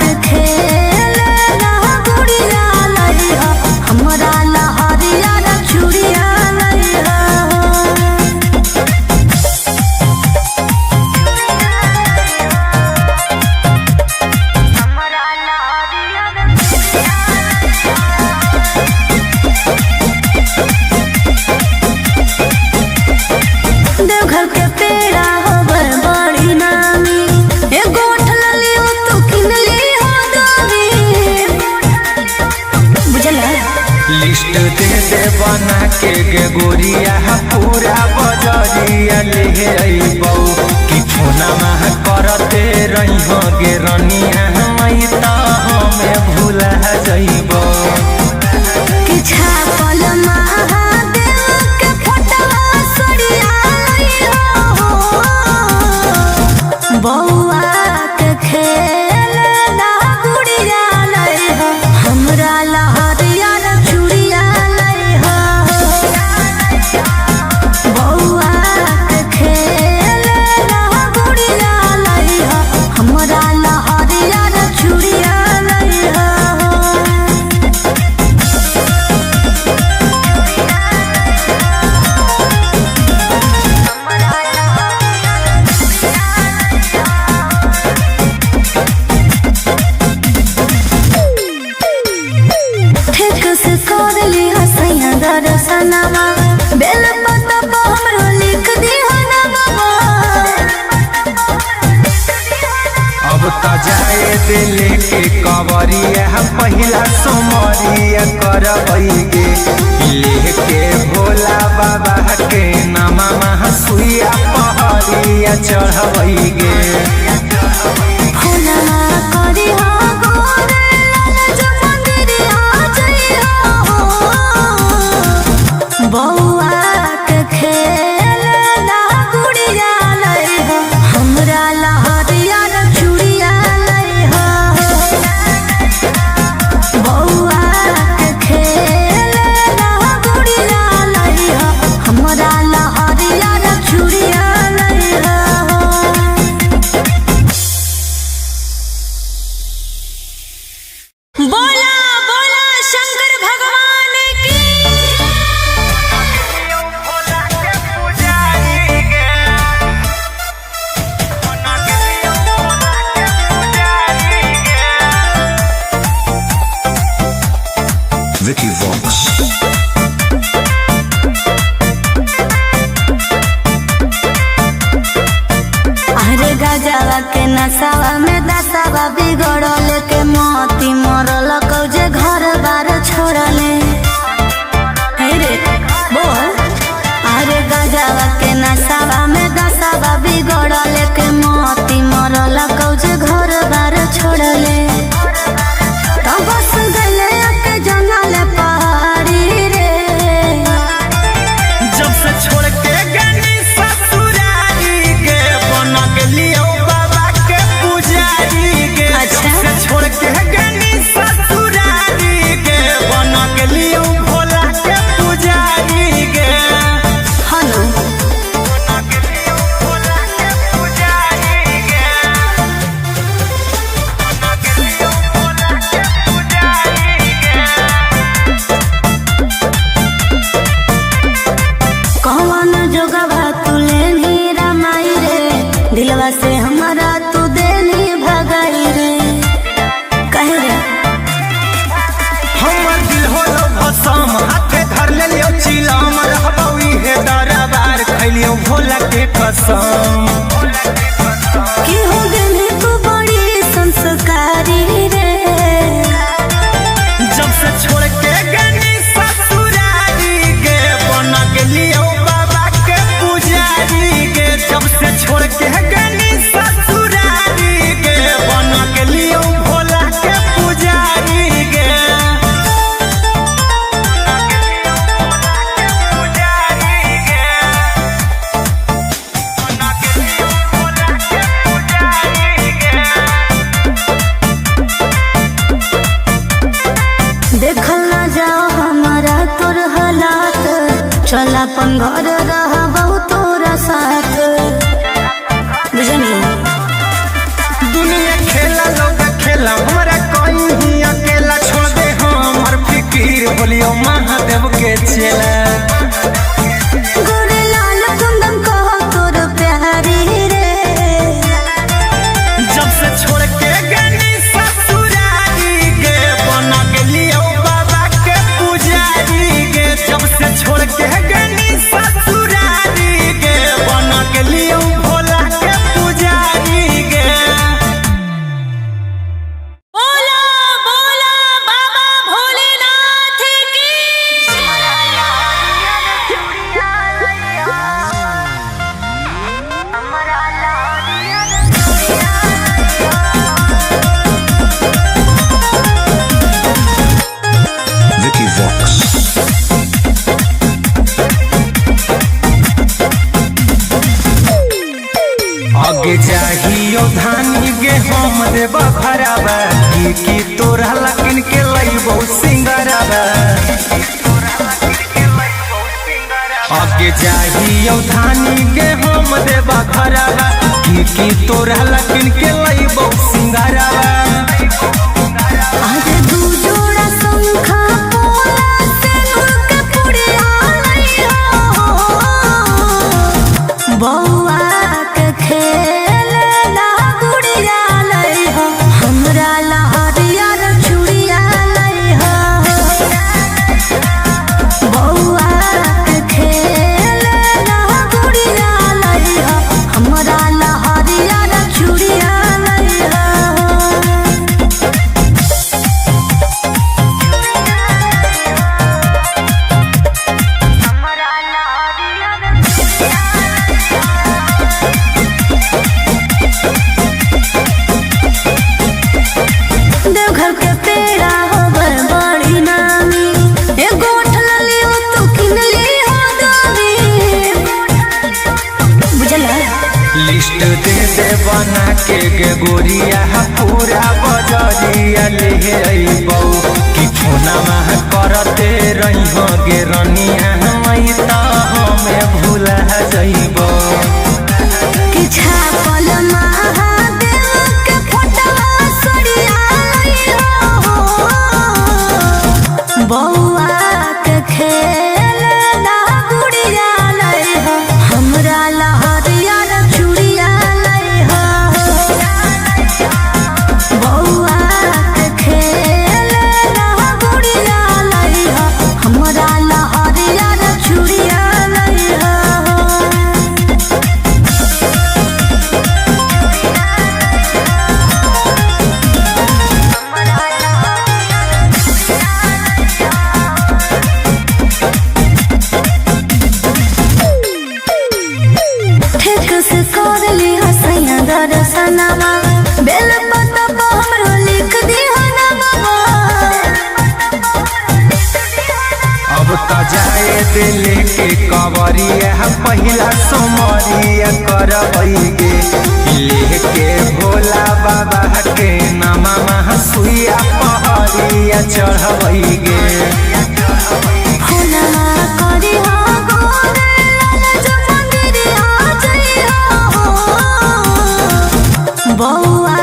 के खेलना गुड़िया लइहो, हमरा लहरियर चूड़िया लइहो। देवघर के पेड़ा होवे बड़ी नामी, एगो उठल लियो तू किन लियो दामी। बुझला लिस्ट दे दे बना के गे गोरिया पूरा बजरिया ले अइबौ कि फोना मह करते रहिहो गे रनिया मई त हमें भूला जइबौ। कि छापल महादेव के फोटवा सड़िया लइहो। बौआ के खेलना गुड़िया लइहो, हमरा लहरियर चूड़िया लइहो। बौआ के खेलना गुड़िया लइहो, हमरा लहरियर चूड़िया लइहो। ठीक से कर ली हसैया दर्शनमा, बेल पत्ता पर हमरो लिख दिहो नमवा। अब त जाए दिले के कवरिया पहिला सोमरिया करबै गे लेके भोला बाबा के नामा सुइया पहरिया चढ़बै गे। फुलवा करिहो गोरे लाल जो मंदिरिया जइहो। बौआ के खेलना गुड़िया लइहो, हमरा लहरियर चूड़िया लइहो। बौआ के खेलना गुड़िया लइहो, हमरा लहरियर चूड़िया लइहो। बोला बोला शंकर भगवान की। Vicky Vox. अरे गजवा के नसावा में दसावा बिगड़ल के मोती मरल कौजे घर बार छोड़ले। हे रे बोल, अरे गजवा के नसावा में दसावा बिगड़ल के मोती मरल कौजे घर बार छोड़ले। दिलवा से हमारा तू देनी भगाई रे कहे रे हमर दिल होलो भसम हाथे धर ले लियो चिलम रहबौ इहे दरबार खैलियो भोला के कसम की हो गेली तू बड़ी संस्कारी रे जब से छोड़ के गनी ससुरारी गे बन गेलियो बाबा के पुजारी गे जब से छोड़ के गनी ससुरारी गे बन गेलियो भोला के पुजारी गे देखल ना जाओ हमारा तोर हालात चल अपन घर रहबौ तोरा साथ बुझनी दुनिया खेला लोग खेला हमारा कोई ही अकेला छोड़ दे हमर फिकीर बोलियो महादेव के चेला गोरे लाल कुंदन कहो तोर प्यारी रे जब से छोड़ के गनी ससुरारी गे बन गेलियो बाबा के पुजारी गे जब से छोड़ के गनी ससुरारी गे बन गेलियो भोला के पुजारी गे बोला बोला बाबा भोलेनाथ की Vicky Vox. आगे चाहियो धानी गे हम देबा खराबा की तोरा लकिन के लइबो सिंगराबा आगे चाहियो धानी गे हम देबा खराबा की तोरा लकिन के लइबो सिंगराबा आज दू जोड़ा शंखा पोला सिंदूर के पुड़िया लइहो बौआ के खेलना गुड़िया लइहो हमरा लहरिया रे चूड़िया लइहो बौआ के खेलना गुड़िया लइहो हमरा लहरिया रे चूड़िया लइहो देवघर के पेड़ा होवे बड़ी नामी एगो ठलली हो तू किनली हो दामी बुझला लिस्ट दे दे बना के गे गोरिया पूरा बजरिया ले अइबौ कि फोनमा करते रहिहो गे रनिया हमै त हमें भूला जइबौ कि छापल महादेव के फोटवा सड़िया लइहो बौआ के खेलना गुड़िया लइहो हमरा लहरिया रे चूड़िया लइहो बौआ के खेलना गुड़िया लइहो हमरा लहरिया रे चूड़िया लइहो ठीक से कर ली हसैया दर्शनमा बेल पत्ता पर हमरो लिख दी ना बाबा अब त जाए दिल के कवरिया पहिला सोमरिया करबै गे लेके भोला बाबा के नामा सुइया पहरिया चढ़बै गे होना करी हो गोरे लाल जो मंदिरिया जइहो बौआ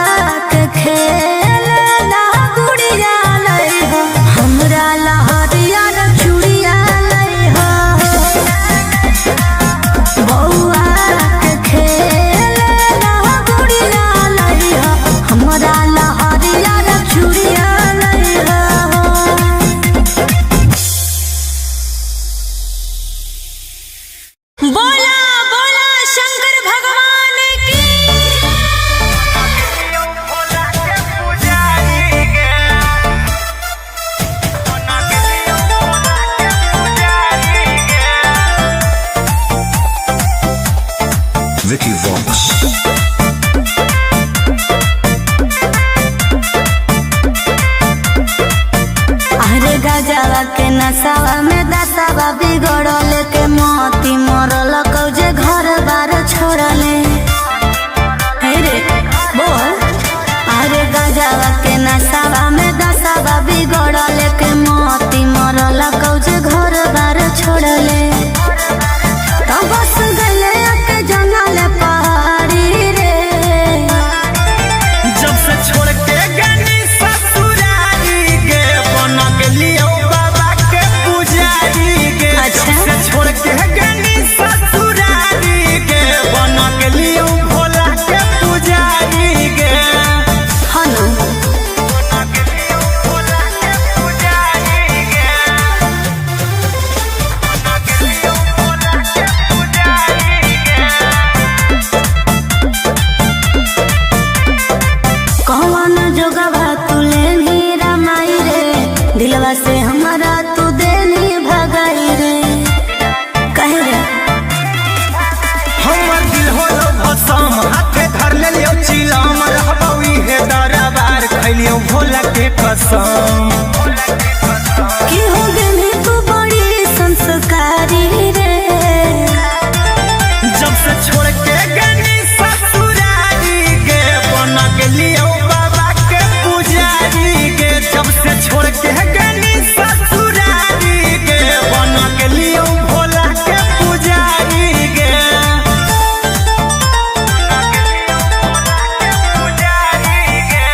के खेलना गुड़िया लइहो हमरा लहरिया रे चूड़िया लइहो बौआ के खेलना Vox. अरे गजवा के नसावा में दसावा बिगड़ल के मोती मरल कौजे घर बार छोड़ले। हे रे बोल। अरे गजवा के नसावा में दसावा बिगड़ल के मोती मरल कौजे घर बार छोड़ले। तो बस गले के जंगल पहाड़ी रे। जब से छोड़ के गनी ससुरारी गे बन गेलियो बाबा के पुजारी गे। अच्छा। जब से छोड़ के गनी ससुरारी गे बन गेलियो भोला के पुजारी गे। हनु बन गेलियो भोला के पुजारी गे। बन गेलियो भोला के पुजारी गे। कौन जोगवा तू लेनी रमाई रे। दिलवा से हमारा तू देनी भगाई रे। कहे रे हमर दिल होलो भसम हाथे धर लेलियो चिलम रहबौ इहे दरबार खैलियो भोला के कसम। कि हो गेली तू बड़ी संस्कारी रे। जब से छोड़ के गनी ससुरारी गे बन गेलियो बाबा के पुजारी गे। जब से छोड़ के गनी ससुरारी गे बन गेलियो भोला के पुजारी गे। पुजारी गे।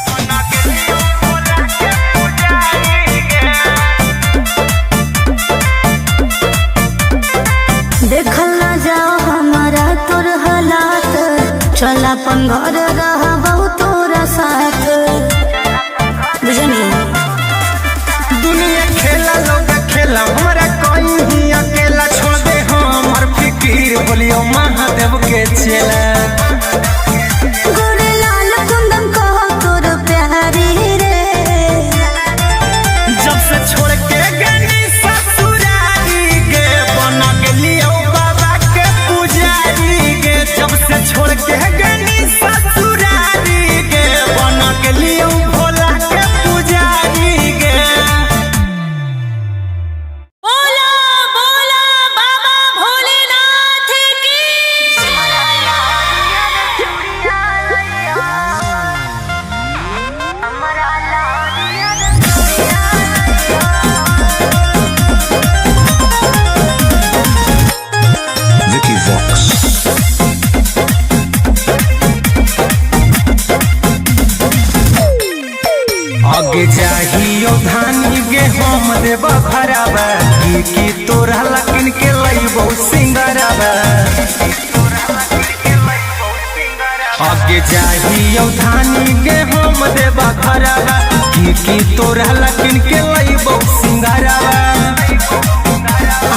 बन गेलियो भोला के पुजारी गे। देखल ना जाओ हमारा तोर हालात। चल अपन घर रहबौ तोरा साथ। बुझनी दुनिया खेला लोग खेला हमरा कहीं अकेला छोड़ दे हमर फिकीर बोलियो महादेव के चेला। गोरे लाल कुंदन कहो तोर प्यारी रे। जब से छोड़ के गनी ससुरारी गे बन गेलियो बाबा के पुजारी गे। जब से छोड़ के गनी ससुरारी गे बन गेलियो भोला के पुजारी गे। बोला बोला बाबा भोलेनाथ की। Vicky Vox. आगे जाहियो धानी गे हम देव भरावा की तोरा लकिन के लइबो सिंगरावा। आगे जाहियो धानी गे हम देव भरावा की तोरा लकिन के लइबो सिंगरावा।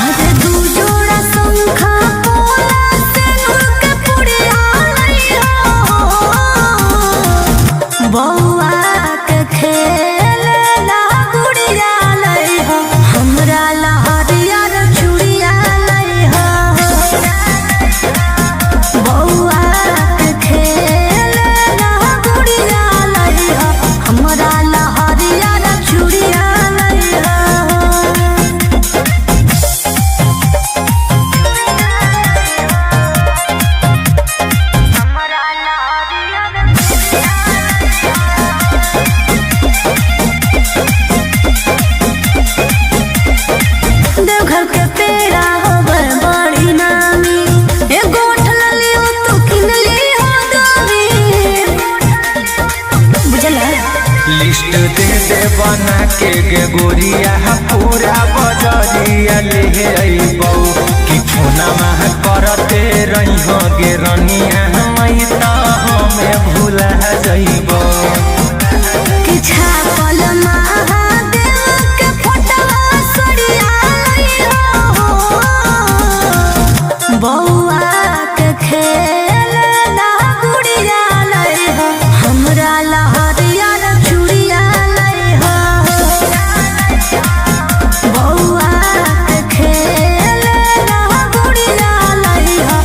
आज दू जोड़ा शंखा पोला सिंदूर के पुड़िया लइहो। बौआ के खेलेला गुड़िया लइहो। हमरा लहरिया रे चूड़िया लइहो। बौआ के खेलेला गुड़िया लइहो। हमरा लहरिया रे चूड़िया लइहो। देवघर के पेड़ा होवे बड़ी नामी। एगो उठल लियो तू किन लियो दामी। बुझला लिस्ट दे दे बना के गे गोरिया पूरा बजरिया ले अइबौ कि फोना मह करते रहिहो गे रनिया मई त हमें भूला जइबौ। कि छापल महादेव के फोटवा सड़िया लइहो। बौआ के खेलेला गुड़िया लइहो। हमरा लहरिया रे चूड़िया लइहो। बौआ के खेलेला गुड़िया लइहो।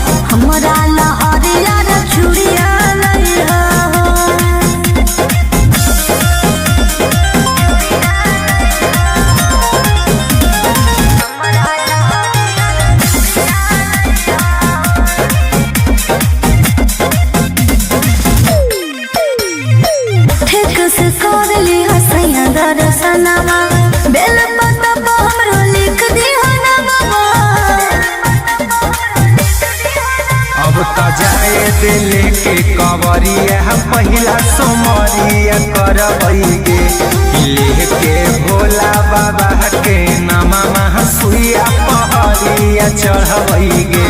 अब तो जाए दिल के कवरिया पहिला सोमरिया करबैगे लेके भोला बाबा के नामा सुइया पहरिया चढ़बैगे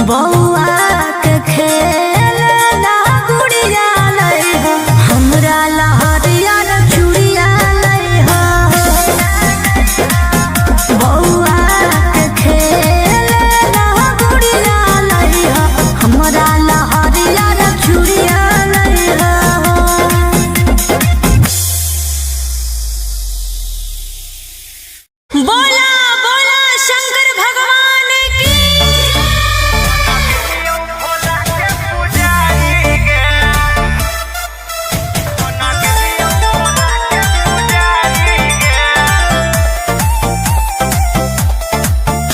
बउआ के खेल ना गुड़िया लई हो हमरा लहरिया चूड़िया लई हो बउआ के खेल ना गुड़िया लई हो हमरा लहरिया चूड़िया लई हो। बोला बोला शंकर भगवान की।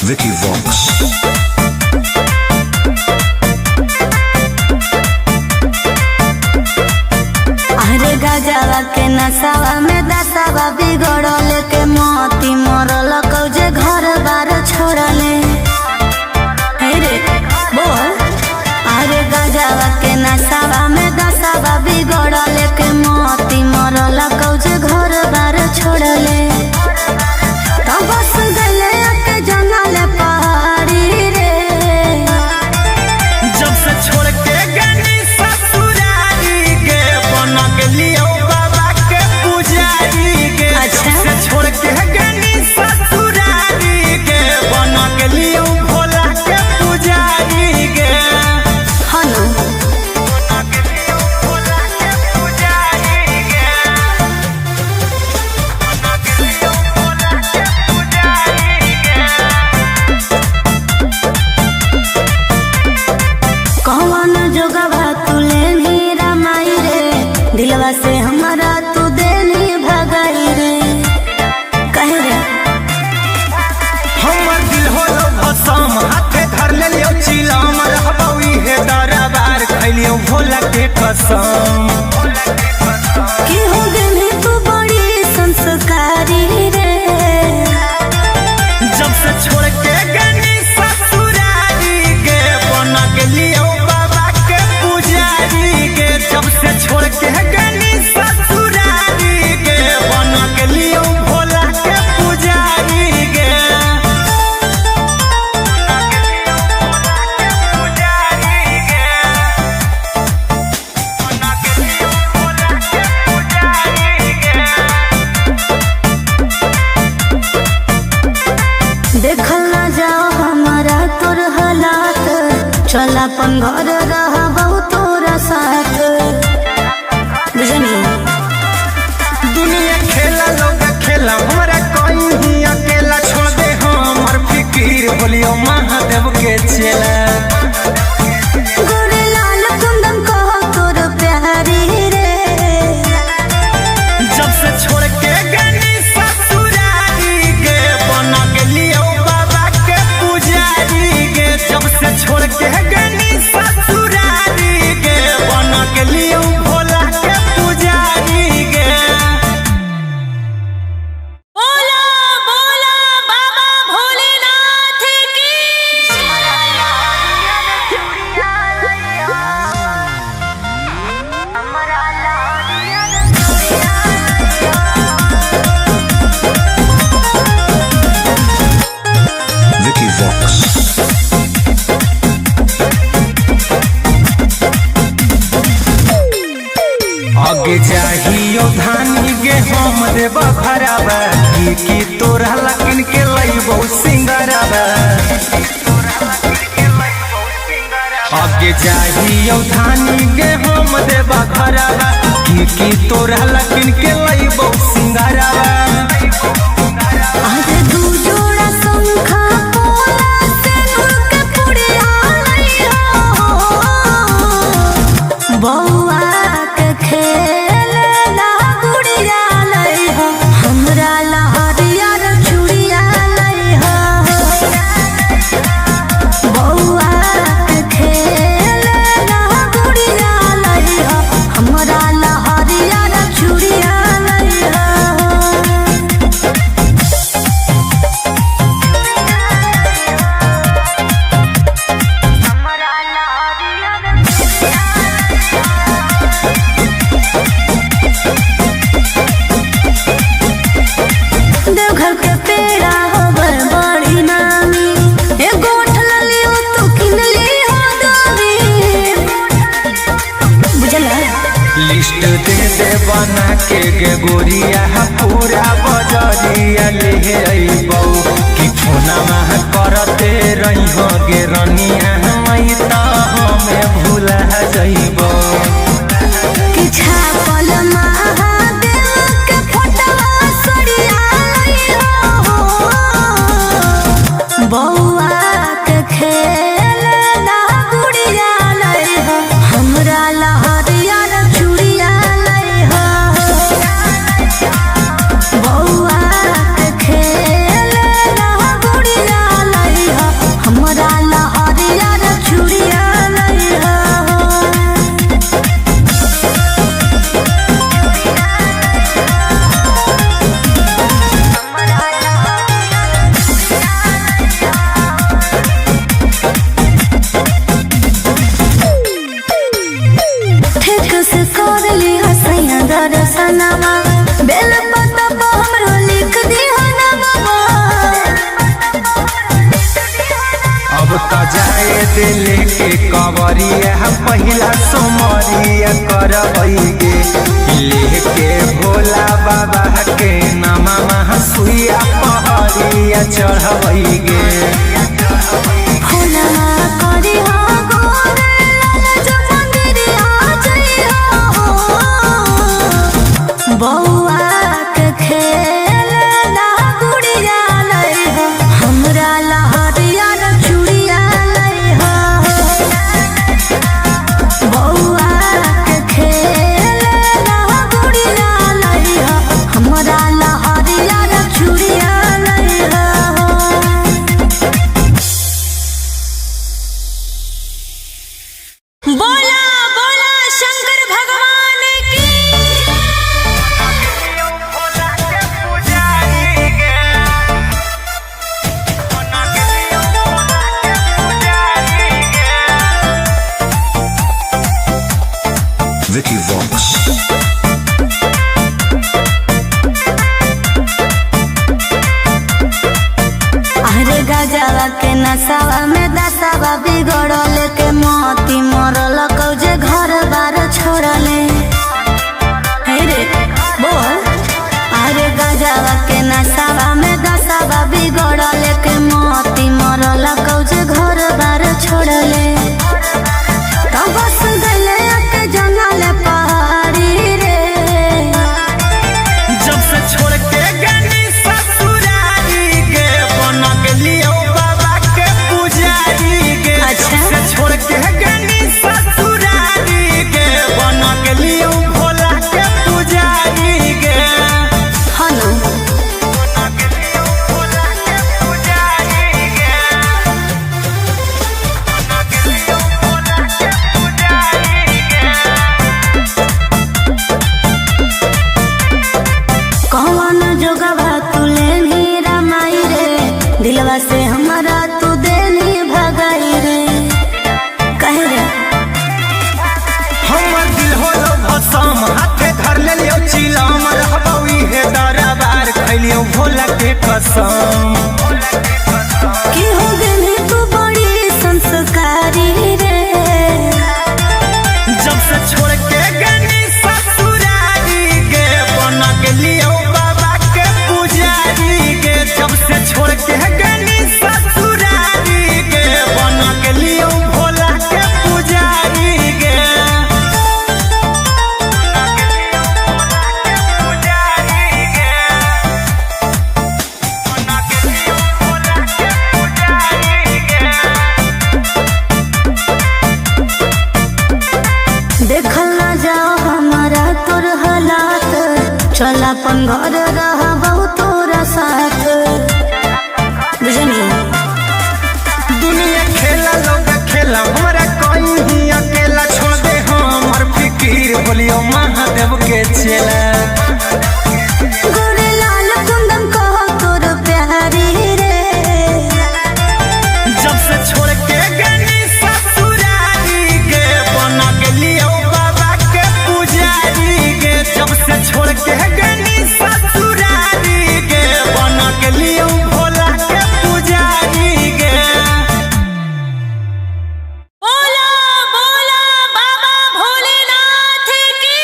Vicky Vox. अरे गजवा के नसावा में दसावा बिगड़ल के मोती मरल कौजे घर बार छोड़ले हे रे बोल। अरे गजवा के नसावा में दसावा बिगड़ल के मोती मरल कौजे घर बार छोड़ले तो बस गले के जंगल पहाड़ी रे जब से छोड़ के गनी ससुरारी के बना के लियो बाबा के पुजारी के अच्छा। जब से छोड़ के गनी ससुरारी के बना के लियो भोला के पुजारी के हनु बना के लियो भोला के पुजारी के बना के लियो भोला के पुजारी के कौन जोगवा तुले नी रामाई रे दिलवा से हमारा तू देनी भगाई रे कहे रे हमर दिल होलो भसम हाथे धर ले लियो चिलम रहबौ इहे दरबार खैलियो भोला के कसम कि हो देनी तू बड़ी संस्कारी रे जब से छोड़ के गनी ससुरारी के बना के लियो बाबा के पुजारी के जब से छोड़ के गनी ससुरारी के बना के लियो भोला के पुजारी के बना के लियो भोला के पुजारी के बना के लियो भोला के पुजारी के देखल ना जाओ हमारा तोर हालात चल अपन घर रह तोरा साथ बुझनी दुनिया खेला लोग खेला हमारा कोई ही अकेला छोड़ दे हमर फिकीर बोलियो महादेव के चेला गोरे लाल कुंदन कहो तोर प्यारी रे जब से छोड़ के गनी ससुरारी के बना के लियो बाबा के पुजारी के जब से छोड़ के गनी ससुरारी के बना के लियो भोला के पुजारी के बोला बोला बाबा भोलेनाथ की। Vicky Vox. आगे जाहियो धानी गे हम देव घरबा की तोरा लकिन के लइबो सिंगरबा आगे जाहियो धानी गे हम देव घरबा की तोरा लकिन के लइबो सिंगरबा आज दू जोड़ा शंखा पोला से नूर के पुड़िया लई हो बउआ के खेल ना गुड़िया लई हो हमरा लहरिया चूड़िया लई हो बउआ के खेल ना गुड़िया लई हो हमरा लहरिया चूड़िया लई बना के गे गोरिया पूरा बजरिया ले अइबौ कि फोनमा करते रही हो गे रनिया मई त हमें भूला जइबौ कि छापल महादेव के फोटवा सड़िया हो बौआ के खेल ना गुड़िया लई हो हमरा लहरिया चूड़िया लई हो बौआ के खेल ना गुड़िया लई हो हमरा लहरिया चूड़िया लई हो ठीक से कर ली हसैया दर्शनमा बेल पत्ता पर हमरो लिख दिया नामा अब त जाए दिल के कवरिया पहिला सोमरिया करबै गे लेके भोला बाबा के नामा सुइया पहरिया चढ़बै गे फूला करी हो गोरे लाल जो मंदिरिया जइया हो बौआ के खेल ना गुड़िया लई हो हमरा लहरिया चूड़िया लई हो बौआ के खेल ना गुड़िया लई हो हमरा लहरिया चूड़िया लई हो बोला बोला शंकर भगवान की Vicky Vox. अरे गजवा के नसावा में दसावा बिगड़ल के मोती मरल कौजे घर बार छोड़ले हे रे बोल अरे गजवा के नसावा में दसावा बिगड़ल के मोती मरल कौजे घर बार छोड़ले तो बस गले के जंगल पहाड़ी रे जब से छोड़ के गनी ससुरारी गे बना के लियो बाबा के पुजारी गे अच्छा। जब से छोड़ के गनी ससुरारी गे बना के लियो भोला के पुजारी गे हनु बना के लियो भोला के पुजारी गे बना के लियो भोला के पुजारी गे कौन जोगवा तुले नीरा माई रे दिलवा से हमारा तू देनी भगाई रे कहे रे हमर दिल होलो भसम हाथे धर ले लियो चिलम रहबौ इहे दरबार खैलियो भोला के कसम कि हो गनी तू बड़ी संस्कारी रे जब से छोड़ के गनी ससुरारी गे बना के लियो बाबा के पुजारी गे जब से छोड़ के गनी ससुरारी गे बना के लियो भोला के पुजारी गे बना के लियो भोला के पुजारी गे बना के लियो भोला के पुजारी गे देखल ना जाओ हमारा तोर हालात चल अपन घर रहबौ तोरा साथ बुझनी दुनिया खेला लोग खेला हमरा कोई ही अकेला छोड़ दे हमर फिकीर बोलियो महादेव के चेला गोरे लाल कुंदन कहो तोर प्यारी रे जब से छोड़ के गनी ससुरारी गे बना के लियो बाबा के पुजारी गे जब से छोड़ के गनी ससुरारी गे बना के लियो भोला के पुजारी गे बोला बोला बाबा भोलेनाथ की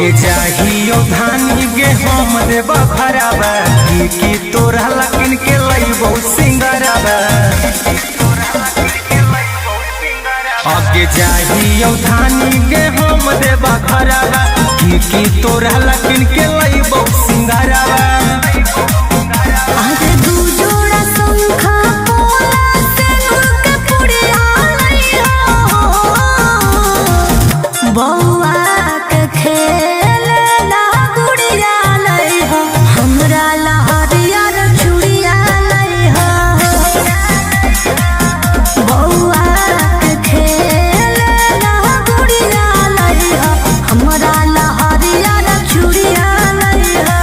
आगे चाहियो धानी गे हम देबा खराबा की तोरा लकिन के लइबो सिंगराबा आगे चाहियो धानी गे हम देबा खराबा की तोरा लकिन के लइबो सिंगराबा आगे दू जोड़ा शंखा पोला सिंदूर के पुड़िया लइहो बौआ के खेल ला गुड़िया लइहो हमरा लहरिया रे चूड़िया लइहो बौआ के खेल ला गुड़िया लइहो हमरा लहरिया रे चूड़िया लइहो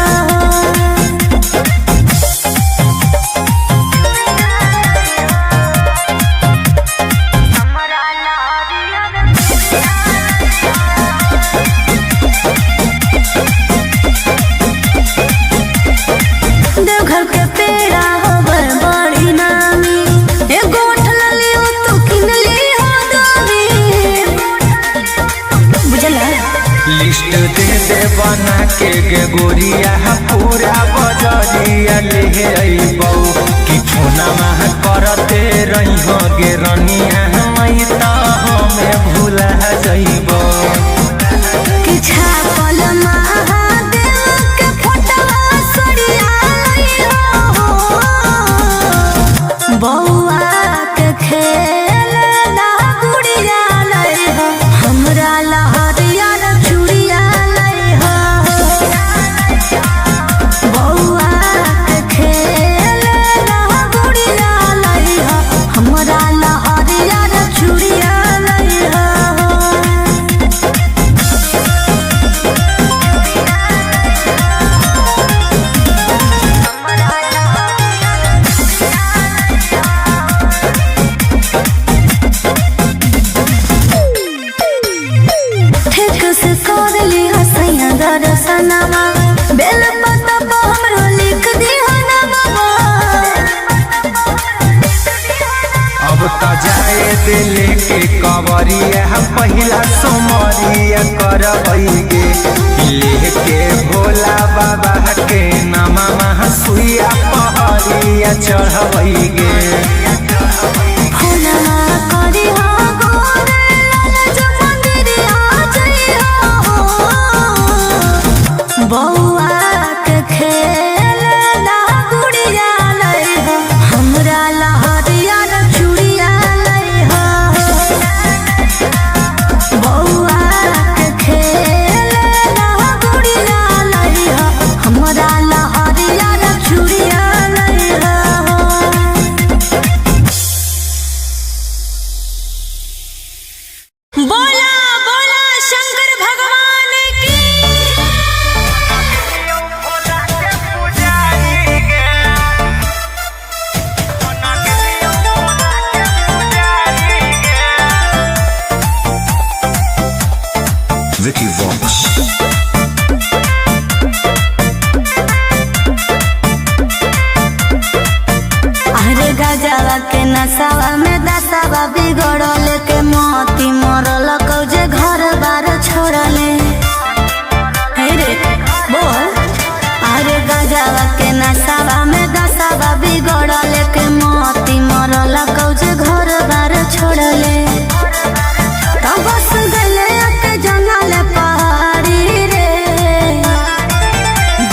देवघर के पेड़ा होवे बड़ी नामी एगो ठलली हो तू किनली हो दामी बुझला लिस्ट दे दे बना के गे गोरिया पूरा बजरिया ले अइबौ कि फोना मह करते रहिहो गे रनिया मई त हमें भूला जइबौ कि छापल महादेव के फोटवा सरिया लइहो बौआ के खेल ला गुड़िया लइहो हमरा लहरिया रे चूड़िया लइहो बौआ के खेल ला गुड़िया लइहो हमरा लहरिया रे चूड़िया लइहो ठीक से कर ली हसैया दर्शनमा बेल पत्ता पर हमरो लिख दी हनमा अब त जाए दिल के कवरिया पहिला सोमरिया करबै गे लेके भोला बाबा के नामा सुइया पहरिया चढ़बै गे फूलना करी हो गोरे लाल मंदिरिया जइहो बौआ के खेल ला गुड़िया लइहो हमरा लहरिया रे चूड़िया लइहो बौआ के खेल ला गुड़िया लइहो हमरा लहरिया रे चूड़िया लइहो बोला बोला शंकर भगवान की Vicky Vox. अरे गजवा के नसावा में दसावा बिगड़ल के मोती मरल कौजे घर बार छोड़ले हे रे बोल अरे गजवा के नसावा में दसावा बिगड़ल के मोती मरल कौजे घर बार छोड़ले तब बस गले के जंगल पहाड़ी रे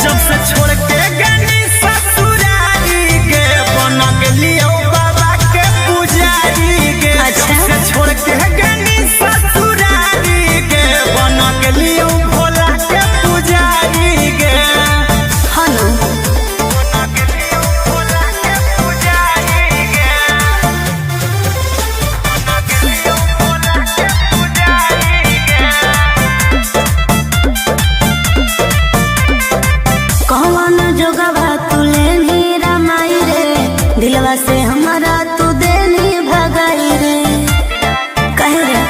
जब से छोड़ के गनी ससुरारी गे बन गेलियो बाबा के पुजारी गे अच्छा। जब से छोड़ के गनी ससुरारी गे बन गेलियो भोला के पुजारी गे हनु बन गेलियो भोला के पुजारी गे बन गेलियो भोला के पुजारी गे कौन जोगवा तू लेनी रमाई रे दिलवा से हमारा तू देनी भगाई रे कहे रे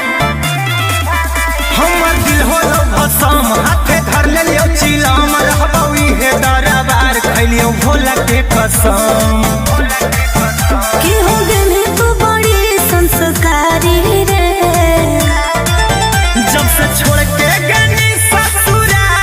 हमर दिल होलो भसम हाथे धर लेलियो चिलम रहबौ इहे दरबार खैलियो भोला के कसम कि हो गेली तू बड़ी संस्कारी रे जब से छोड़ के गनी ससुरारी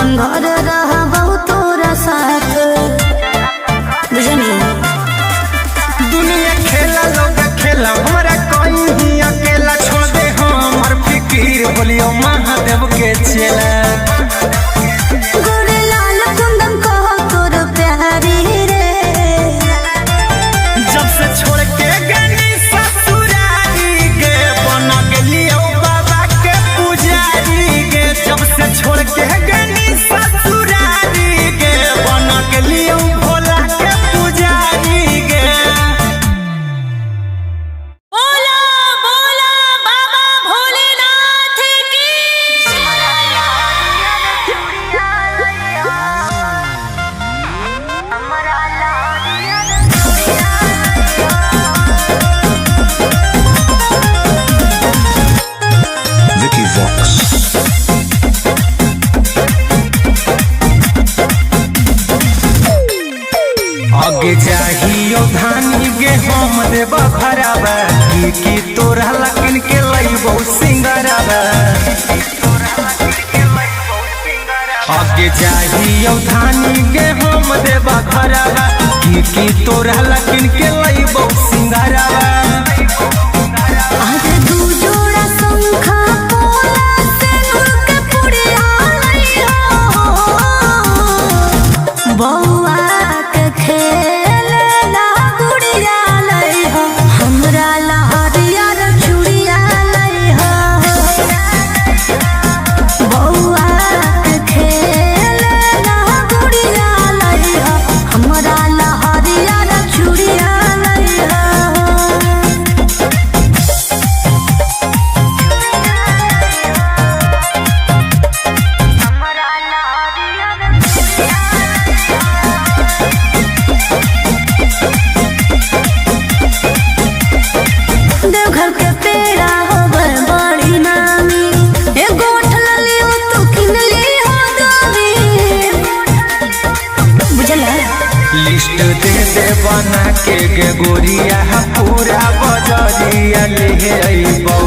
अपन घर रहबहु तोरा साथ बुझनी। दुनिया खेला लोग खेला हमरा कहीं अकेला छोड़ दे हमर फिकीर बोलियो महादेव के चेला। गोरे लाल कुंदन कहो तोर प्यारी रे, जब से छोड़ के गनी ससुरारी गे बन गेलियो बाबा के पुजारी गे। जब से छोड़ के गनी ससुरारी गे बन गेलियो भोला के पुजारी गे। बोला बोला बाबा भोलेनाथ की। Vicky Vox. आगे जाहियो धानी गे हम देब भराबा की तोरा लकिन के लइबो सिंगराबा। आगे जाहियो धानी गे हम देब भराबा की तोरा लकिन के लइबो सिंगराबा। आज दू जोड़ा शंखा पोला सिंदूर के पुड़िया लइहो, बौआ के खेलना गुड़िया लइहो, हमरा लहरिया रे चूड़िया लइहो, बौआ के खेलना गुड़िया लइहो, हमरा लहरिया रे चूड़िया लइहो। देवघर के पेड़ा होवे बड़ी नामी, एगो उठलियो तू किनली हो दामी बुझला। लिस्ट दे दे बना के गे गोरिया पूरा बजरिया ले अइबौ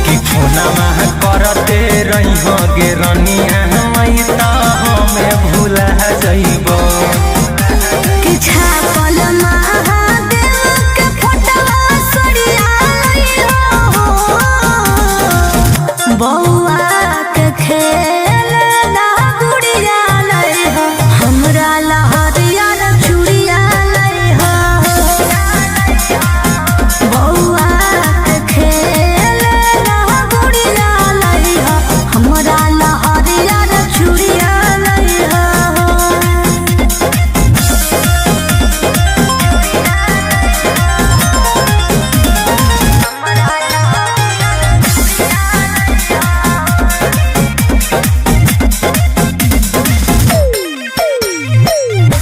कि फोना मह करते रही हो गे रनिया मई त हमें भूला जइबौ। कि छापल महादेव के फोटवा सड़िया लइहो, बौआ के खेलना गुड़िया लइहो, हमरा लहरिया रे चूड़िया लइहो, बौआ के खेलना गुड़िया लइहो, हमरा लहरिया रे चूड़िया लइहो।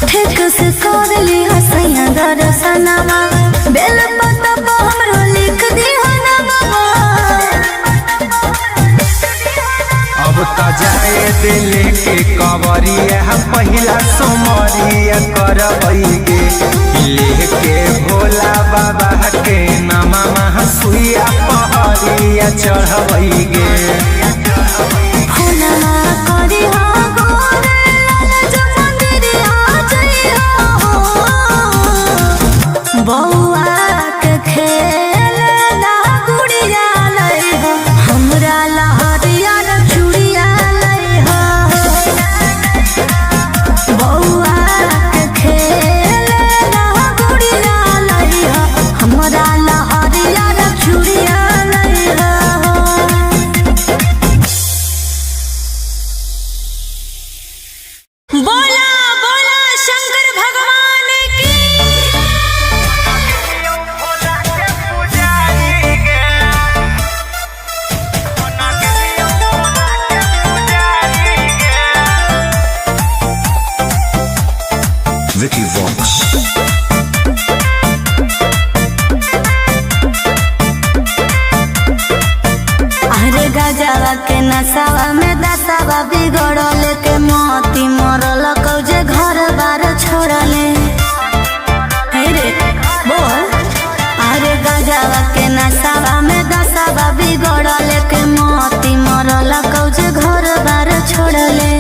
ठीक से कर ली हसैया दर्शनमा, बेल पत्ता पर हमरो लिख दिहा नमवा। अब त जाए दिले के कवरिया पहिला सोमरिया करबै गे लेके भोला बाबा के नामा सुइया पहरिया चढ़बै गे। फुलना करिहा गोरे लाल जो मंदिरिया जइहो, बौआ के खेलना गुड़िया लइहो, हमरा लहरिया रे चूड़िया लइहो, बौआ के खेलना गुड़िया लइहो, हमरा लहरिया रे चूड़िया लइहो। बोला बोला शंकर भगवान की। Vicky Vox. अरे गजवा के नसावा में दसावा बिगड़ल के मोती मरल कौजे घर बार छोड़ले। हे रे बोल। अरे गजवा के नसावा में दसावा बिगड़ल के मोती मरल कौजे घर बार छोड़ले।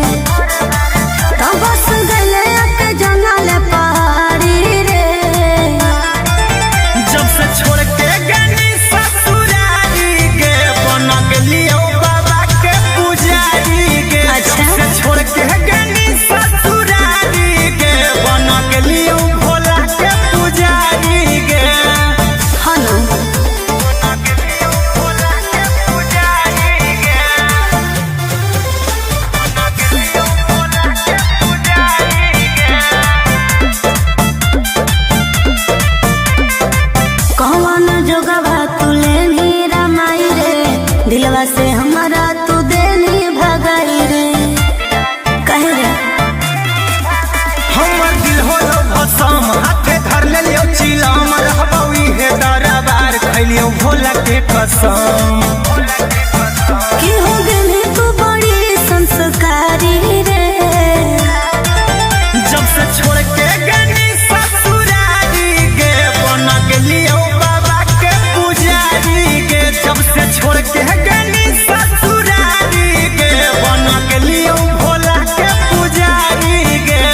दिलवा से हमारा तू देनी भगाई रे कहे रे हमर दिल होलो भसम हाथे धर ले लियो चिलम रहबौ इहे दरबार खैलियो भोला के कसम कि हो गेली तू बड़ी संस्कारी रे जब से छोड़ के गनी ससुरारी गे बन गेलियो बाबा के पुजारी गे जब से छोड़ के गनी ससुरारी गे बन गेलियो भोला के पुजारी गे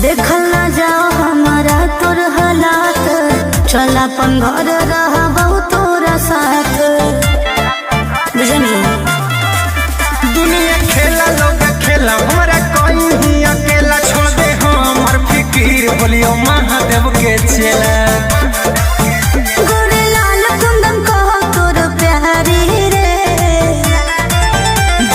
देखल ना जाओ हमारा तोर हालात चल अपन घर रहबौ तोरा साथ बुझनी दुनिया खेला लोग खेला हमारा कोई ही अकेला छोड़ दे हमर फिकीर बोलियो महादेव के चेला गोरे लाल कुंदन कहो तोर प्यारी रे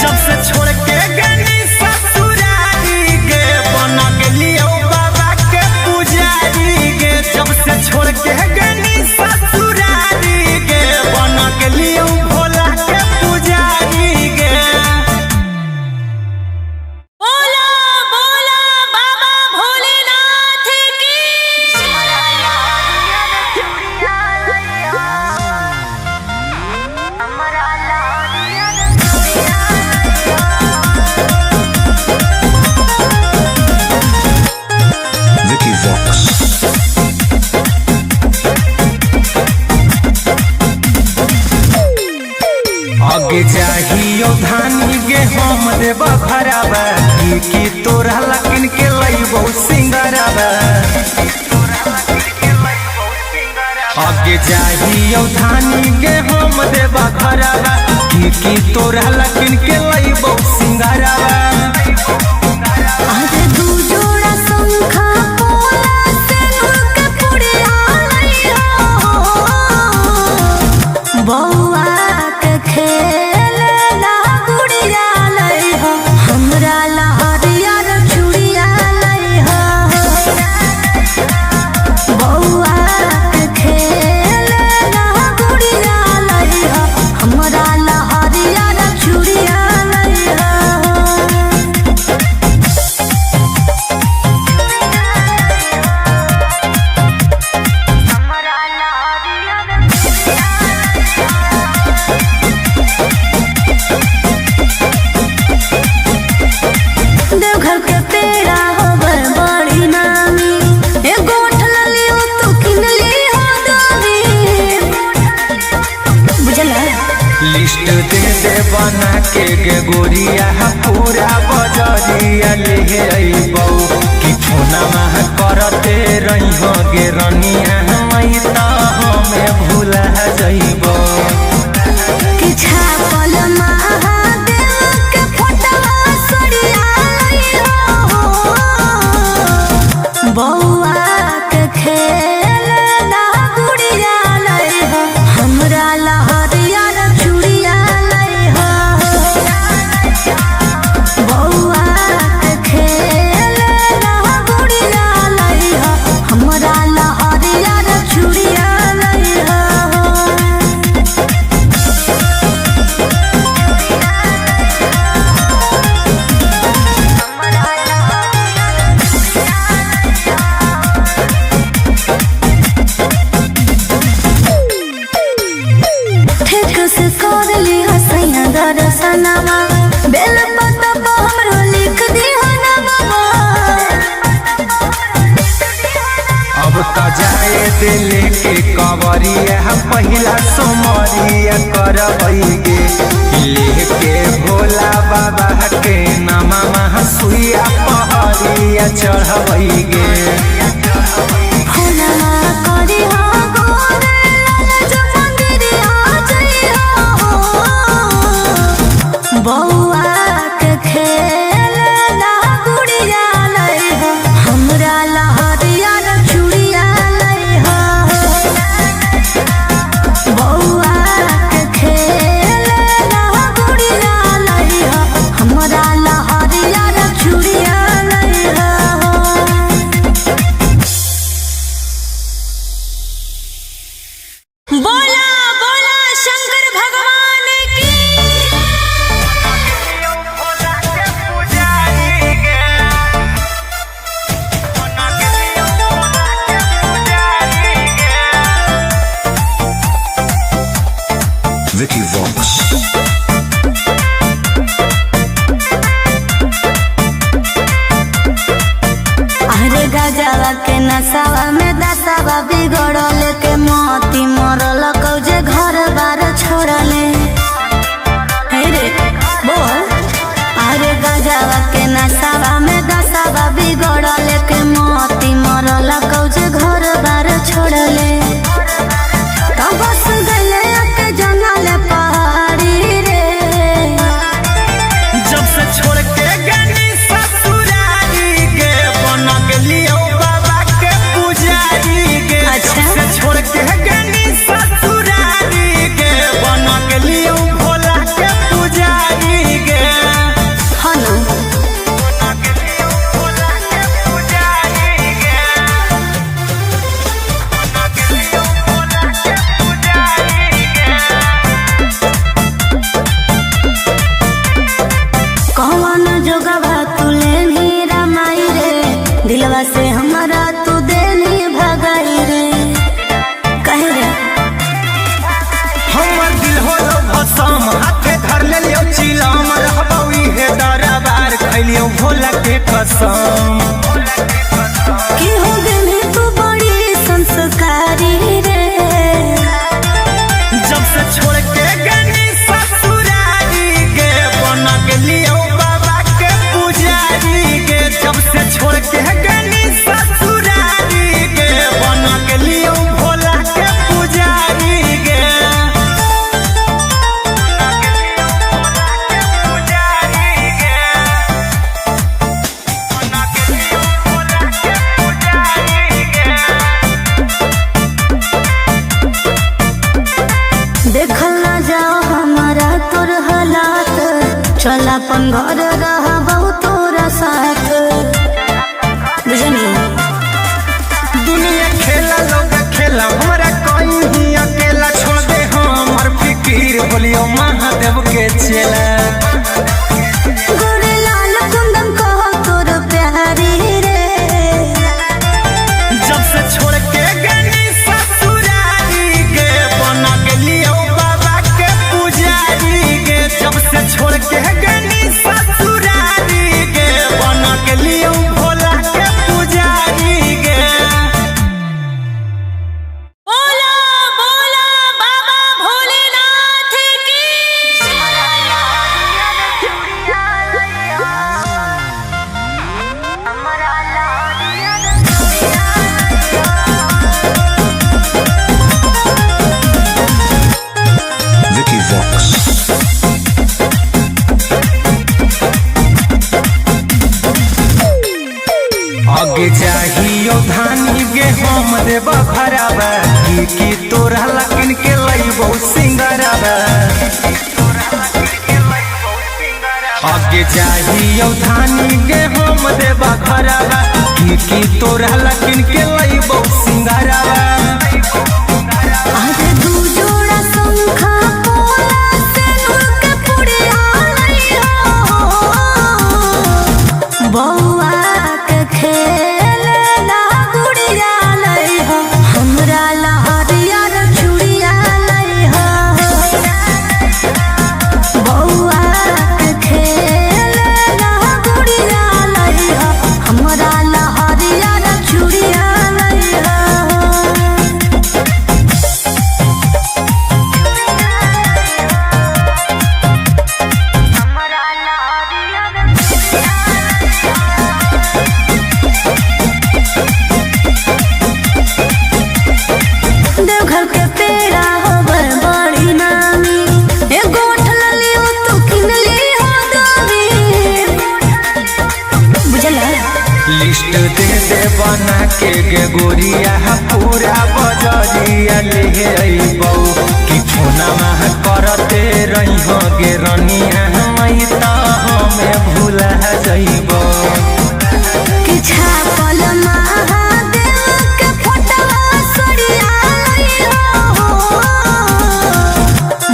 जब से छोड़ के गनी ससुरारी गे बन गेलियो बाबा के पुजारी गे जब से छोड़ के गनी ससुरारी गे बन गेलियो भोला के पुजारी गे बोला बोला बाबा भोलेनाथ की Vicky Vox. आगे जाहियो धानी गे हम देबा भराबा की तोरा लकिन के लइबो सिंगाराबा आगे जाहियो धानी गे हम देबा भराबा की तोरा लकिन के लइबो सिंगाराबा आज दू जोड़ा शंखा पोला सिंदूर के पुड़िया लइहो बौआ के खेलना गुड़िया लइहो हमरा ला हरियर चूड़िया लइहो बौआ के खेलना गुड़िया लइहो हमरा ला हरियर चूड़िया लइहो देवघर के पेड़ा होवे बड़ी नामी एगो ठललियो तू किनली हो दोगी बुझला लिस्ट दे दे बना के गे गोरिया पूरा बजरिया ले अइबौ कि फोना मह करते रहिहो गे रनिया मई त हमें भूला जइबौ कि छापल महादेव के फोटवा सड़िया लइहो बौआ के खेलना गुड़िया लइहो हमरा ला हरियर चूड़िया लइहो बौआ के खेलना गुड़िया लइहो हमरा ला हरियर चूड़िया लइहो ठीक से कर ली हसैया दर्शनमा बेल पत्ता हमरो लिख दी ना बाबा अब त जाए दिल के कवरिया पहिला सोमरिया करबै गे लेके भोला बाबा के नामा सुइया पहरिया चढ़बै गे फोनमा करी हो गोरे लाल जो मंदिरिया जइहो बौआ के खेलना गुड़िया लइहो हमरा ला हरियर चूड़िया लइहो बौआ के खेलना Vicky Vox. अरे गजवा के नसावा में दसावा बिगड़ल के मोती मरल कौजे घर बार छोड़ले। हे रे बोल। अरे गजवा के नसावा में दसावा बिगड़ल के मोती मरल कौजे घर बार छोड़ले। तो बस गले के जंगल पहाड़ी रे। जब से छोड़ के गनी ससुरारी गे बन गेलियो बाबा के पुजारी गे। अच्छा। जब से छोड़ के गनी ससुरारी गे बन गेलियो भोला के पुजारी गे। हनु बन गेलियो भोला के पुजारी गे। बन गेलियो भोला के पुजारी गे। कौन जोगवा तुले नीरा माई रे। दिलवा से हमारा तू देनी भगाई रे। कहे रे हमर दिल होलो भसम हाथे धर लेलियो चिलम रहबौ इहे दरबार खैलियो भोला के कसम। कि हो गनी तू बड़ी संस्कारी रे। जब से छोड़ के गनी ससुरारी गे बन गेलियो बाबा के पुजारी गे। जब से छोड़ के गनी ससुरारी गे बन गेलियो भोला के पुजारी गे। देखल ना जाओ हमारा तोर हालात। चल अपन घर रहबौ तोरा साथ। बुझनी दुनिया खेला लोग खेला हमरा कहीं ही अकेला छोड़ दे हमर फिकीर बोलियो महादेव के चेला। गोरे लाल कुंदन कहो तोर प्यारी रे। जब से छोड़ के गनी ससुरारी गे बन गेलियो बाबा के पुजारी गे। जब से छोड़ के गनी ससुरारी गे बन गेलियो भोला के पुजारी गे। बोला बोला बाबा भोलेनाथ की Vicky Vox. आगे चाहियो धानी गे हम देबा भराबा की तोरा लकिन के लइबो सिंगराबा। आगे चाहियो धानी गे हम देबा भराबा की तोरा लकिन के लइबो सिंगराबा। आज दू जोड़ा शंखा पोला से नूर के पुड़िया लइहो। बौआ के खेलना गुड़िया लइहो। हमरा लहरिया रे चूड़िया लइहो। बौआ के खेलना गुड़िया लइहो। हमरा लहरिया रे चूड़िया लइहो। देवघर के पेड़ा होबर बड़ी नामी। एगो उठलली हो तू किनली हो दामी। बुझला लिस्ट दे दे बना के गे गोरिया पूरा बजरिया ले अइबौ कि फोनमा करते रहिहो गे रनिया मई त हमें भूला जइबौ। कि छापल महादेव के फोटवा सरिया लइहो।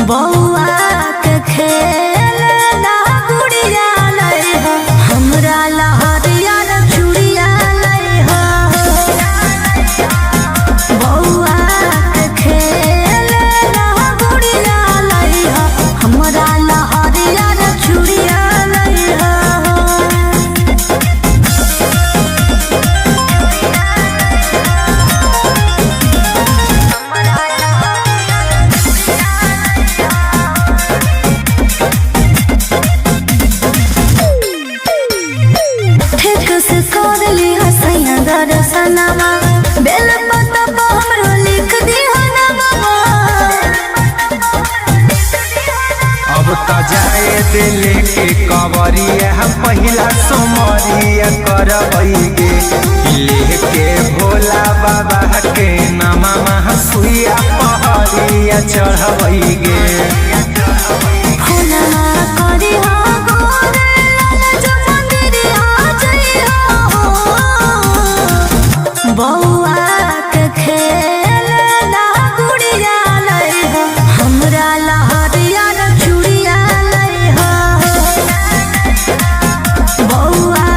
बौआ के खेलना गुड़िया लइहो। हमरा लहरिया रे चूड़िया लइहो। बौआ के खेलना गुड़िया लइहो। अब तो जाए दिल के कवरिया पहिला सोमरिया करबैगे लेके भोला बाबा के नामा सुइया पहरिया चढ़बैगे। बउआ के खेल ना गुड़िया लई हो हमरा लहरिया न चूड़िया लई हो। बउआ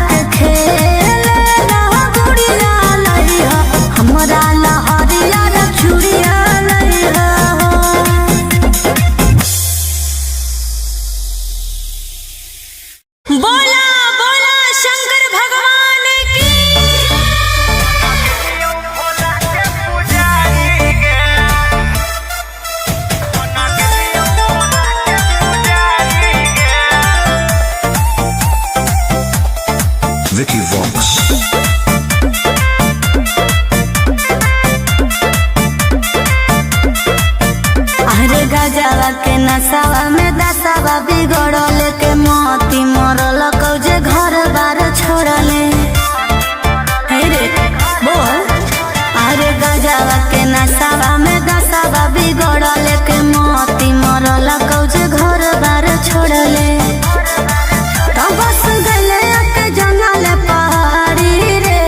के खेल ना गुड़िया लई हो हमरा लहरिया न चूड़िया लई हो। बोला बोला शंकर भगवान की। Vicky Vox. अरे गजवा के नसावा में दसावा बिगड़ल के मोती मरल कौजे घर बार छोड़ले। हे रे बोल। अरे गजवा के नसावा में दसावा बिगड़ल के मोती मरल कौजे घर बार छोड़ले। तो बस गले के जंगल पहाड़ी रे।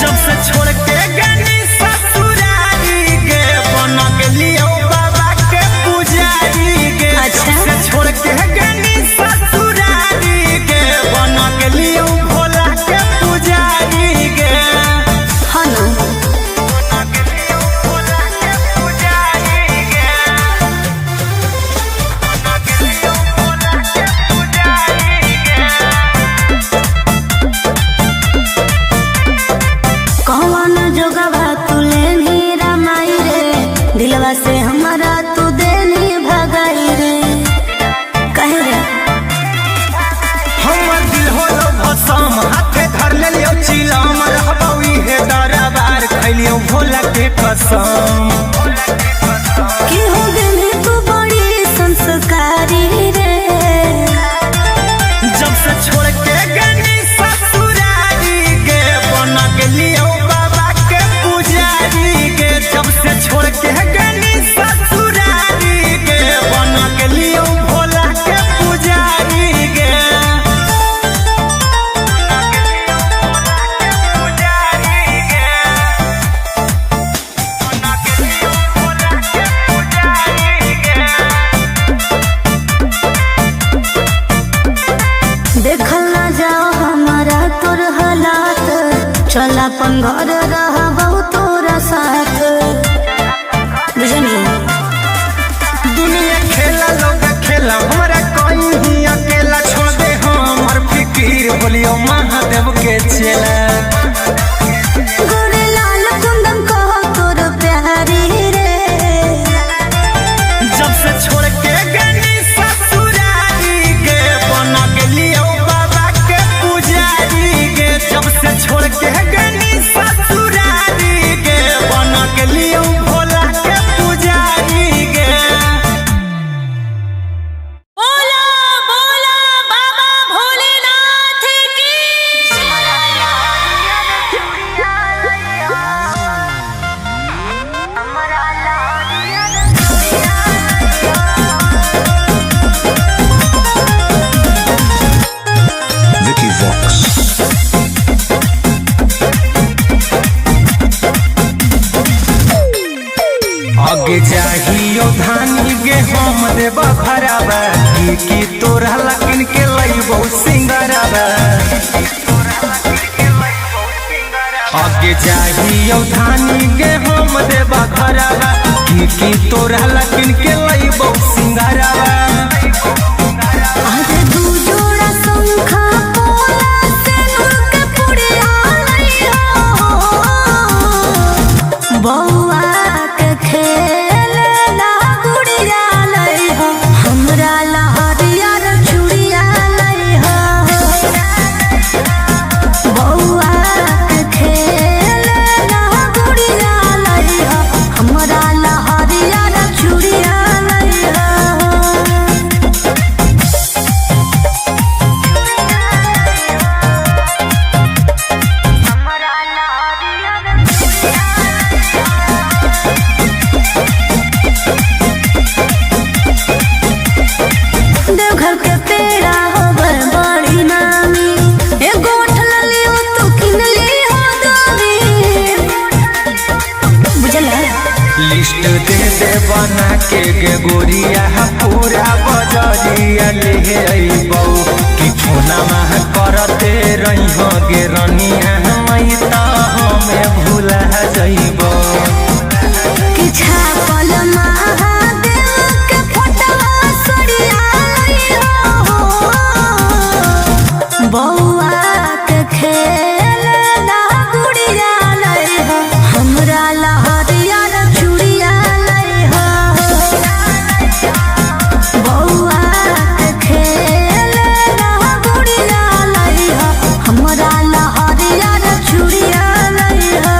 जब से छोड़ के गनी ससुरारी गे बन गेलियो बाबा के पुजारी गे। अच्छा। जब से छोड़ के गनी ससुरारी गे बन गेलियो भोला के पुजारी गे। हनु बन गेलियो भोला के पुजारी गे। बन गेलियो भोला के पुजारी गे। कौन जोगवा तू लेनी रामाई रे दिलवा से हमारा तू देनी भगाई रे। कहे रे हमर दिल होलो भसम हाथे धर लेलियो चिलम रहबौ इहे दरबार खैलियो भोला के कसम। कि हो गेली तू बड़ी संस्कारी रे। जब से छोड़ के गनी ससुरारी गे बन गेलियो बाबा के पुजारी गे। जब से छोड़ के गनी ससुरारी गे बन गेलियो भोला के पुजारी गे। पुजारी गे। बन गेलियो भोला के पुजारी गे। देखल ना जाओ हमारा तोर हालात चल अपन घर रहबौ तोरा साथ। बुझनी दुनिया खेला लोग खेला हमरा कोई ही अकेला छोड़ दे हमर फिकीर बोलियो महादेव के चेला। गोरे लाल कुंदन कहो तोर प्यारी रे। जब से छोड़ के गनी ससुरारी गे बन गेलियो बाबा के पुजारी गे। जब से छोड़ के गनी ससुरारी गे बन गेलियो भोला के पुजारी गे। बोला बोला बाबा भोलेनाथ की। Vicky Vox. आगे जाहियो धानी गे हम देब खराबा की तोरा लकिन के लइबो सिंगराबा। आगे जाहियो धानी गे हम देब खराबा की तोरा लकिन के लइबो सिंगराबा। आजे दू जोड़ा शंखा पोला से नूर के पुड़िया लई हो। बउआ के खेल ना गुड़िया लई हो हमरा लहरिया न चूड़िया लई हो। बउआ के खेल ना गुड़िया लई हो हमरा लहरिया न चूड़िया बना के गे गोरिया पूरा बजरिया ले अइबौ कि फोना माह करते रही हो गे रनिया मई त हमें भूला जइबौ कि छापल महादेव के फोटवा सड़िया लइहो बौआ के खेल ना गुड़िया लइहो हमरा लहरिया चूड़िया लइहो बौआ के खेल ना गुड़िया लइहो हमरा लहरिया चूड़िया लइहो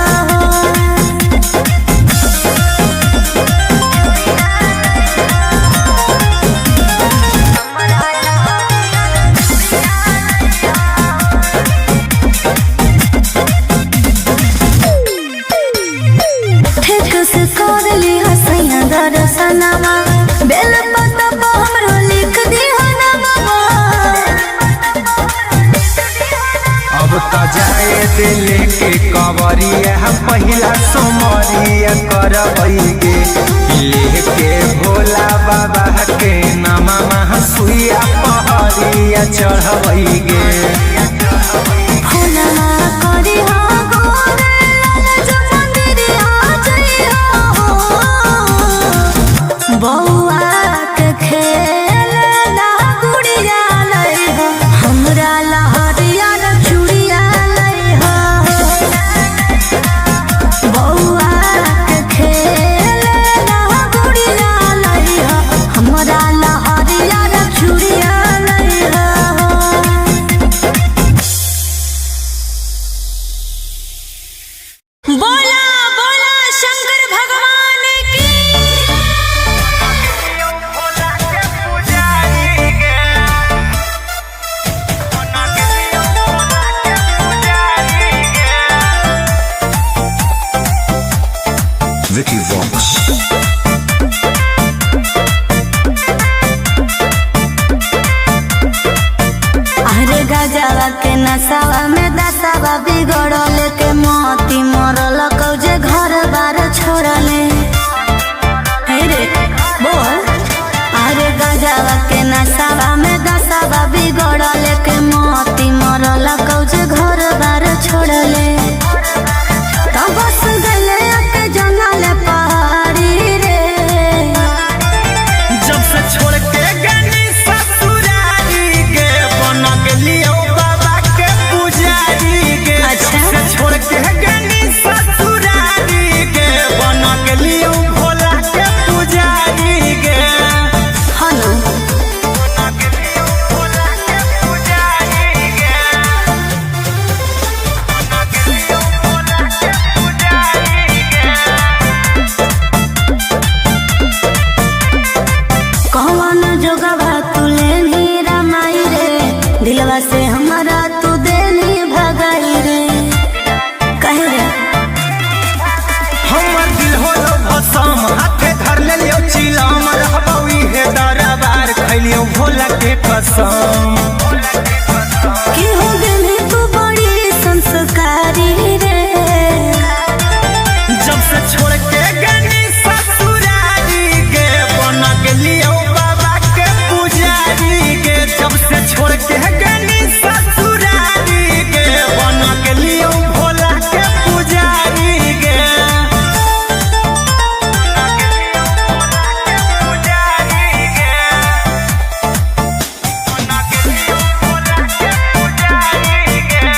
ठीक से कर ली हसैया दर्शनमा बेल पत्ता हमरो लिख दी हनमा अब त जाए दिल के कवरिया पहिला सोमरिया करबै गे लेके भोला बाबा के नामा सुइया पहरिया चढ़बै गे फुलना करी हो गोरे लाल जो मंदिरिया जइहो बौआ के खेल ना गुड़िया लइहो हमरा लहरिया चूड़िया लइहो बौआ के खेल ना गुड़िया लइहो हमरा लहरिया चूड़िया लइहो बोला बोला शंकर भगवान की Vicky Vox. अरे गजवा के नसावा में दसावा बिगड़ल के मोती मरल कौजे घर बार छोड़ले हे रे बोल अरे गजवा के नसावा में दसावा बिगड़ल के मोती मरल कौजे घर बार छोड़ले तब बस गले के जंगल पहाड़ी रे जब से छोड़ के गनी ससुरारी गे बना गेलियो बाबा के पुजारी गे अच्छा। जब से छोड़ के गनी ससुरारी गे बना गेलियो भोला के पुजारी गे हनु बना गेलियो भोला के पुजारी गे बना गेलियो भोला के पुजारी गे कौन जोगवा तुले नीरा माई रे दिलवा से हमारा तू देनी भगाई रे कहे रे हमर दिल होलो भसम हाथे धर लेलियो चिलम रहबौ इहे दरबार खैलियो भोला के कसम कि हो गेली तू बड़ी संस्कारी रे जब से छोड़ के गनी ससुरारी गे बना गेलियो बाबा के पुजारी गे जब से छोड़ के गनी ससुरारी गे बना गेलियो भोला के पुजारी गे बना गेलियो भोला के पुजारी गे बना गेलियो भोला के पुजारी गे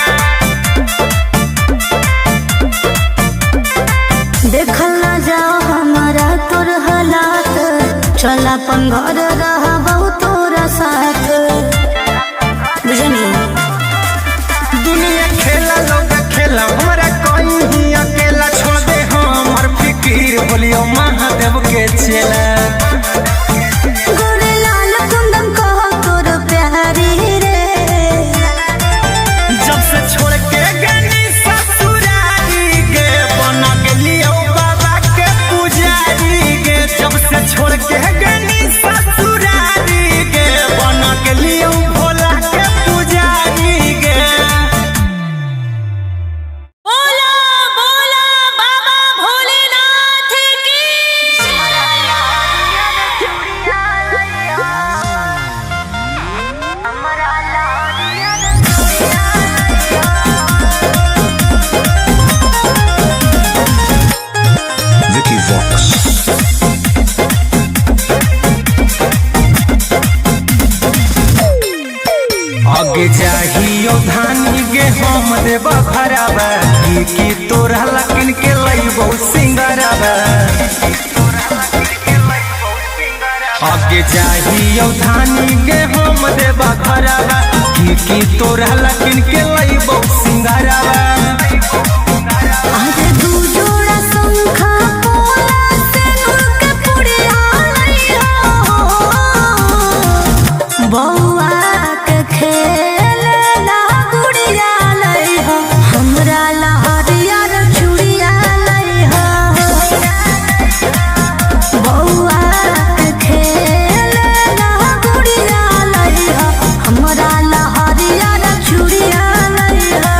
देखल ना जाओ हमारा तोर हालात चल अपन घर रहा बहुत तोरा साथ बुझनी दुनिया खेला लोग खेला हमारा कोई ही अकेला छोड़ दे हमर फिकीर बोलियो महादेव के चेला गोरे लाल कुंदन कह तोर प्यारी रे जब से छोड़ के गनी ससुरारी गे बना गेलियो बाबा के पुजारी गे जब से छोड़ के गनी ससुरारी गे बना आगे जाहियो धानी गे हम देबा खराबा की तोरा लकिन के लइबो सिंगराबा आगे जाहियो धानी गे हम देबा खराबा की तोरा लकिन के लइबो सिंगराबा आगे दू जोड़ा शंखा पोला सेनुर के पुड़िया लइहा बौआ के खेलना गुड़िया लइहा हमरा लहरिया रे चूड़िया लइहा बौआ के खेलना गुड़िया लइहा हमरा लहरिया रे चूड़िया लइहा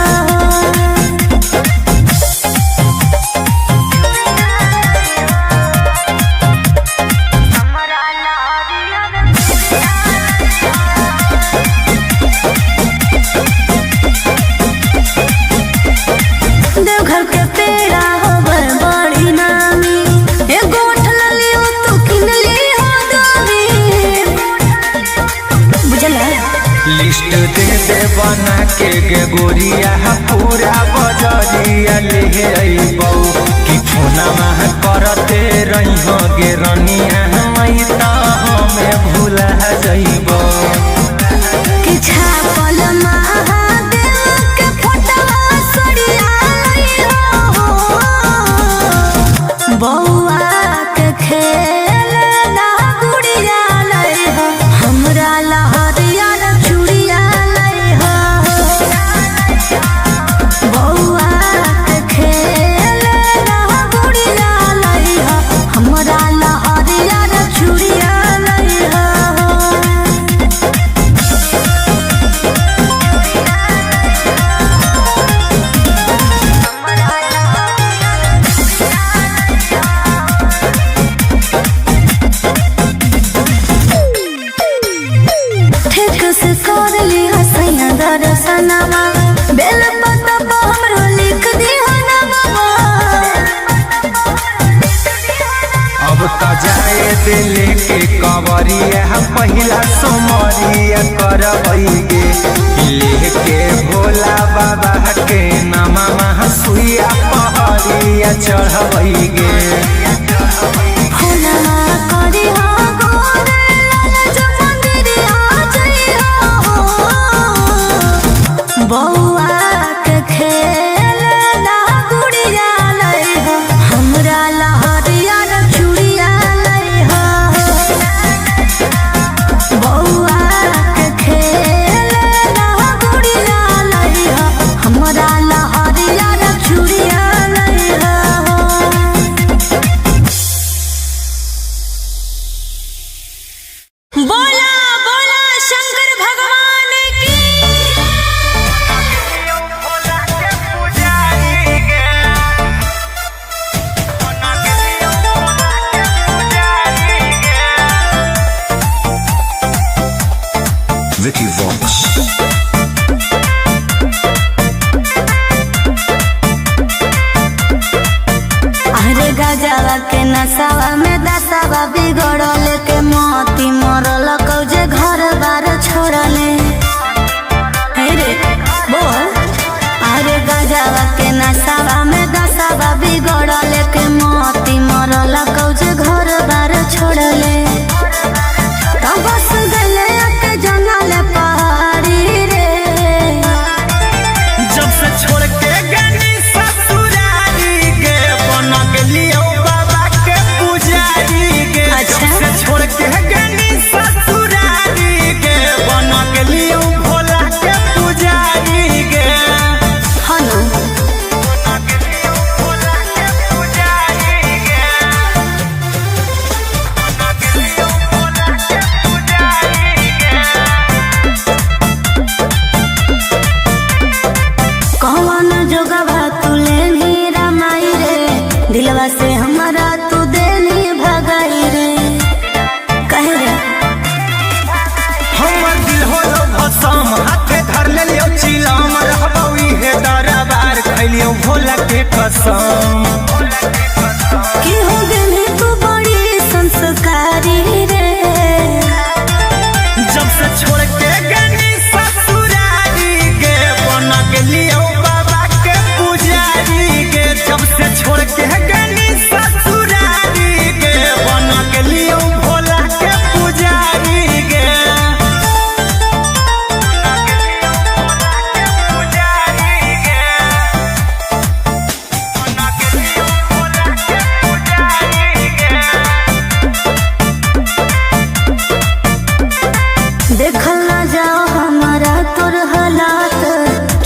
देवघर के पेड़ा होवे बड़ी नामी एगो ठलली हो तू किनली हो दामी बुझला लिस्ट दे दे बना के गे गोरिया पूरा बजरिया ले अइबौ कि फोनमा करते रहिहो गे रनिया मई त हमें भूला जइबौ कि छापल महादेव के फोटवा सड़िया लइहो बौआ के खेलना गुड़िया लइहो हमरा लहरिया रे चूड़िया लइहो बौआ के खेलना गुड़िया लइहो हमरा लहरिया रे चूड़िया लइहो ठीक से कर ली हसैया दर्शनमा बेल पत्ता हमरो लिख दी ना बाबा अब त जाए दिल के कवरिया पहिला सोमरिया करबै गे लेके भोला बाबा के नामा सुइया पहरिया चढ़बै गे होना करी हो गोरे लाल मंदिरिया जइहो बौआ के खेलना गुड़िया लइहो हमरा लहरिया रे चूड़िया लइहो बौआ के खेलना गुड़िया लइहो हमरा लहरिया रे चूड़िया लइहो बोला बोला शंकर भगवान की Vicky Vox. अरे गजवा के नसावा में दसावा बिगड़ल के मोती मरल कौजे घर बार छोड़ले हे रे बोल अरे गजवा के नसावा में दसावा बिगड़ल के मोती मरल कौजे घर बार छोड़ले तब बस गले के जंगल पहाड़ी रे जब से छोड़ के गनी ससुरारी गे बन गेलियो बाबा के पुजारी गे अच्छा। जब से छोड़ के गनी ससुरारी गे बन गेलियो भोला के पुजारी गे हनु बन गेलियो भोला के पुजारी गे बन गेलियो भोला के पुजारी गे कौन जोगवा तू लेनी रमाई रे दिलवा से हमारा तू देनी भगाई रे कहे रे हमर दिल होलो भसम हाथे धर लेलियो चिलम रहबौ इहे दरबार खैलियो भोला के कसम कि हो गनी तू बड़ी संस्कारी रे जब से छोड़ के गनी ससुरारी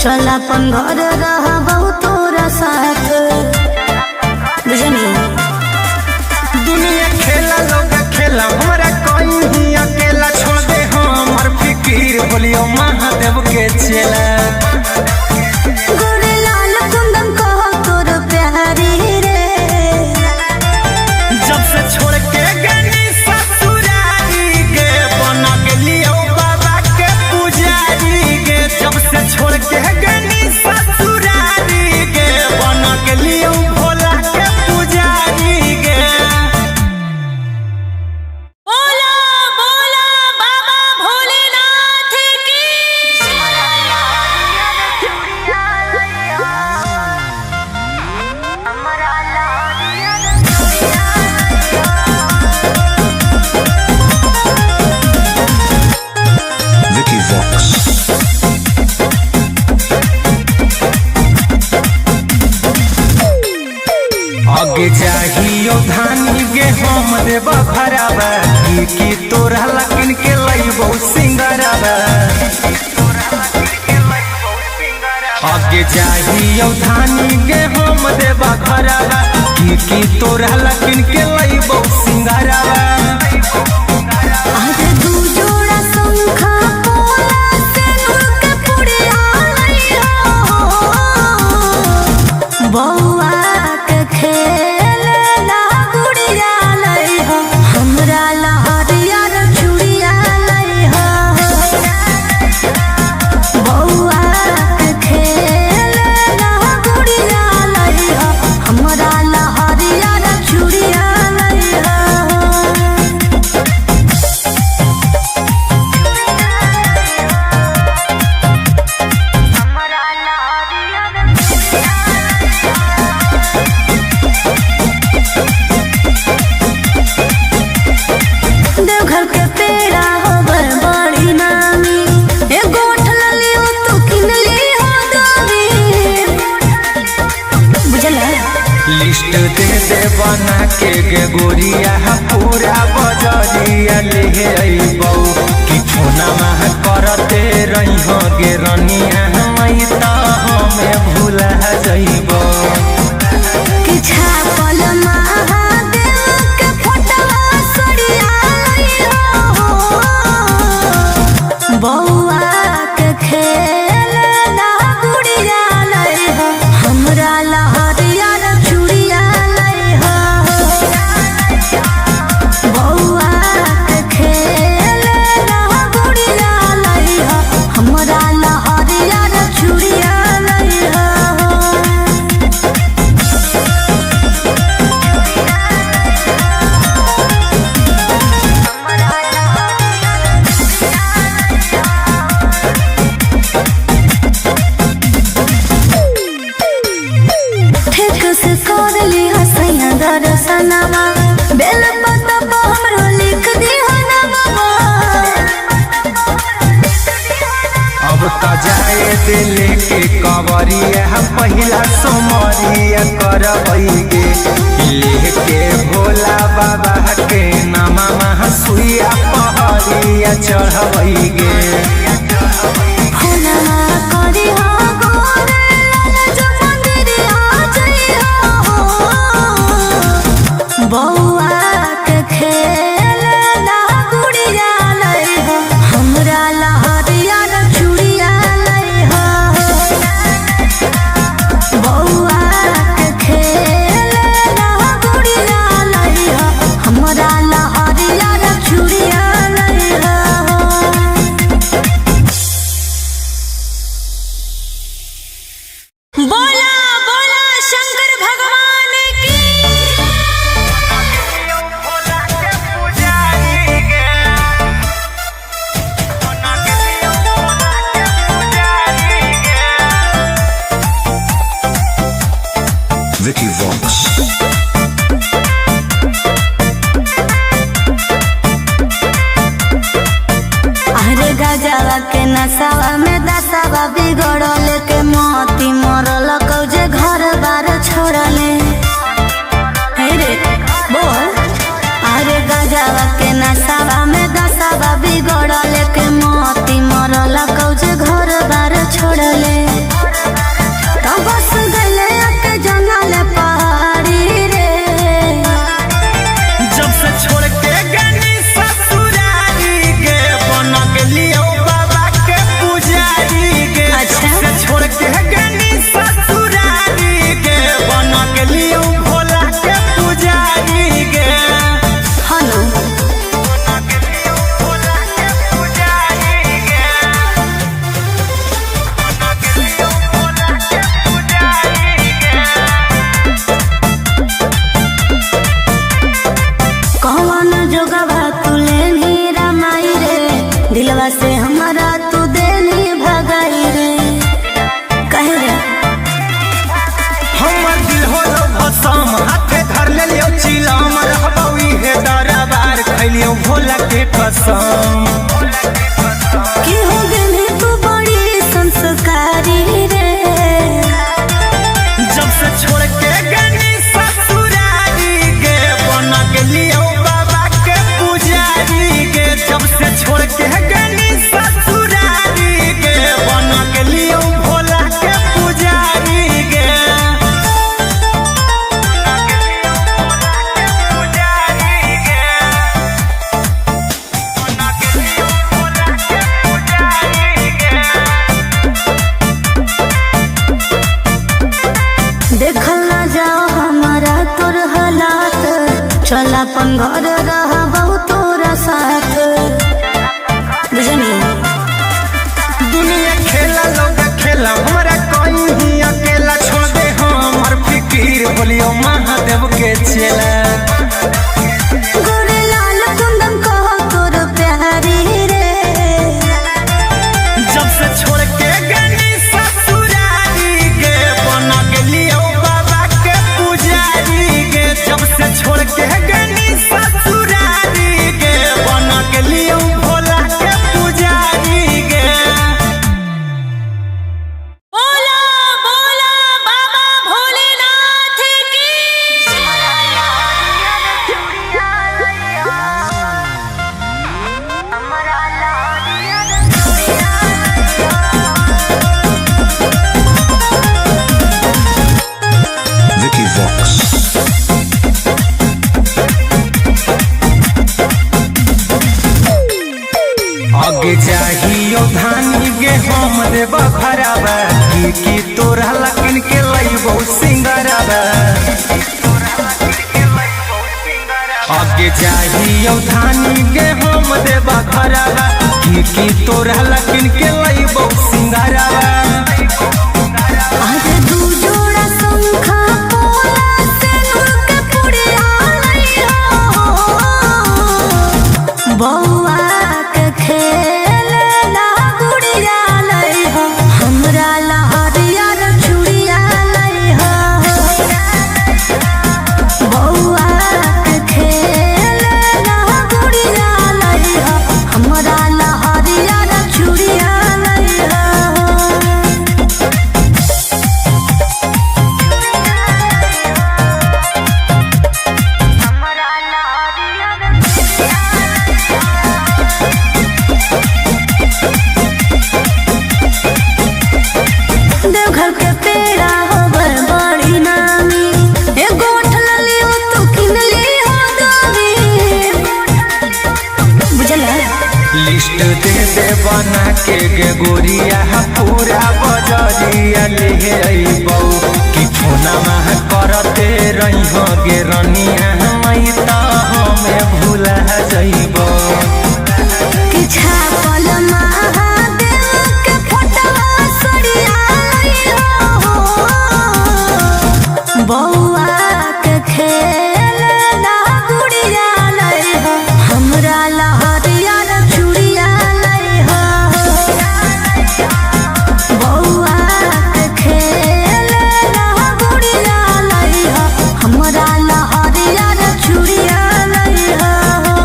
चल अपन घर रहबौ तोरा साथ बुझनी। दुनिया खेला लोग खेला हमरा कहीं अकेला छोड़ दे हमर फिकीर बोलियो महादेव के चेला। गोरे लाल कुंदन कहो तोर प्यारी रे जब से छोड़ के गनी ससुरारी गे बना के लियो बाबा के पुजारी गे। जब से छोड़ के गनी ससुरारी गे बना के लियो भोला के पुजारी गे। बोला बोला बाबा भोलेनाथ की Vicky Vox. आगे जाहियो धानी गे हम देबा भराबा की तोरा लकिन के लइबो सिंगराबा। आगे जाहियो धानी गे हम देबा भराबा की तोरा लकिन के लइबो सिंगराबा। आज दू जोड़ा शंखा पोला से के पुड़िया लइहो बौआ के खेल ना गुड़िया लइहो हमरा लहरिया रे चूड़िया लइहो बौआ के खेल ना गुड़िया लइहो हमरा लहरिया रे चूड़िया लइहो। देवघर के पेड़ा होबर बड़ी नामी एगो ठललियो तू किनली हो दामी बुझला। लिस्ट दे दे बना के गे गोरिया पूरा बजरिया ले अइबौ कि फोना मह करते रही हो गे रनिया मई त हमें भूला जइबौ। कि छापल महादेव के फोटवा सड़िया लइहो बौआ के खेल ना गुड़िया लइहो हमरा लहरिया रे चूड़िया लइहो बौआ के खेल ना गुड़िया लइहो हमरा लहरिया रे चूड़िया लइहो। ठीक से कर ली हसैया दर्शनमा बेल पत्ता पर हमरो लिख दी हनवा। अब त जाए दे लेके कवरिया पहिला सोमरिया करबै गे लेके भोला बाबा के नामा मह सुइया पहरिया चढ़बै गे। फुलवा करी हो गोरे लाल जो मंदिरिया जइहो बौआ के खेल ना गुड़िया लइहो हमरा लहरिया रे चूड़िया लइहो बौआ के खेल ना गुड़िया लइहो हमरा लहरिया रे चूड़िया लइहो। बोला बोला शंकर भगवान की Vicky Vox. अरे गजवा के नसावा में दसावा बिगड़ल के मोती मरल कौजे घर बार छोड़ले हे रे बोल। अरे गजवा के नसावा में दसावा बिगड़ल के मोती मरल कौजे घर बार छोड़ले। कसम। कि हो गई तू बड़ी संस्कारी रे, जब से छोड़ के गनी ससुरारी गे बन गेलियो बाबा के पुजारी गे। जब से छोड़ के गनी ससुरारी गे बन गेलियो भोला के पुजारी गे। देखल ना जाओ हमारा तोर हालात, चल अपन घर रहा बहु तोरा साथ। बुझनी दुनिया खेला लोग खेला हमारा कोई ही अकेला छोड़ दे हमर फिकीर बोलियो महादेव के चेला। गोरे लाल कुंदन कहो तोर प्यारी रे, जब से छोड़ के गनी ससुरारी गे बन गेलियो बाबा के पुजारी गे। जब से छोड़ के गनी ससुरारी गे बन गेलियो भोला के पुजारी गे। बोला बोला बाबा भोलेनाथ की। Vicky Vox. आगे चाहियो धानी गे हम देव खराबा की तोरा लकिन के लईबो सिंगराबा। आगे चाहियो धानी गे हम देव खराबा की तोरा लकिन के लईबो सिंगराबा। आज दू जोड़ा शंखा पोला से नुरके पुड़िया लइहा हो। बौआ के खेलना गुड़िया लइहा, हमरा लहरिया रे चूड़िया लइहा हो। बौआ के खेलना गुड़िया लइहा, हमरा लहरिया रे चूड़िया लइहा हो। देवघर के पेड़ा होवे बड़ी नामी, एगो उठल लियो तू किन लियो दामी। बुझल लिस्ट दे दे बना के गे गोरिया पूरा बजरिया ले अइबौ कि फोना मह करते रही हो गे रनिया मई त हमें भूला जइबौ। कि छापल महादेव के फोटवा सड़िया लइहा हो। बौआ के खेलना गुड़िया लइहा, हमरा लहरिया रे चूड़िया लइहा हो। बौआ के खेलना गुड़िया लइहा, हमरा लहरिया रे चूड़िया लइहा हो।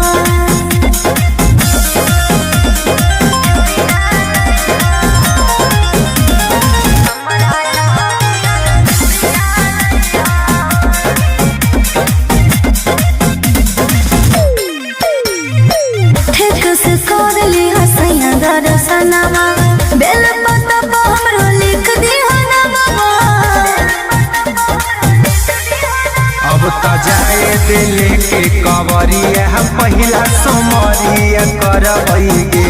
ठीक से कर ली हसैया दर्शनमा, बेल पत्ता पर हमरो लिख दिहा नामा। अब त जाए दिले के कवरिया पहिला सोमरिया करबै गे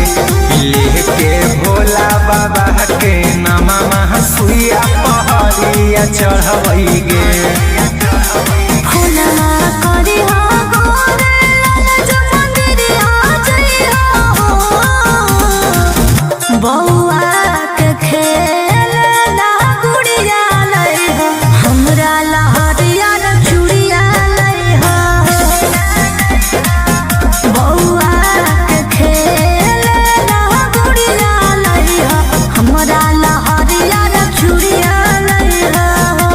लेके भोला बाबा के नामा सुइया पहरिया चढ़बै गे। फूलना करी हो गोरे लाल जो मंदिरिया जइहा हो। बौआ के खेलना गुड़िया लइहा, हमरा लहरिया रे चूड़िया लइहा हो। बौआ के खेलना गुड़िया लइहा, हमरा लहरिया रे चूड़िया लइहा हो।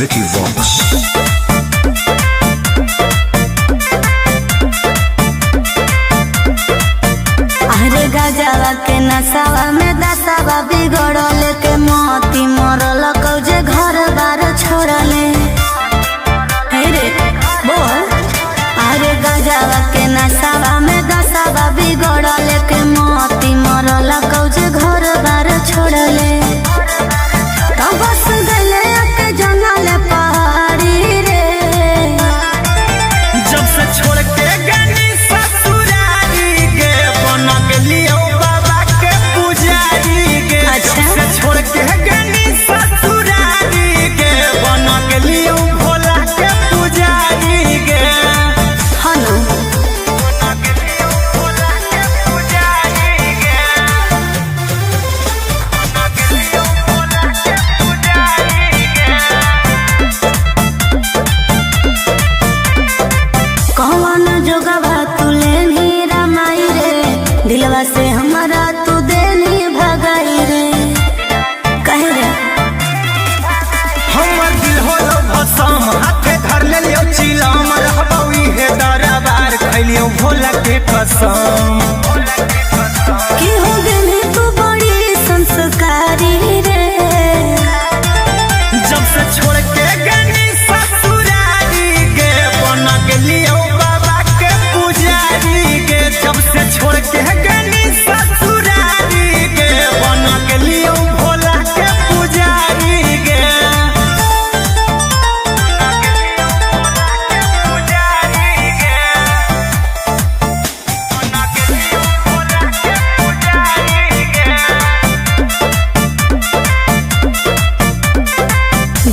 Vicky Vox. अरे गजवा के नसावा में दसावा बिगड़ल के मोती मरल कौजे घर बार छोड़ले। हे रे बोल। अरे गजवा के नसावा में दसावा बिगड़ल के मोती मरल कौजे घर बार छोड़ले। तो बस गले के जंगल पहाड़ी रे। जब से छोड़ के गनी ससुरारी गे बन गेलियो बाबा के पुजारी गे। अच्छा। जब से छोड़ के गनी ससुरारी गे बन गेलियो भोला के पुजारी गे। हनु बन गेलियो भोला के पुजारी गे। बन गेलियो भोला के पुजारी गे। कौन जोगवा तुले नीरा माई रे। दिलवा से हमारा तू देनी भगाई रे। कहे रे हमर दिल होलो भसम हाथे धर लेलियो चिलम रहबौ इहे दरबार खैलियो भोला के कसम। कि हो गेली तू बड़ी संस्कारी रे। जब से छोड़ के गनी ससुरारी गे बन गेलियो बाबा के पुजारी गे। जब से छोड़ के गनी ससुरारी गे बन गेलियो भोला के पुजारी गे।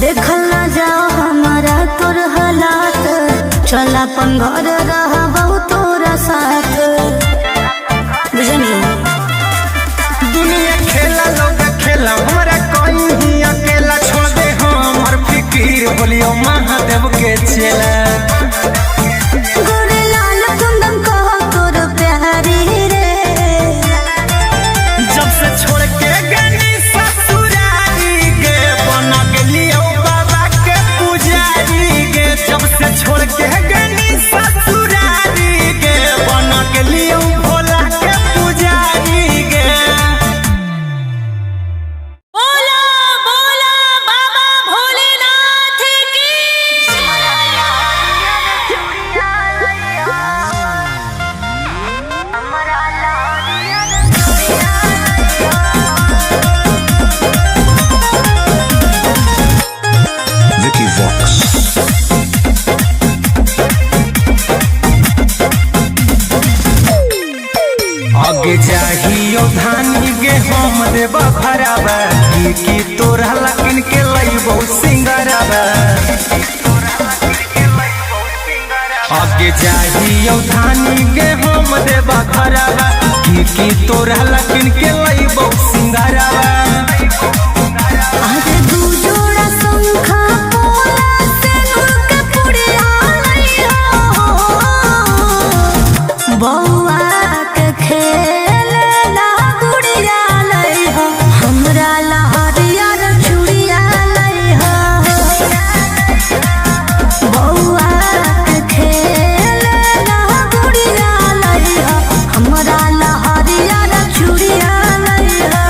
देखल ना जाओ हमारा तोर हालात। चल अपन घर रहबौ तोरा साथ। बुझनी दुनिया खेला लोग खेला हमरा कहीं ही अकेला छोड़ दे हमर फिकीर बोलियो महादेव के चेला। गोरे लाल कुंदन कहो तोर प्यारी रे। जब से छोड़ के गनी ससुरारी गे बन गेलियो बाबा के पुजारी गे। जब से छोड़ के गनी ससुरारी गे बन गेलियो भोला के पुजारी गे। बोला बोला बाबा भोलेनाथ की। Vicky Vox. आगे चाहियो धानी गे हम देबा भराबा की तोरा लकिन के लइबो सिंगराबा। आगे चाहियो धानी गे हम देबा भराबा की तोरा लकिन के लइबो सिंगराबा। आज दू जोड़ा शंखा पोला सिंदूर के पुड़िया लइहो। बौआ के खेलना गुड़िया लइहो। हमरा लहरिया रे चूड़िया लइहो। बौआ के खेलना गुड़िया लइहो। हमरा लहरिया रे चूड़िया लइहो।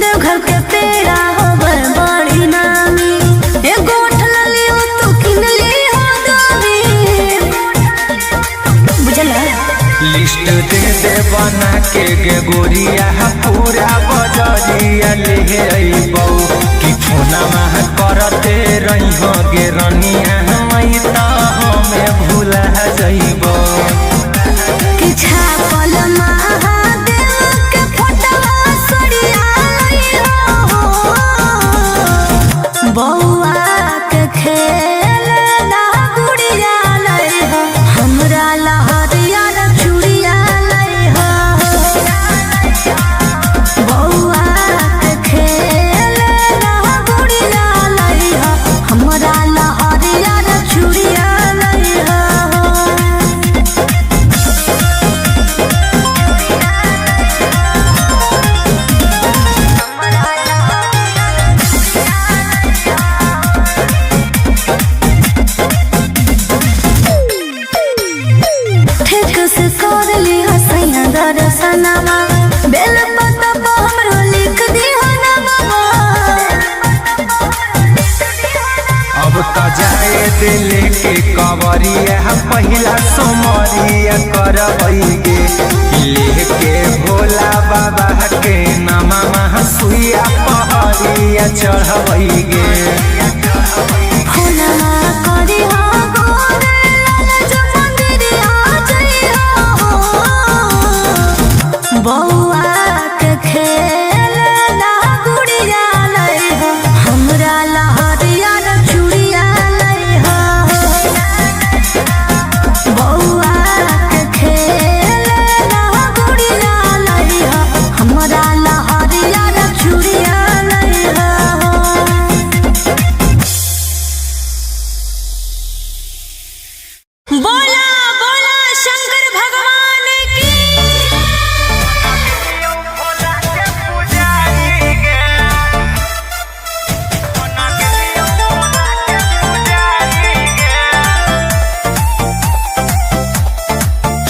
देवघर के पेड़ा होबर बड़ी नामी। एगो उठल लियो तू किन लियो दामी। बुझल लिस्ट दे दे बना के गे गोरिया पूरा बजरिया ले अइबौ कि फोना मह करते रहिहो गे रनिया हमई त हमें भूला जइबौ। कि छापल महादेव के फोटवा सड़िया लइहो। बौआ के खेलना गुड़िया लइहो। हमरा लहरिया रे चूड़िया लइहो। बौआ के खेलना गुड़िया लइहो। अब तो जाए दिल के कवरिया पहिला सोमरिया करबैगे लेके भोला बाबा के नामा सुइया पहरिया चढ़बैगे।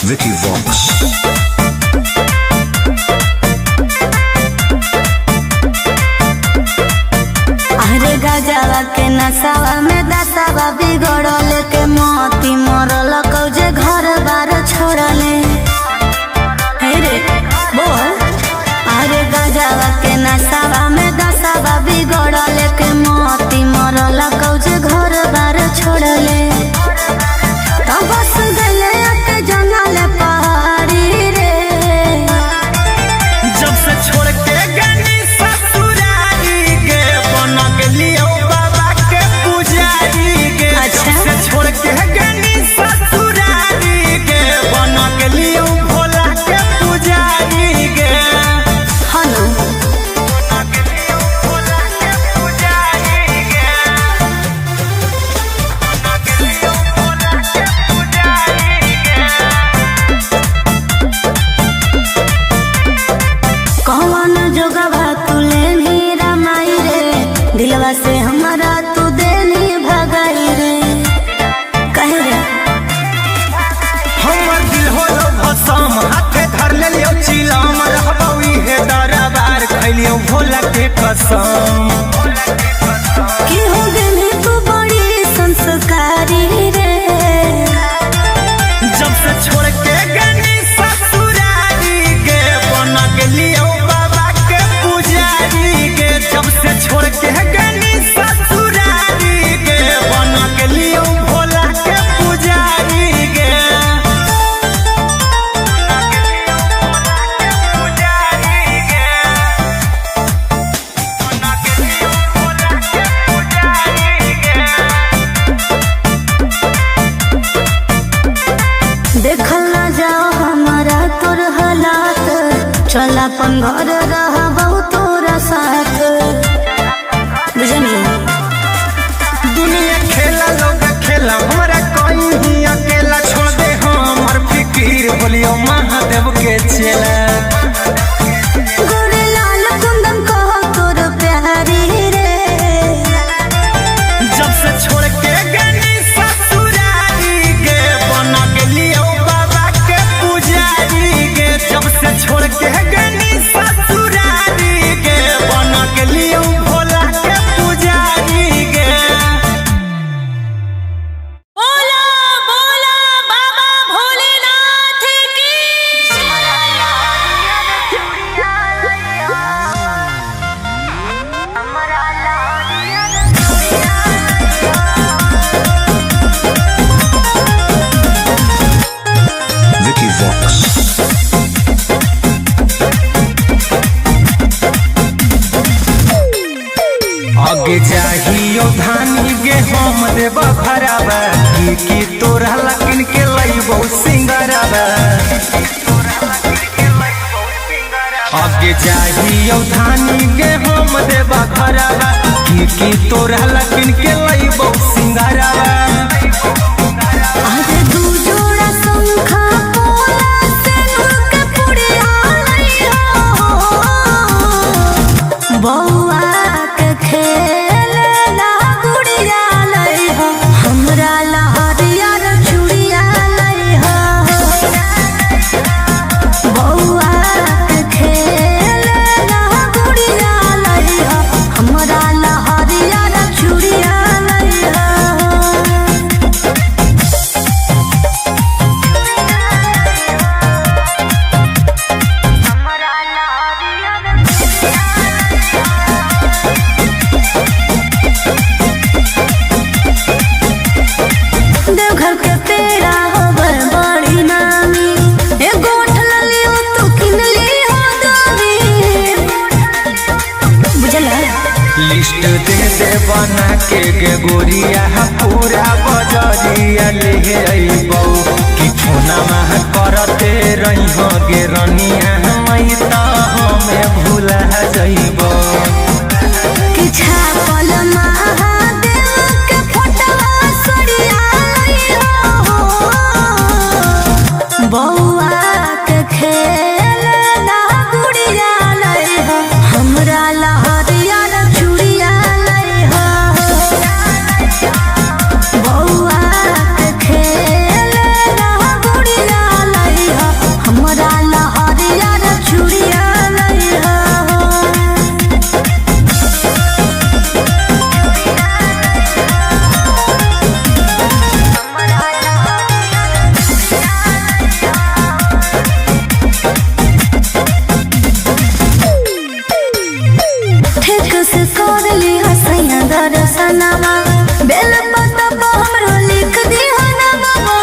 Vicky Vox. अरे गजवा के नसावा में दसावा बिगड़ल के मोती मरल कौजे घर बार छोड़ले। हे रे बोल। अरे गजवा के नसावा में दसावा बिगड़ल के मोती मरल कौजे घर बार छोड़ले। तो बस गले के जंगल पहाड़ी रे जब से छोड़ के गनी ससुरारी गे बन गेलियो बाबा के पुजारी गे। जब से छोड़ के गनी ससुरारी गे बन गेलियो भोला के पुजारी गे। हनु बन गेलियो भोला के पुजारी गे। बन गेलियो भोला के पुजारी गे। कौन जोगवा तू लेनी रमाई रे दिलवा से हमारा तू देनी भगाई रे कहे रे हमर दिल होलो भसम हाथे धर लेलियो चिलम रहबौ इहे दरबार खैलियो भोला के कसम। कि हो गेली तू बड़ी संस्कारी रे जब से छोड़ के गनी ससुरारी गे बन गेलियो बाबा के पुजारी गे। जब से छोड़ के गनी ससुरारी गे बन गेलियो भोला के पुजारी गे। पुजारी गे बन गेलियो भोला के पुजारी गे। देखल ना जाओ हमारा तोर हालात चल अपन घर रहबौ तोरा साथ बुझनी। दुनिया खेला लोग खेला हमरा कोई ही अकेला छोड़ दे हमर फिकीर बोलियो महादेव के चेला। गोरे लाल कुंदन कहो तोर प्यारी रे जब से छोड़ के गनी ससुरारी गे बन गेलियो बाबा के पुजारी गे। जब से छोड़ के गनी ससुरारी गे बन गेलियो भोला के पुजारी गे। बोला बोला बाबा भोलेनाथ की Vicky Vox. आगे जाहियो धानी गे हम देब भराबा की तोरा लकिन के लइबो सिंगराबा। आगे जाहियो धानी गे हम देब भराबा की तोरा लकिन के लइबो सिंगराबा। आज दू जोड़ा शंखा पोला से के पुड़िया लइहो बौआ के खेलना गुड़िया लइहो हमरा लहरिया रे चूड़िया लइहो बौआ के खेलना गुड़िया लइहो हमरा लहरिया रे चूड़िया बना के गे गोरिया पूरा बजरिया ले अइबौ कि फोनमा करते रही गे रनिया मई त हमें भूला जइबौ कि छापल महादेव के फोटवा सड़िया लइहो बौआ के खेल ना गुड़िया लइहो हमरा लहरिया चूड़िया लइहो बौआ के खेल ना गुड़िया लइहो हमरा लहरिया चूड़िया लइहो ठीक से कर ली हसैया दर्शनमा बेल पत्ता हमरो लिख दिहा ना बाबा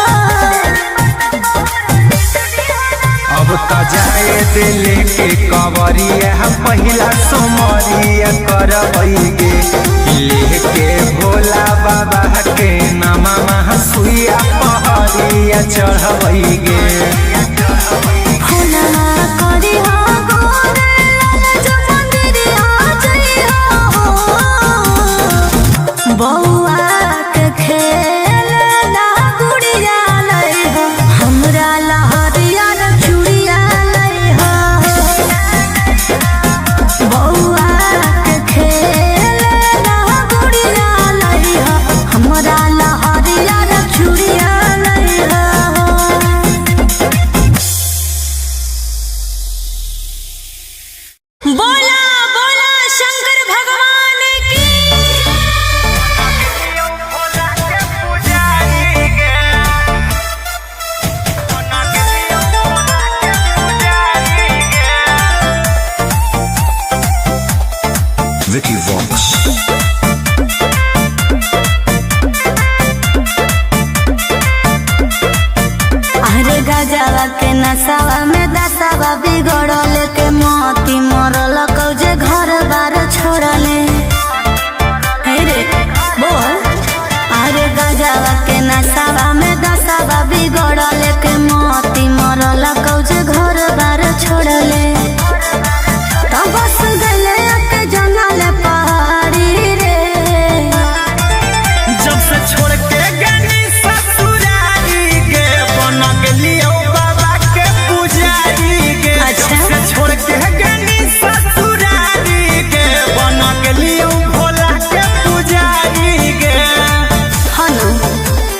अब त जाए दिले के कवरिया पहिला सोमरिया करबैगे लेके भोला बाबा के नामा सुइया पहरिया चढ़बैगे फुलना करी हो गोरे लाल जो मंदिरिया जइहो बौआ के खेल ना गुड़िया लइहो हमरा लहरिया चूड़िया लइहो बौआ के खेल ना गुड़िया लइहो हमरा लहरिया चूड़िया लइहो बोला बोला शंकर भगवान की Vicky Vox. अरे गजवा के नसावा में दसावा बिगड़ल के मोती मरल कौजे घर बार छोड़ले हे रे बोल अरे गजवा के नसावा में दसावा बिगड़ल के मोती मरल कौजे घर बार छोड़ले तब बस गले के जंगल पहाड़ी रे जब से छोड़ के गनी ससुरारी गे बना के लियो बाबा के पुजारी गे अच्छा। जब से छोड़ के गनी ससुरारी गे बना के लियो भोला के पुजारी गे हनु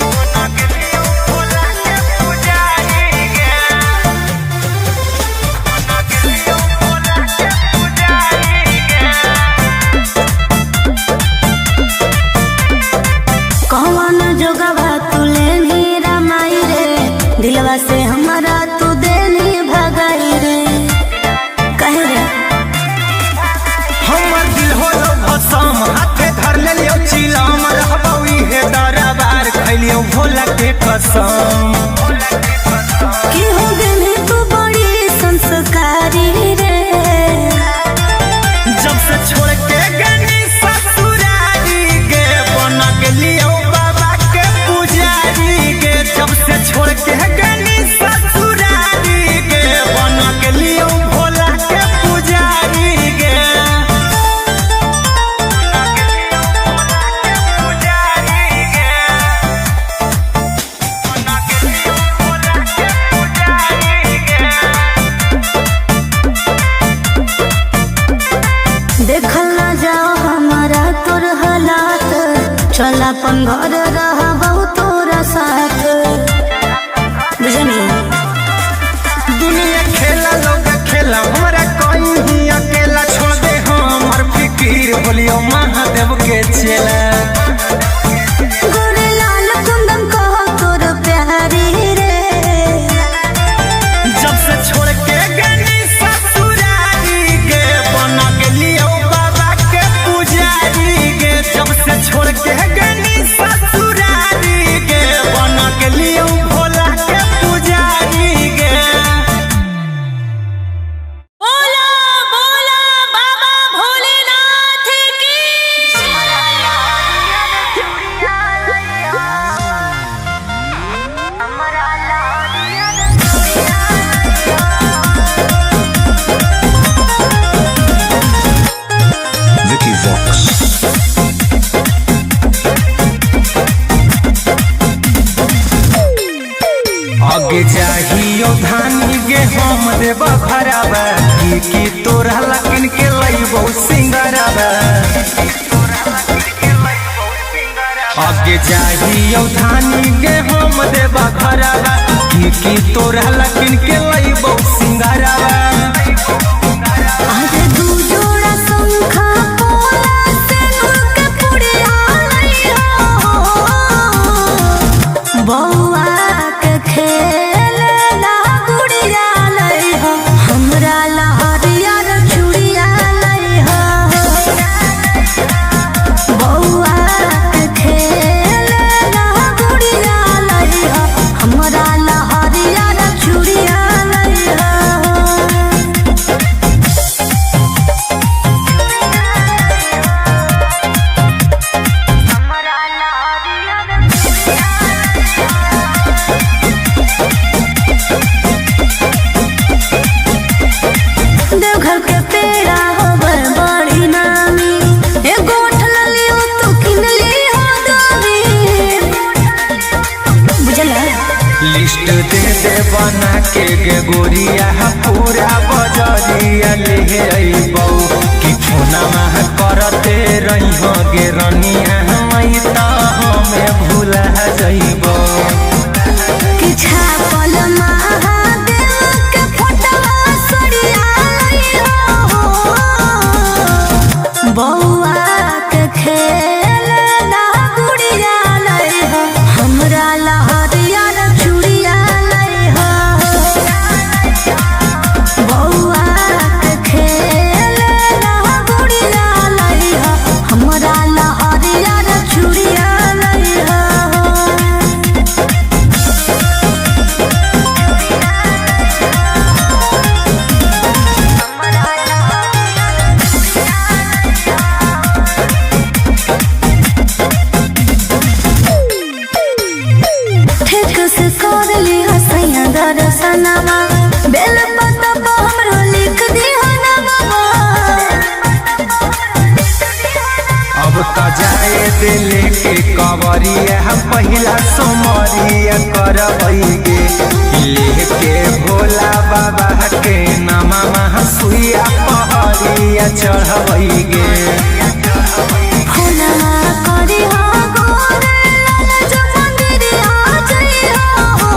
बना के लियो भोला के पुजारी गे बना के लियो भोला के पुजारी गे कौन जोगवा तुले नीरा माई रे दिलवा से हमारा तू देनी भगाई रे कहे रे हमर दिल होलो भसम हाथे धर लेलियो चिलम रहबौ इहे दरबार खैलियो भोला के कसम कि हो गेली तू बड़ी संस्कारी रे जब से छोड़ के गनी ससुरारी गे बना के लियो बाबा के पुजारी गे जब से छोड़ के गनी ससुरारी गे बना के लियो भोला के पुजारी गे बना के लियो भोला के पुजारी गे बना के लियो भोला के पुजारी गे देखल ना जाओ हमारा तोर हालात चल अपन घर रहबौ तोरा साथ बुझनी दुनिया खेला लोग खेला हमरा कोई ही अकेला छोड़ दे हमर फिकीर बोलियो महादेव के चेला गोरे लाल कुंदन कहो तोर प्यारी रे जब से छोड़ के गनी ससुरारी गे बना के लियो बाबा के पुजारी गे जब से छोड़ के गनी ससुरारी गे बना के लियो भोला के पुजारी गे बोला बोला बाबा भोलेनाथ की की तोरा लकिन के लइबो सिंगरवा आगे जाइयो धानी के हम देबा घरवा की तोरा लकिन के लइबो सिंगरवा अरे दू जोड़ा शंखा पोला सेनुर के पुड़िया लइहो बौआ के खेलना गुड़िया लइहो हमरा लहरियर चूड़िया लइहो बौआ के खेलना गुड़िया लइहो हमरा लहरियर चूड़िया लइहो देवघर के पेड़ा होवे बड़ी नामी एगो ठललियो तू किनली हो दोरी बुझला लिस्ट दे दे बना के गे गोरिया पूरा बजरिया ले अइबौ कि फोनमा करते रहिहो गे रनिया मई त हमें भूला जइबौ कि छापल महादेव के फोटवा सड़िया लइहो बौआ के खेलना गुड़िया लइहो हमरा लहरियर चूड़िया लइहो बौआ के खेलना गुड़िया लइहो हमरा लहरियर चूड़िया लइहो ठीक से कर ली हसैया दर्शनमा बेल पत्ता पर हमरो लिख दी नामा अब त जाए दिले के कवरिया पहिला सोमरिया करबैगे लेके भोला बाबा के नामा सुइया पहरिया चढ़बैगे फूलना करी हो गोरे लाल जो मंदिरिया जइहो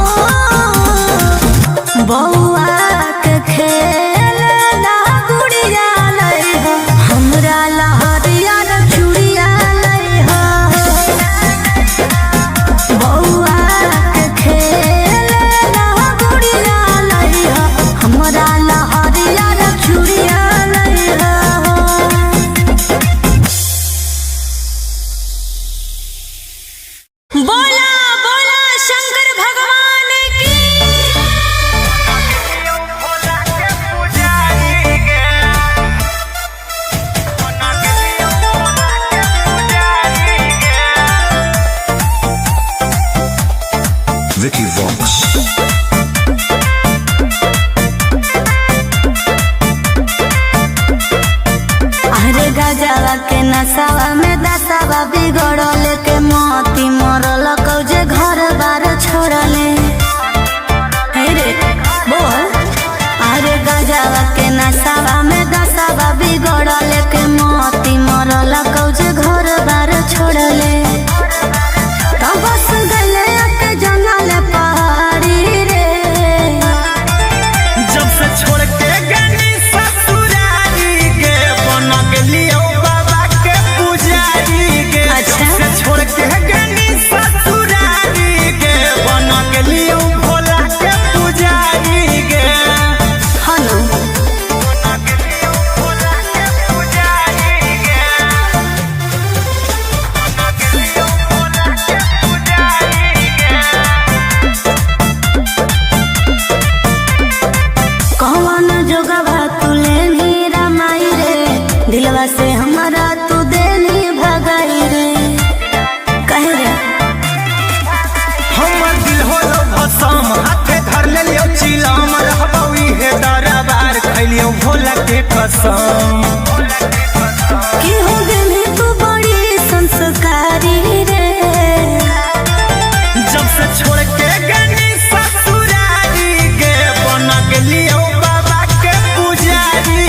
बौआ के खेलना गुड़िया लइहो हमरा लहरियर चूड़िया लइहो बौआ के खेलना गुड़िया लइहो हमरा लहरियर चूड़िया लइहो बोला बोला शंकर भगवान की Vicky Vox. अरे गजवा के नसावा में दसावा बिगड़ल के मोती मरल कौजे घर बार छोड़ले हे रे बोल अरे गजवा के नसावा में दसावा बिगड़ल के मोती मरल कौजे घर बार छोड़ले तब बस गले के जंगल पहाड़ी रे जब से छोड़ के गनी ससुरारी गे बन गेलियो बाबा के पुजारी गे अच्छा। जब से छोड़ के गनी ससुरारी गे बन गेलियो भोला के पुजारी गे हनु बन गेलियो भोला के पुजारी गे बन गेलियो भोला के पुजारी गे कौन जोगवा तू लेनी रमाई रे दिलवा से हमारा तू देनी भगाई रे कहे रे हमर दिल होलो भसम हाथे धर लेलियो चिलम रहबौ इहे दरबार खैलियो भोला के कसम कि हो गेली तू बड़ी संस्कारी रे जब से छोड़ के गनी ससुरारी गे बन गेलियो बाबा के पुजारी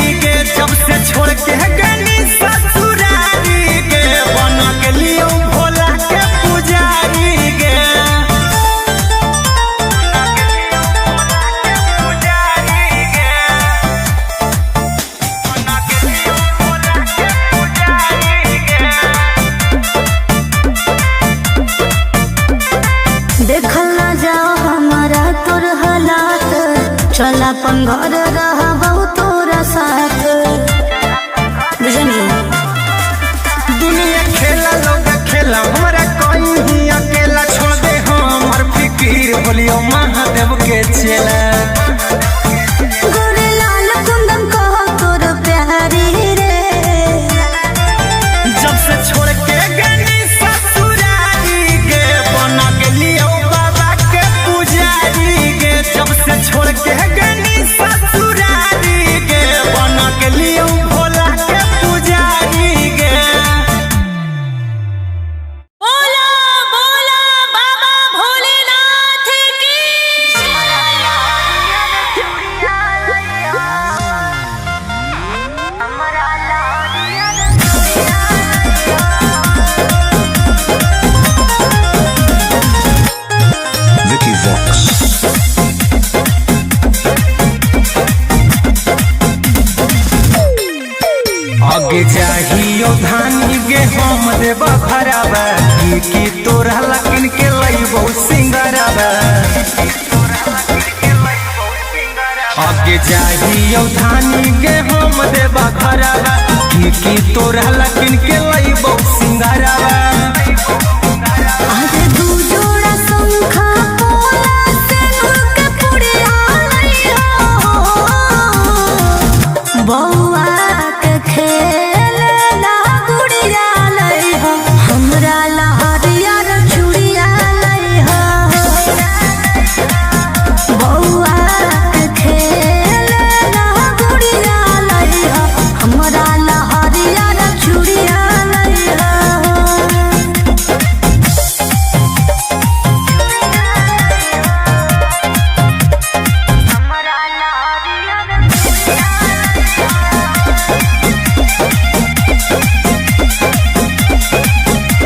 चल अपन घर रहबो तोरा साथ बुझनी दुनिया खेला लोग खेला हमरा कहीं अकेला छोड़ दे हमर फिकीर बोलियो महादेव के चेला गोरे लाल कुंदन कहो तोर प्यारी रे जब से छोड़ के गनी ससुरारी गे बना गेलियो बाबा के पुजारी गे जब से छोड़ के गनी ससुरारी गे बना गेलियो भोला के पुजारी गे बोला बोला बाबा भोलेनाथ की Vicky Vox. आगे चाहियो धानी गे हम देबा भराबा की तोरा लकिन के लइबो सिंगराबा आगे चाहियो धानी गे हम देबा भराबा की तोरा लकिन के लइबो सिंगराबा आज दू जोड़ा शंखा पोला से के पुड़िया लइहो बौआ के खेल ना गुड़िया लइहो हमरा लहरिया रे चूड़िया लइहो बौआ के खेल ना गुड़िया लइहो हमरा लहरिया रे चूड़िया लइहो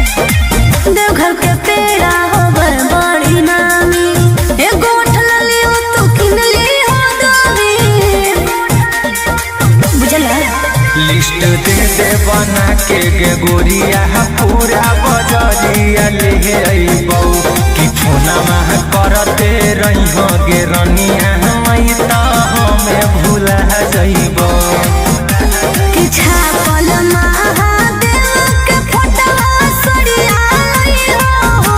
देवघर के पेड़ा होबर बड़ी नामी एगो ठलली हो तू किनली हो दामी बुझला लिस्ट दे दे बना के गे गोरिया पूरा बजरिया ले अइबौ कि फोना में करते रहिहो गे रनिया मई त हमें भूला जइबौ कि छापल महादेव के फोटो सरिया लइहो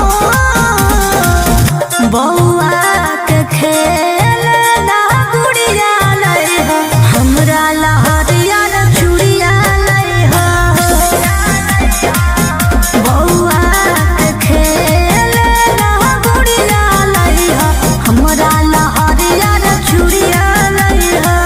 बौआ के खेल ना गुड़िया लइहो हमरा लहरिया रे चूड़िया लइहो बौआ के खेल ना गुड़िया लइहो हमरा लहरिया रे चूड़िया लइहो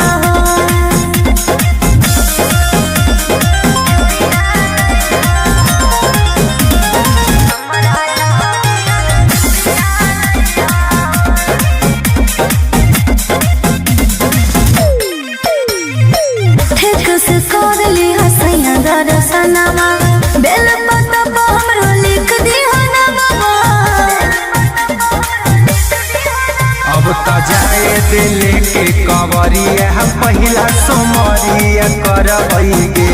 ठीक से कर ली हसैया दर्शनमा बेल पत्ता पर हमरो लिख दी हनमा अब त जाए दिल के कवरिया पहिला सोमरिया करबै गे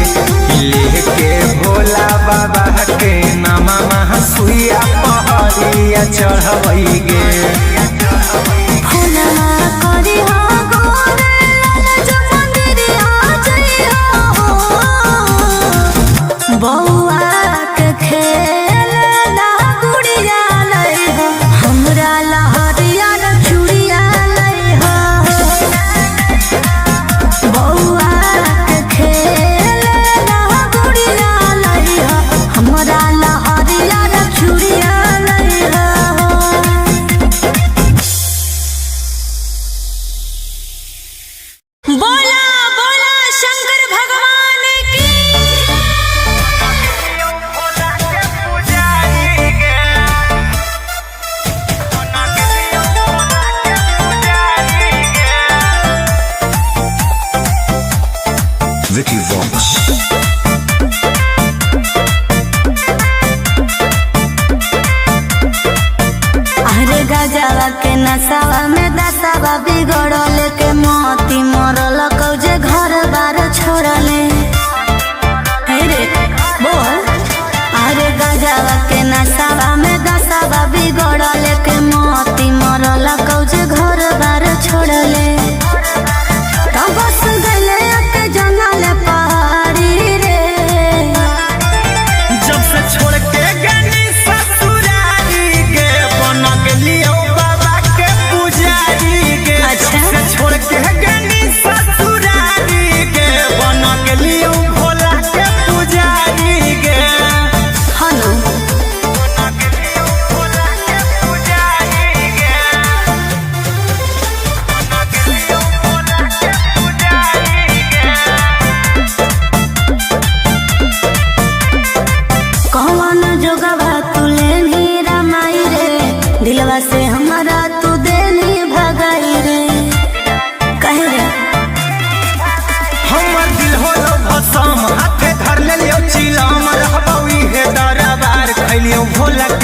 लेके भोला बाबा के नामा सुइया पहरिया चढ़बै गे फूलना करी हो गोरे लाल जो मंदिरिया जइहो बौआ के खेल ना गुड़िया लइहो हमरा लहरिया रे चूड़िया लइहो बौआ के खेल ना गुड़िया लइहो हमरा लहरिया रे चूड़िया लइहो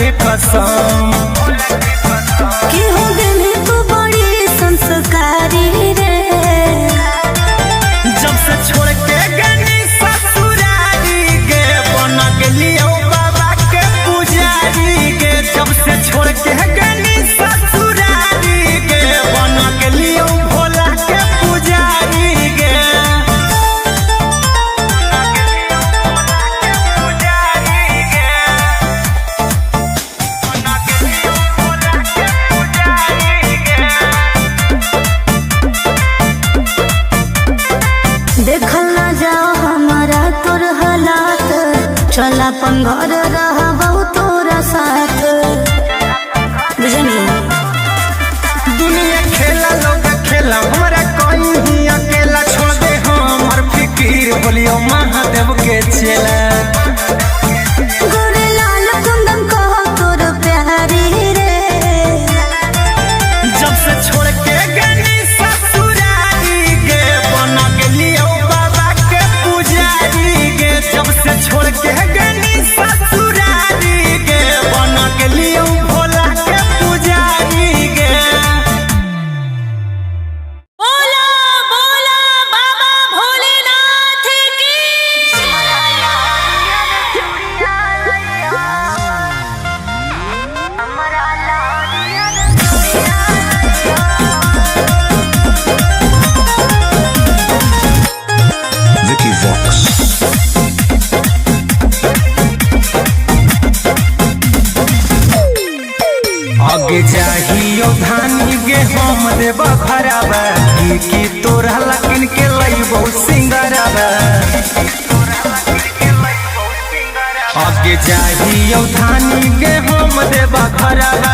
के कसम कि हो गई तू बड़ी संस्कारी रे। जब से छोड़ के गनी ससुरारी गे बन गेलियो बाबा के पुजारी गे। जब से छोड़ के गनी ससुरारी गे बन गेलियो भोला के पुजारी गे। देखल ना जाओ हमारा तोर हालात, चल अपन घर रहबो तोरा साथ। बुझनी दुनिया खेला लोग खेला हमरा कोई ही अकेला छोड़ दे हमर फिकीर बोलियो महादेव के चेला। गोरे लाल कुंदन कहो तोर प्यारी रे। जब से छोड़ के गनी ससुरारी गे बन गेलियो बाबा के पुजारी गे। जब से छोड़ के गनी ससुरारी गे बन गेलियो भोला के पुजारी गे। बोला बोला बाबा भोलेनाथ की। Vicky Vox. आगे जाहियो धानी गे हम देब खराबा की तोरा लकिन के लइबो सिंगराबा। आगे जाहियो धानी गे हम देब खराबा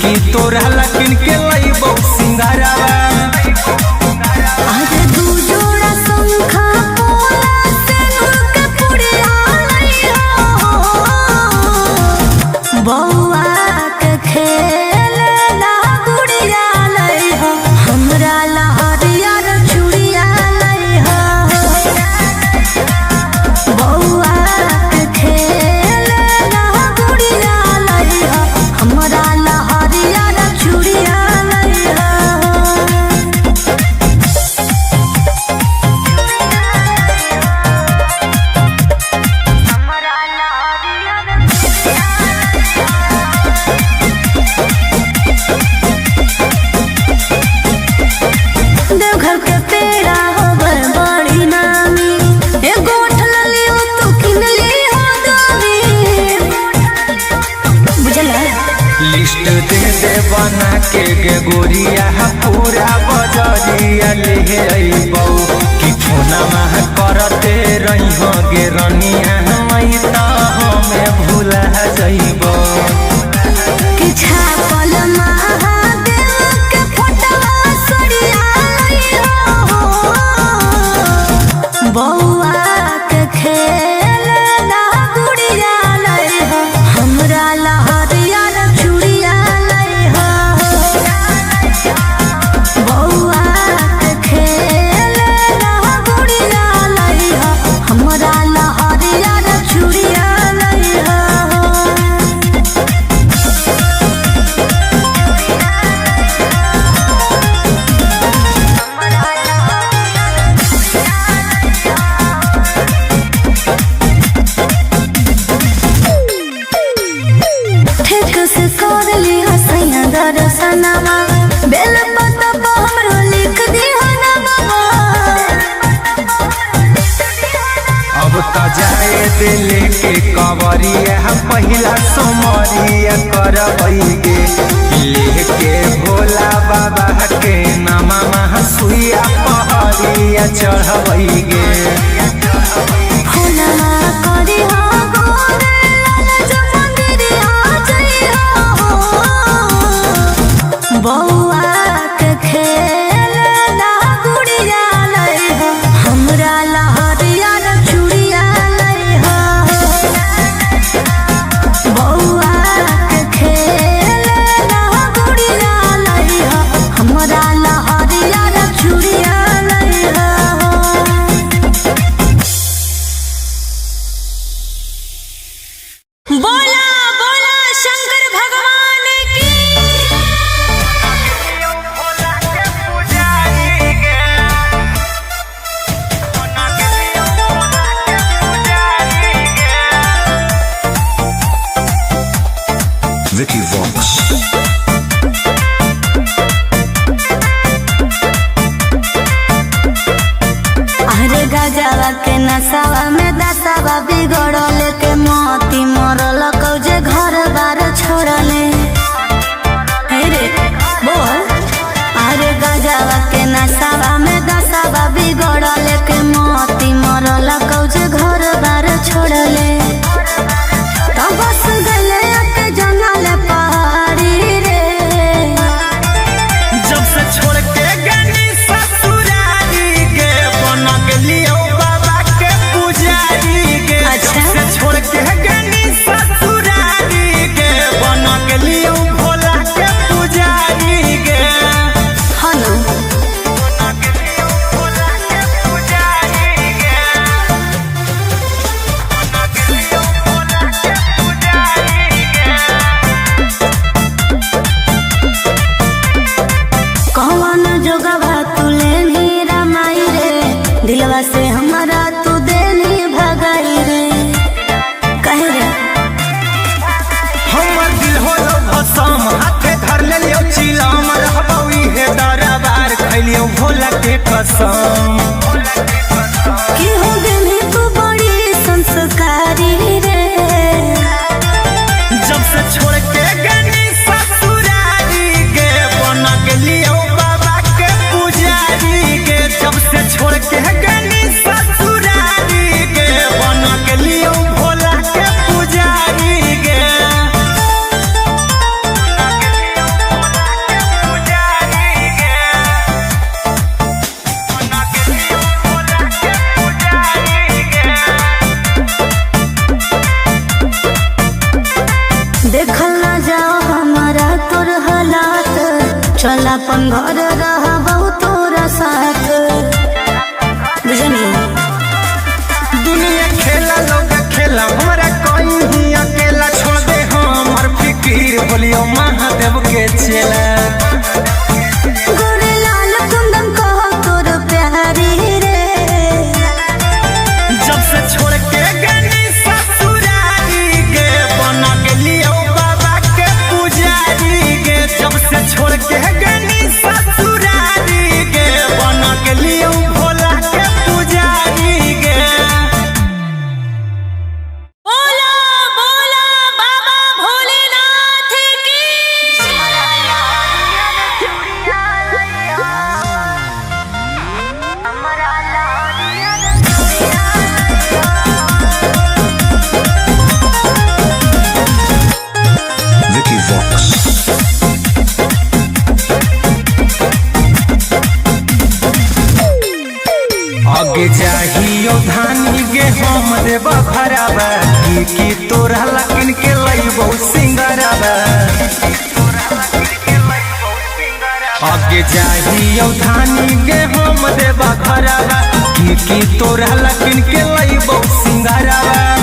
की तोरा लकिन के लइबो सिंगराबा। आज दू जोड़ा शंखा पोला सिंदूर के पुड़िया लइहो। बौआ के खेलना गुड़िया लइहो, हमरा लहरियर चूड़िया लइहो। बौआ के खेलना गुड़िया लइहो, हमरा लहरियर चूड़िया लइहो। देवघर के पेड़ा होवे बड़ी नामी, एगो उठल लियो तू किन लियो दामी। बुझला लिस्ट दे दे बना के गे गोरिया पूरा बजरिया ले अइबौ कि फोना मह करते रहिहो गे रनिया मई त हमें भूला जइबौ। कि छापल महादेव के फोटवा सड़िया लइहो। बौआ के खेलना गुड़िया लइहो, हमरा लहरियर चूड़िया लइहो। बौआ के खेलना गुड़िया लइहो, हमरा लहरियर चूड़िया लइहो। ठीक से कर ली हसैया दर्शनमा, बेल पतबा हमरो लिख दिहा नमवा। अब त जाए दिल के कवरिया पहिला सोमरिया करबै गे लेके भोला बाबा के नामा मह सुइया पहरिया चढ़बै गे। फुलवा करिहा गोरे लाल जो मंदिरिया जइहो। बौआ के खेलना गुड़िया लइहो, हमरा लहरियर चूड़िया लइहो। बौआ के खेलना गुड़िया लइहो, हमरा लहरियर चूड़िया लइहो। Vicky Vox. अरे गजवा के नसावा में दसावा बिगड़ल के मोती मरल कौजे घर बार छोड़ले। हे रे बोल। अरे गजवा के नसावा में दसावा बिगड़ल के मोती मरल कौजे घर बार छोड़ले। तो बस गले के जंगल पहाड़ी रे। जब से छोड़ के गनी ससुरारी गे बन गेलियो बाबा के पुजारी गे। अच्छा। जब से छोड़ के गनी ससुरारी गे बन गेलियो भोला के पुजारी गे। हनु बन गेलियो भोला के पुजारी गे। बन गेलियो भोला के पुजारी गे। कौन जोगवा तुले नीरा माई रे। दिलवा से हमारा तू देनी भगाई रे। कहे रे हमर दिल होलो भसम हाथे धर लेलियो चिलम रहबौ इहे दरबार खैलियो भोला के कसम। कि हो गेली तू बड़ी संस्कारी रे। जब से छोड़ के गनी ससुरारी गे बन गेलियो बाबा के पुजारी गे। जब से छोड़ के गनी ससुरारी गे बन गेलियो भोला के पुजारी गे। देखल ना जाओ हमारा तोर हालात। चल अपन घर रहबौ तोरा साथ। बुझनी दुनिया खेला लोग खेला हमारा कोई ही अकेला छोड़ दे हमर फिकीर बोलियो महादेव के चेला। गोरे लाल कुंदन कह तोर प्यारी रे। जब से छोड़ के गनी ससुरारी गे बन गेलियो बाबा के पुजारी गे। जब से छोड़ के गनी ससुरारी गे बन गेलियो भोला के पुजारी गे। बोला बोला बाबा भोलेनाथ की। Vicky Vox. आगे जाहियो धानी गे हम देव भराबा की तोरा लकिन के लइबो सिंगराबा। आगे जाहियो धानी गे हम देव भराबा की तोरा लकिन के लइबो सिंगराबा।